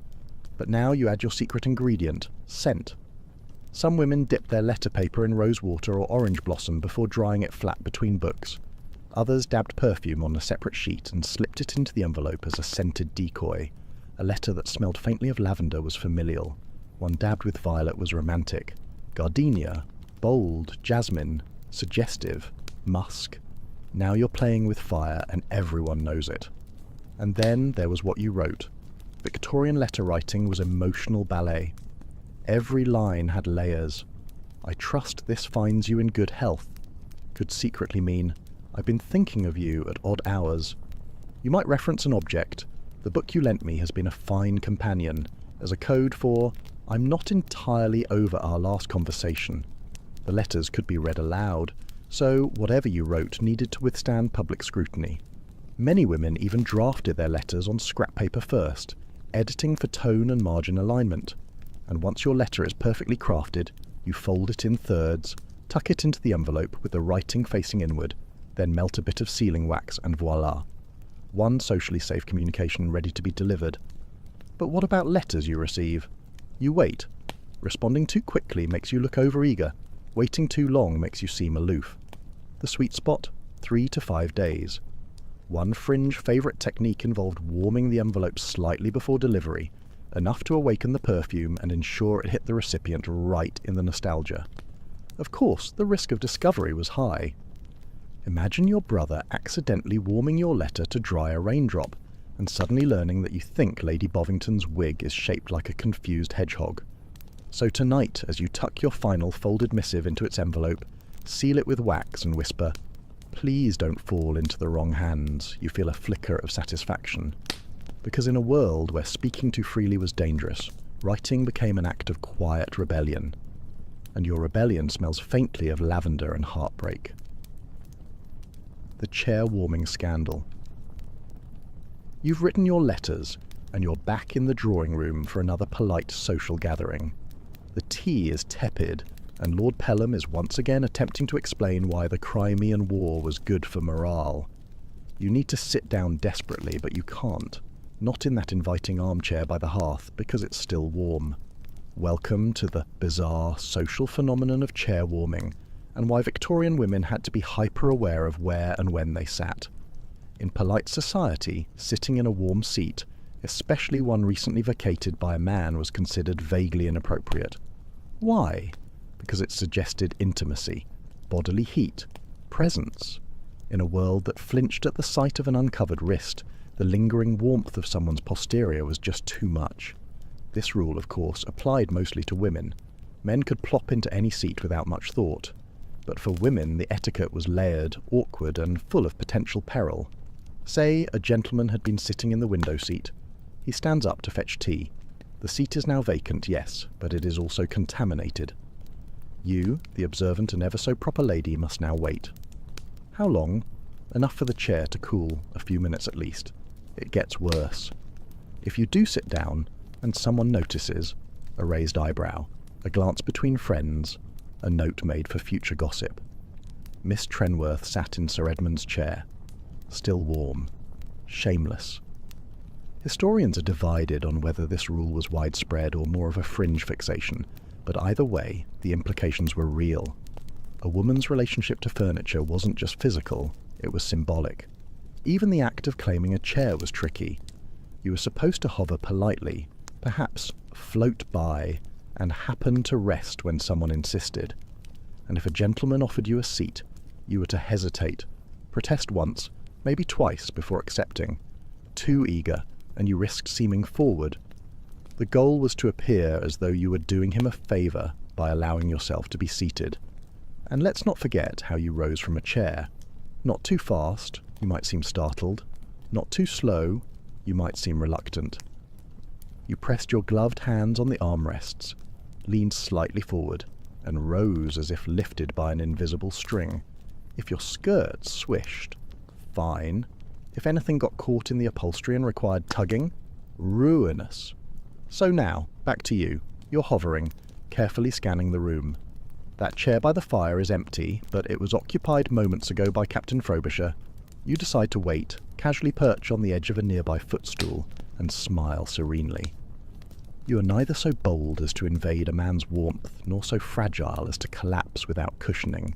But now you add your secret ingredient, scent. Some women dip their letter paper in rose water or orange blossom before drying it flat between books. Others dabbed perfume on a separate sheet and slipped it into the envelope as a scented decoy. A letter that smelled faintly of lavender was familial. One dabbed with violet was romantic. Gardenia, bold, jasmine, suggestive, musk. Now you're playing with fire and everyone knows it. And then there was what you wrote. Victorian letter writing was emotional ballet. Every line had layers. "I trust this finds you in good health" could secretly mean, "I've been thinking of you at odd hours." You might reference an object. "The book you lent me has been a fine companion," as a code for, "I'm not entirely over our last conversation." The letters could be read aloud, so whatever you wrote needed to withstand public scrutiny. Many women even drafted their letters on scrap paper first, editing for tone and margin alignment. And once your letter is perfectly crafted, you fold it in thirds, tuck it into the envelope with the writing facing inward, then melt a bit of sealing wax and voila. One socially safe communication ready to be delivered. But what about letters you receive? You wait. Responding too quickly makes you look overeager. Waiting too long makes you seem aloof. The sweet spot? 3 to 5 days. One fringe favourite technique involved warming the envelope slightly before delivery, enough to awaken the perfume and ensure it hit the recipient right in the nostalgia. Of course, the risk of discovery was high. Imagine your brother accidentally warming your letter to dry a raindrop, and suddenly learning that you think Lady Bovington's wig is shaped like a confused hedgehog. So tonight, as you tuck your final folded missive into its envelope, seal it with wax and whisper, "Please don't fall into the wrong hands," you feel a flicker of satisfaction. Because in a world where speaking too freely was dangerous, writing became an act of quiet rebellion. And your rebellion smells faintly of lavender and heartbreak. The chair-warming scandal. You've written your letters, and you're back in the drawing room for another polite social gathering. The tea is tepid, and Lord Pelham is once again attempting to explain why the Crimean War was good for morale. You need to sit down desperately, but you can't. Not in that inviting armchair by the hearth, because it's still warm. Welcome to the bizarre social phenomenon of chair warming, and why Victorian women had to be hyper-aware of where and when they sat. In polite society, sitting in a warm seat, especially one recently vacated by a man, was considered vaguely inappropriate. Why? Because it suggested intimacy, bodily heat, presence. In a world that flinched at the sight of an uncovered wrist, the lingering warmth of someone's posterior was just too much. This rule, of course, applied mostly to women. Men could plop into any seat without much thought. But for women, the etiquette was layered, awkward, and full of potential peril. Say a gentleman had been sitting in the window seat. He stands up to fetch tea. The seat is now vacant, yes, but it is also contaminated. You, the observant and ever so proper lady, must now wait. How long? Enough for the chair to cool, a few minutes at least. It gets worse. If you do sit down, and someone notices, a raised eyebrow, a glance between friends, a note made for future gossip. Miss Trenworth sat in Sir Edmund's chair, still warm, shameless. Historians are divided on whether this rule was widespread or more of a fringe fixation, but either way, the implications were real. A woman's relationship to furniture wasn't just physical, it was symbolic. Even the act of claiming a chair was tricky. You were supposed to hover politely, perhaps float by, and happened to rest when someone insisted. And if a gentleman offered you a seat, you were to hesitate, protest once, maybe twice before accepting. Too eager, and you risked seeming forward. The goal was to appear as though you were doing him a favour by allowing yourself to be seated. And let's not forget how you rose from a chair. Not too fast, you might seem startled. Not too slow, you might seem reluctant. You pressed your gloved hands on the armrests, leaned slightly forward, and rose as if lifted by an invisible string. If your skirts swished, fine. If anything got caught in the upholstery and required tugging, ruinous. So now, back to you. You're hovering, carefully scanning the room. That chair by the fire is empty, but it was occupied moments ago by Captain Frobisher. You decide to wait, casually perch on the edge of a nearby footstool, and smile serenely. You are neither so bold as to invade a man's warmth, nor so fragile as to collapse without cushioning.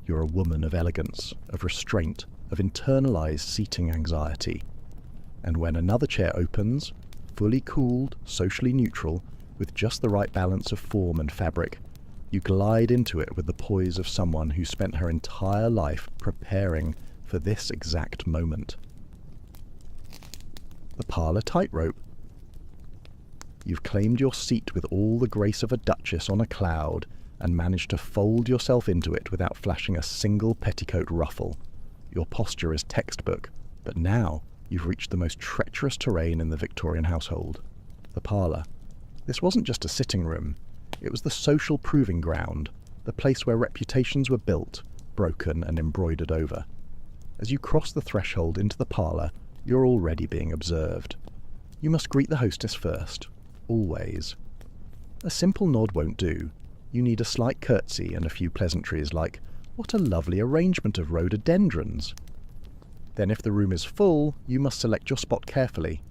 You're a woman of elegance, of restraint, of internalized seating anxiety. And when another chair opens, fully cooled, socially neutral, with just the right balance of form and fabric, you glide into it with the poise of someone who spent her entire life preparing for this exact moment. The parlour tightrope. You've claimed your seat with all the grace of a duchess on a cloud and managed to fold yourself into it without flashing a single petticoat ruffle. Your posture is textbook, but now you've reached the most treacherous terrain in the Victorian household. The parlour. This wasn't just a sitting room. It was the social proving ground, the place where reputations were built, broken and embroidered over. As you cross the threshold into the parlour, you're already being observed. You must greet the hostess first, always. A simple nod won't do. You need a slight curtsy and a few pleasantries like, "What a lovely arrangement of rhododendrons." Then if the room is full, you must select your spot carefully.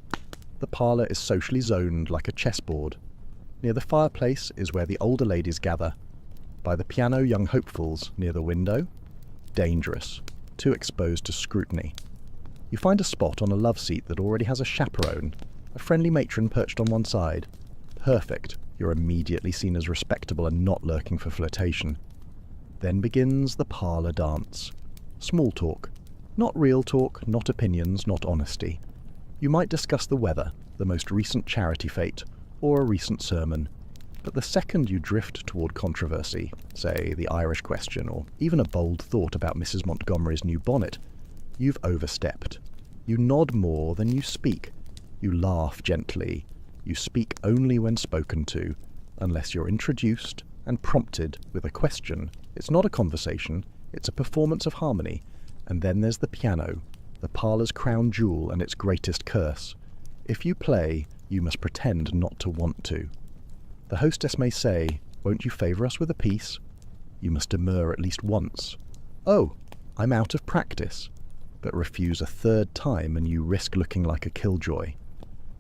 The parlour is socially zoned like a chessboard. Near the fireplace is where the older ladies gather. By the piano, young hopefuls. Near the window, dangerous, too exposed to scrutiny. You find a spot on a love seat that already has a chaperone, a friendly matron perched on one side. Perfect. You're immediately seen as respectable and not lurking for flirtation. Then begins the parlour dance. Small talk. Not real talk, not opinions, not honesty. You might discuss the weather, the most recent charity fete, or a recent sermon. But the second you drift toward controversy, say the Irish question, or even a bold thought about Mrs. Montgomery's new bonnet, you've overstepped. You nod more than you speak. You laugh gently. You speak only when spoken to, unless you're introduced and prompted with a question. It's not a conversation, it's a performance of harmony. And then there's the piano, the parlour's crown jewel and its greatest curse. If you play, you must pretend not to want to. The hostess may say, "Won't you favour us with a piece?" You must demur at least once. "Oh, I'm out of practice," but refuse a third time and you risk looking like a killjoy.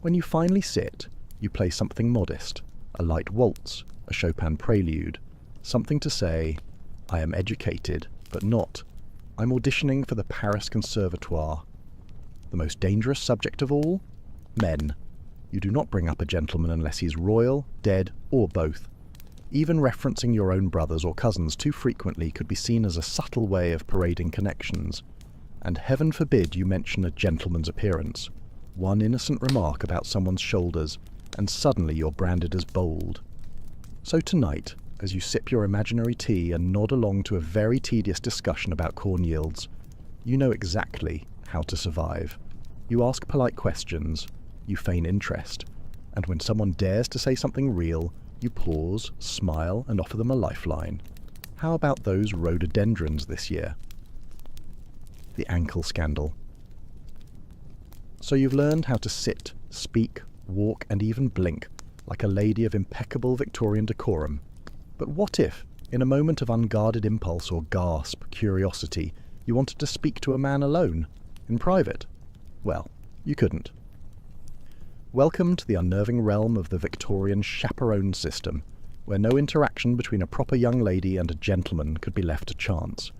When you finally sit, you play something modest, a light waltz, a Chopin prelude, something to say, "I am educated, but not. I'm auditioning for the Paris Conservatoire." The most dangerous subject of all? Men. You do not bring up a gentleman unless he's royal, dead, or both. Even referencing your own brothers or cousins too frequently could be seen as a subtle way of parading connections. And heaven forbid you mention a gentleman's appearance. One innocent remark about someone's shoulders, and suddenly you're branded as bold. So tonight, as you sip your imaginary tea and nod along to a very tedious discussion about corn yields, you know exactly how to survive. You ask polite questions, you feign interest, and when someone dares to say something real, you pause, smile, and offer them a lifeline. How about those rhododendrons this year? The ankle scandal. So you've learned how to sit, speak, walk, and even blink like a lady of impeccable Victorian decorum. But what if, in a moment of unguarded impulse or gasp, curiosity, you wanted to speak to a man alone, in private? Well, you couldn't. Welcome to the unnerving realm of the Victorian chaperone system, where no interaction between a proper young lady and a gentleman could be left to chance.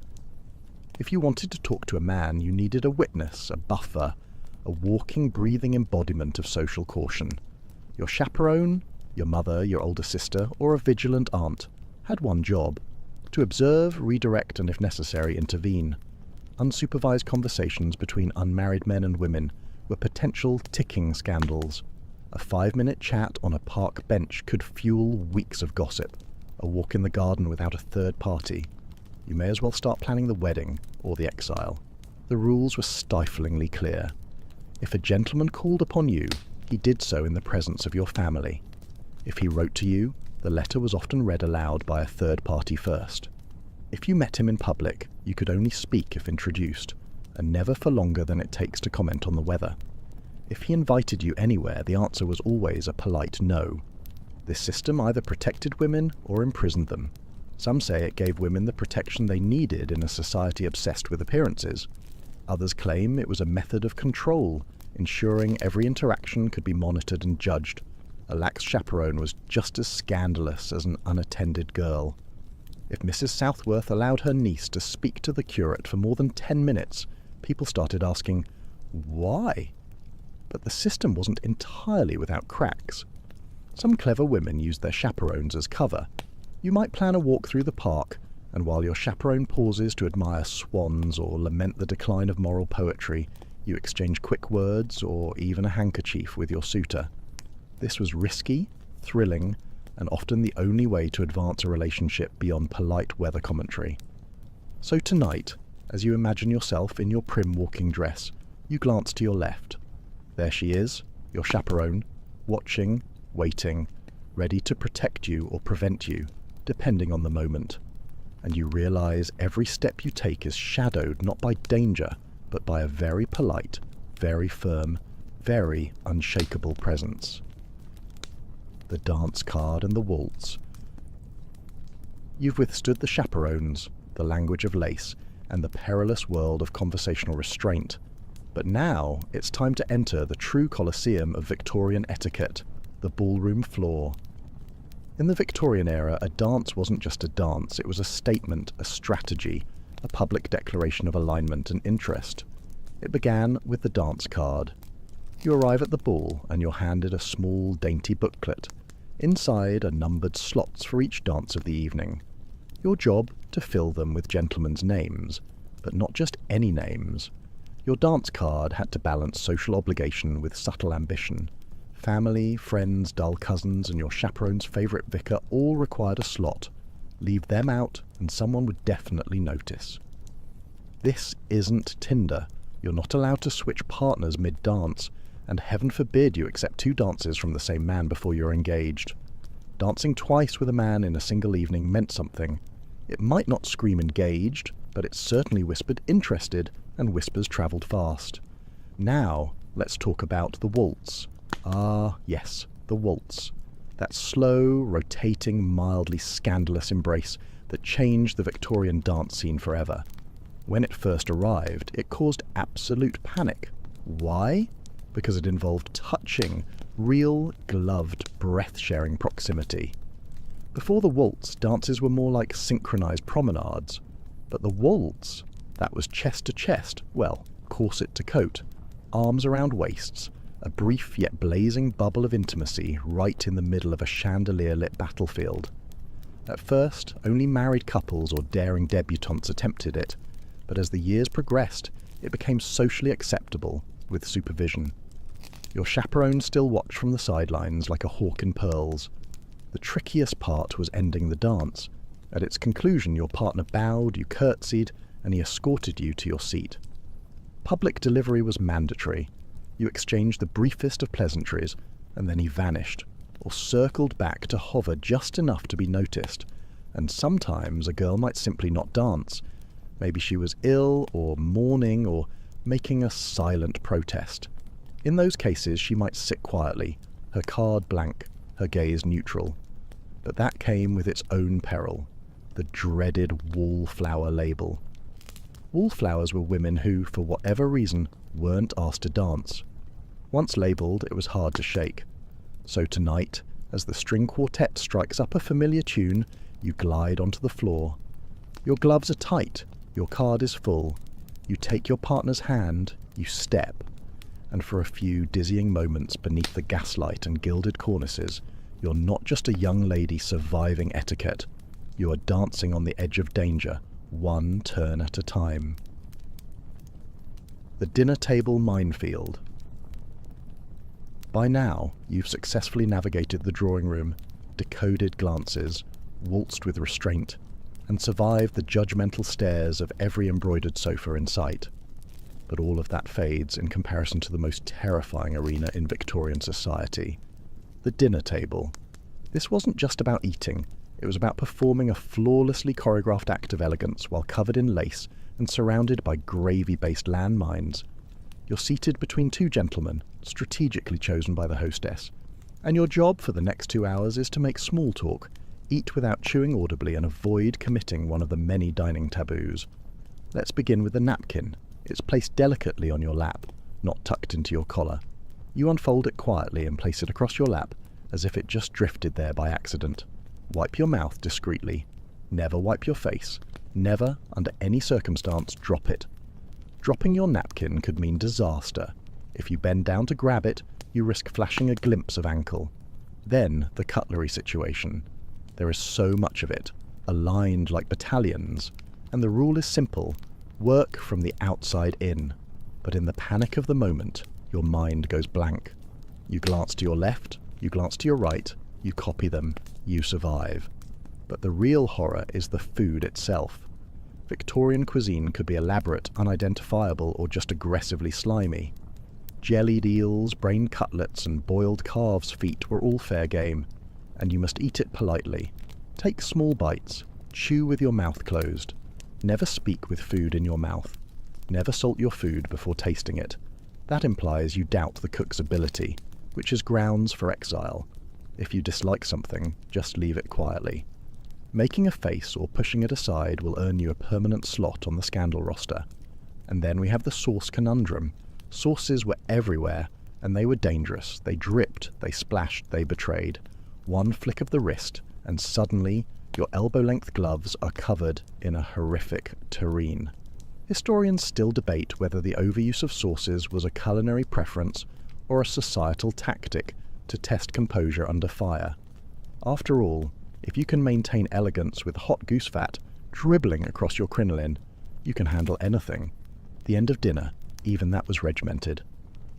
If you wanted to talk to a man, you needed a witness, a buffer, a walking, breathing embodiment of social caution. Your chaperone? Your mother, your older sister, or a vigilant aunt had one job: to observe, redirect, and if necessary, intervene. Unsupervised conversations between unmarried men and women were potential ticking scandals. A 5-minute chat on a park bench could fuel weeks of gossip. A walk in the garden without a third party. You may as well start planning the wedding or the exile. The rules were stiflingly clear. If a gentleman called upon you, he did so in the presence of your family. If he wrote to you, the letter was often read aloud by a third party first. If you met him in public, you could only speak if introduced, and never for longer than it takes to comment on the weather. If he invited you anywhere, the answer was always a polite no. This system either protected women or imprisoned them. Some say it gave women the protection they needed in a society obsessed with appearances. Others claim it was a method of control, ensuring every interaction could be monitored and judged. A lax chaperone was just as scandalous as an unattended girl. If Mrs. Southworth allowed her niece to speak to the curate for more than 10 minutes, people started asking, why? But the system wasn't entirely without cracks. Some clever women used their chaperones as cover. You might plan a walk through the park, and while your chaperone pauses to admire swans or lament the decline of moral poetry, you exchange quick words or even a handkerchief with your suitor. This was risky, thrilling, and often the only way to advance a relationship beyond polite weather commentary. So tonight, as you imagine yourself in your prim walking dress, you glance to your left. There she is, your chaperone, watching, waiting, ready to protect you or prevent you, depending on the moment. And you realize every step you take is shadowed not by danger, but by a very polite, very firm, very unshakable presence. The dance card and the waltz. You've withstood the chaperones, the language of lace, and the perilous world of conversational restraint. But now it's time to enter the true Colosseum of Victorian etiquette, the ballroom floor. In the Victorian era, a dance wasn't just a dance, it was a statement, a strategy, a public declaration of alignment and interest. It began with the dance card. You arrive at the ball and you're handed a small, dainty booklet. Inside are numbered slots for each dance of the evening. Your job to fill them with gentlemen's names, but not just any names. Your dance card had to balance social obligation with subtle ambition. Family, friends, dull cousins, and your chaperone's favourite vicar all required a slot. Leave them out, and someone would definitely notice. This isn't Tinder. You're not allowed to switch partners mid-dance, and heaven forbid you accept 2 dances from the same man before you're engaged. Dancing twice with a man in a single evening meant something. It might not scream engaged, but it certainly whispered interested, and whispers travelled fast. Now, let's talk about the waltz. Ah, yes, the waltz. That slow, rotating, mildly scandalous embrace that changed the Victorian dance scene forever. When it first arrived, it caused absolute panic. Why? Because it involved touching, real, gloved, breath-sharing proximity. Before the waltz, dances were more like synchronized promenades. But the waltz, that was chest to chest, well, corset to coat, arms around waists, a brief yet blazing bubble of intimacy right in the middle of a chandelier-lit battlefield. At first, only married couples or daring debutantes attempted it, but as the years progressed, it became socially acceptable, with supervision. Your chaperone still watched from the sidelines like a hawk in pearls. The trickiest part was ending the dance. At its conclusion, your partner bowed, you curtsied, and he escorted you to your seat. Public delivery was mandatory. You exchanged the briefest of pleasantries, and then he vanished, or circled back to hover just enough to be noticed. And sometimes a girl might simply not dance. Maybe she was ill, or mourning, or making a silent protest. In those cases, she might sit quietly, her card blank, her gaze neutral. But that came with its own peril, the dreaded wallflower label. Wallflowers were women who, for whatever reason, weren't asked to dance. Once labelled, it was hard to shake. So tonight, as the string quartet strikes up a familiar tune, you glide onto the floor. Your gloves are tight, your card is full. You take your partner's hand, you step, and for a few dizzying moments beneath the gaslight and gilded cornices, You're not just a young lady surviving etiquette. You are dancing on the edge of danger, one turn at a time. The dinner table minefield. By now, you've successfully navigated the drawing room, decoded glances, waltzed with restraint, and survived the judgmental stares of every embroidered sofa in sight. But all of that fades in comparison to the most terrifying arena in Victorian society, the dinner table. This wasn't just about eating, it was about performing a flawlessly choreographed act of elegance while covered in lace and surrounded by gravy-based landmines. You're seated between two gentlemen, strategically chosen by the hostess, and your job for the next 2 hours is to make small talk, eat without chewing audibly, and avoid committing one of the many dining taboos. Let's begin with the napkin. It's placed delicately on your lap, not tucked into your collar. You unfold it quietly and place it across your lap, as if it just drifted there by accident. Wipe your mouth discreetly. Never wipe your face. Never, under any circumstance, drop it. Dropping your napkin could mean disaster. If you bend down to grab it, you risk flashing a glimpse of ankle. Then, the cutlery situation. There is so much of it, aligned like battalions, and the rule is simple: work from the outside in. But in the panic of the moment, your mind goes blank. You glance to your left, you glance to your right, you copy them, you survive. But the real horror is the food itself. Victorian cuisine could be elaborate, unidentifiable, or just aggressively slimy. Jellied eels, brain cutlets, and boiled calves' feet were all fair game, and you must eat it politely. Take small bites, chew with your mouth closed. Never speak with food in your mouth. Never salt your food before tasting it. That implies you doubt the cook's ability, which is grounds for exile. If you dislike something, just leave it quietly. Making a face or pushing it aside will earn you a permanent slot on the scandal roster. And then we have the sauce conundrum. Sauces were everywhere, and they were dangerous. They dripped, they splashed, they betrayed. One flick of the wrist, and suddenly your elbow-length gloves are covered in a horrific terrine. Historians still debate whether the overuse of sauces was a culinary preference or a societal tactic to test composure under fire. After all, if you can maintain elegance with hot goose fat dribbling across your crinoline, you can handle anything. The end of dinner, even that was regimented.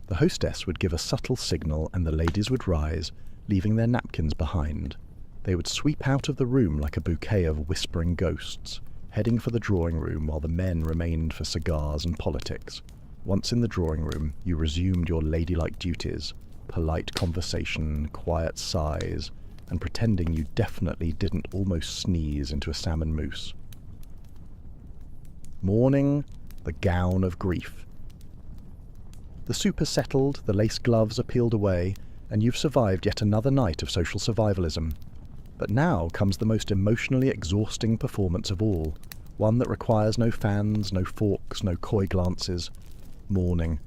The hostess would give a subtle signal and the ladies would rise, leaving their napkins behind. They would sweep out of the room like a bouquet of whispering ghosts, heading for the drawing room while the men remained for cigars and politics. Once in the drawing room, you resumed your ladylike duties, polite conversation, quiet sighs, and pretending you definitely didn't almost sneeze into a salmon mousse. Mourning, the gown of grief. The soup is settled, the lace gloves are peeled away, and you've survived yet another night of social survivalism. But now comes the most emotionally exhausting performance of all, one that requires no fans, no forks, no coy glances. Mourning.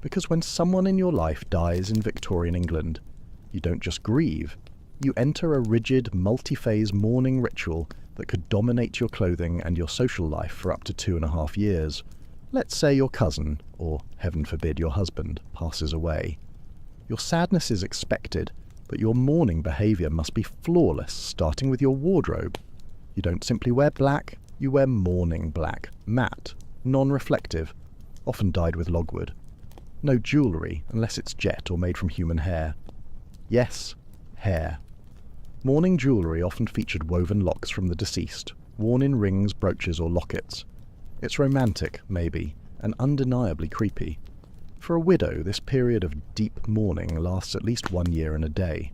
Because when someone in your life dies in Victorian England, you don't just grieve, you enter a rigid, multi-phase mourning ritual that could dominate your clothing and your social life for up to 2.5 years. Let's say your cousin, or heaven forbid your husband, passes away. Your sadness is expected, but your mourning behaviour must be flawless, starting with your wardrobe. You don't simply wear black, you wear mourning black, matte, non-reflective, often dyed with logwood. No jewellery, unless it's jet or made from human hair. Yes, hair. Mourning jewellery often featured woven locks from the deceased, worn in rings, brooches or lockets. It's romantic, maybe, and undeniably creepy. For a widow, this period of deep mourning lasts at least 1 year and a day.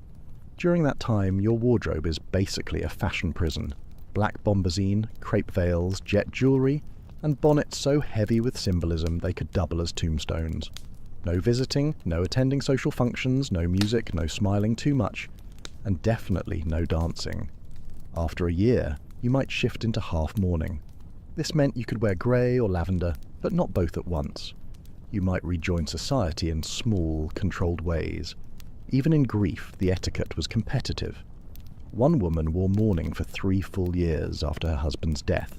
During that time, your wardrobe is basically a fashion prison. Black bombazine, crepe veils, jet jewellery, and bonnets so heavy with symbolism they could double as tombstones. No visiting, no attending social functions, no music, no smiling too much, and definitely no dancing. After a year, you might shift into half mourning. This meant you could wear grey or lavender, but not both at once. You might rejoin society in small, controlled ways. Even in grief, the etiquette was competitive. One woman wore mourning for 3 full years after her husband's death,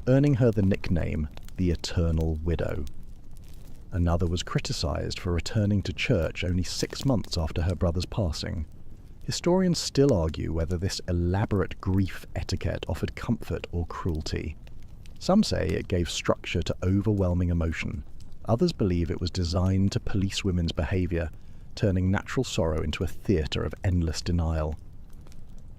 earning her the nickname the Eternal Widow. Another was criticised for returning to church only 6 months after her brother's passing. Historians still argue whether this elaborate grief etiquette offered comfort or cruelty. Some say it gave structure to overwhelming emotion. Others believe it was designed to police women's behaviour, turning natural sorrow into a theatre of endless denial.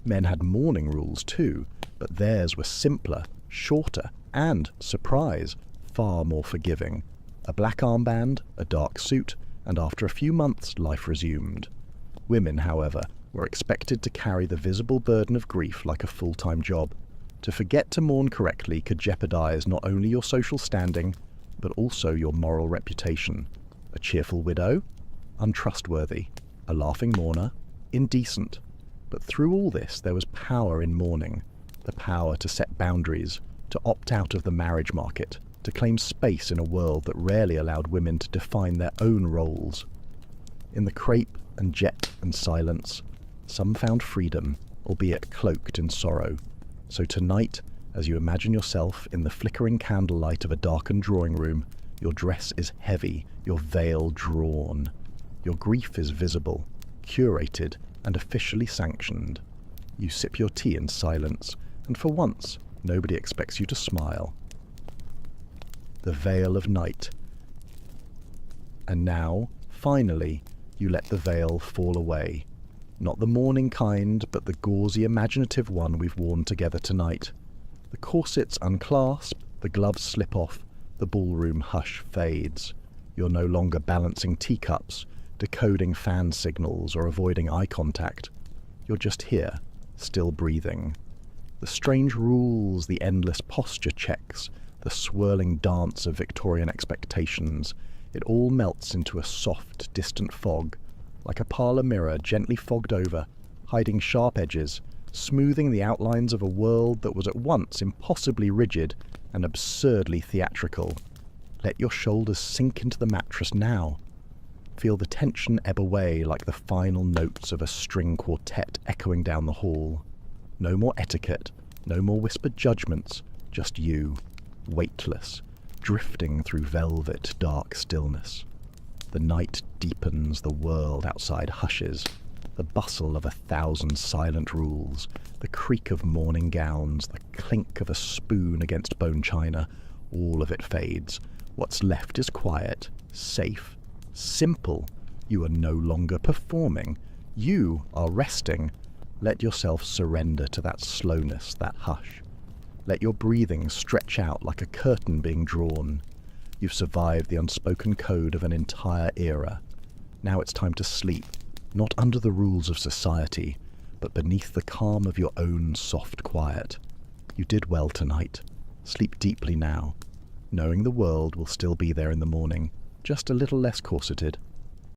Men had mourning rules too, but theirs were simpler, shorter, and, surprise, far more forgiving. A black armband, a dark suit, and after a few months life resumed. Women, however, were expected to carry the visible burden of grief like a full-time job. To forget to mourn correctly could jeopardize not only your social standing, but also your moral reputation. A cheerful widow? Untrustworthy. A laughing mourner? Indecent. But through all this there was power in mourning, the power to set boundaries, to opt out of the marriage market, to claim space in a world that rarely allowed women to define their own roles. In the crepe and jet and silence, some found freedom, albeit cloaked in sorrow. So tonight, as you imagine yourself in the flickering candlelight of a darkened drawing room, your dress is heavy, your veil drawn. Your grief is visible, curated, and officially sanctioned. You sip your tea in silence, and for once, nobody expects you to smile. The veil of night. And now, finally, you let the veil fall away. Not the mourning kind, but the gauzy, imaginative one we've worn together tonight. The corsets unclasp, the gloves slip off, the ballroom hush fades. You're no longer balancing teacups, decoding fan signals, or avoiding eye contact. You're just here, still breathing. The strange rules, the endless posture checks, the swirling dance of Victorian expectations, it all melts into a soft, distant fog, like a parlour mirror gently fogged over, hiding sharp edges, smoothing the outlines of a world that was at once impossibly rigid and absurdly theatrical. Let your shoulders sink into the mattress now. Feel the tension ebb away like the final notes of a string quartet echoing down the hall. No more etiquette, no more whispered judgments, just you, weightless, drifting through velvet dark stillness. The night deepens, the world outside hushes. The bustle of 1,000 silent rules, the creak of morning gowns, the clink of a spoon against bone china, all of it fades. What's left is quiet, safe, simple. You are no longer performing. You are resting. Let yourself surrender to that slowness, that hush. Let your breathing stretch out like a curtain being drawn. You've survived the unspoken code of an entire era. Now it's time to sleep, not under the rules of society, but beneath the calm of your own soft quiet. You did well tonight. Sleep deeply now, knowing the world will still be there in the morning, just a little less corseted.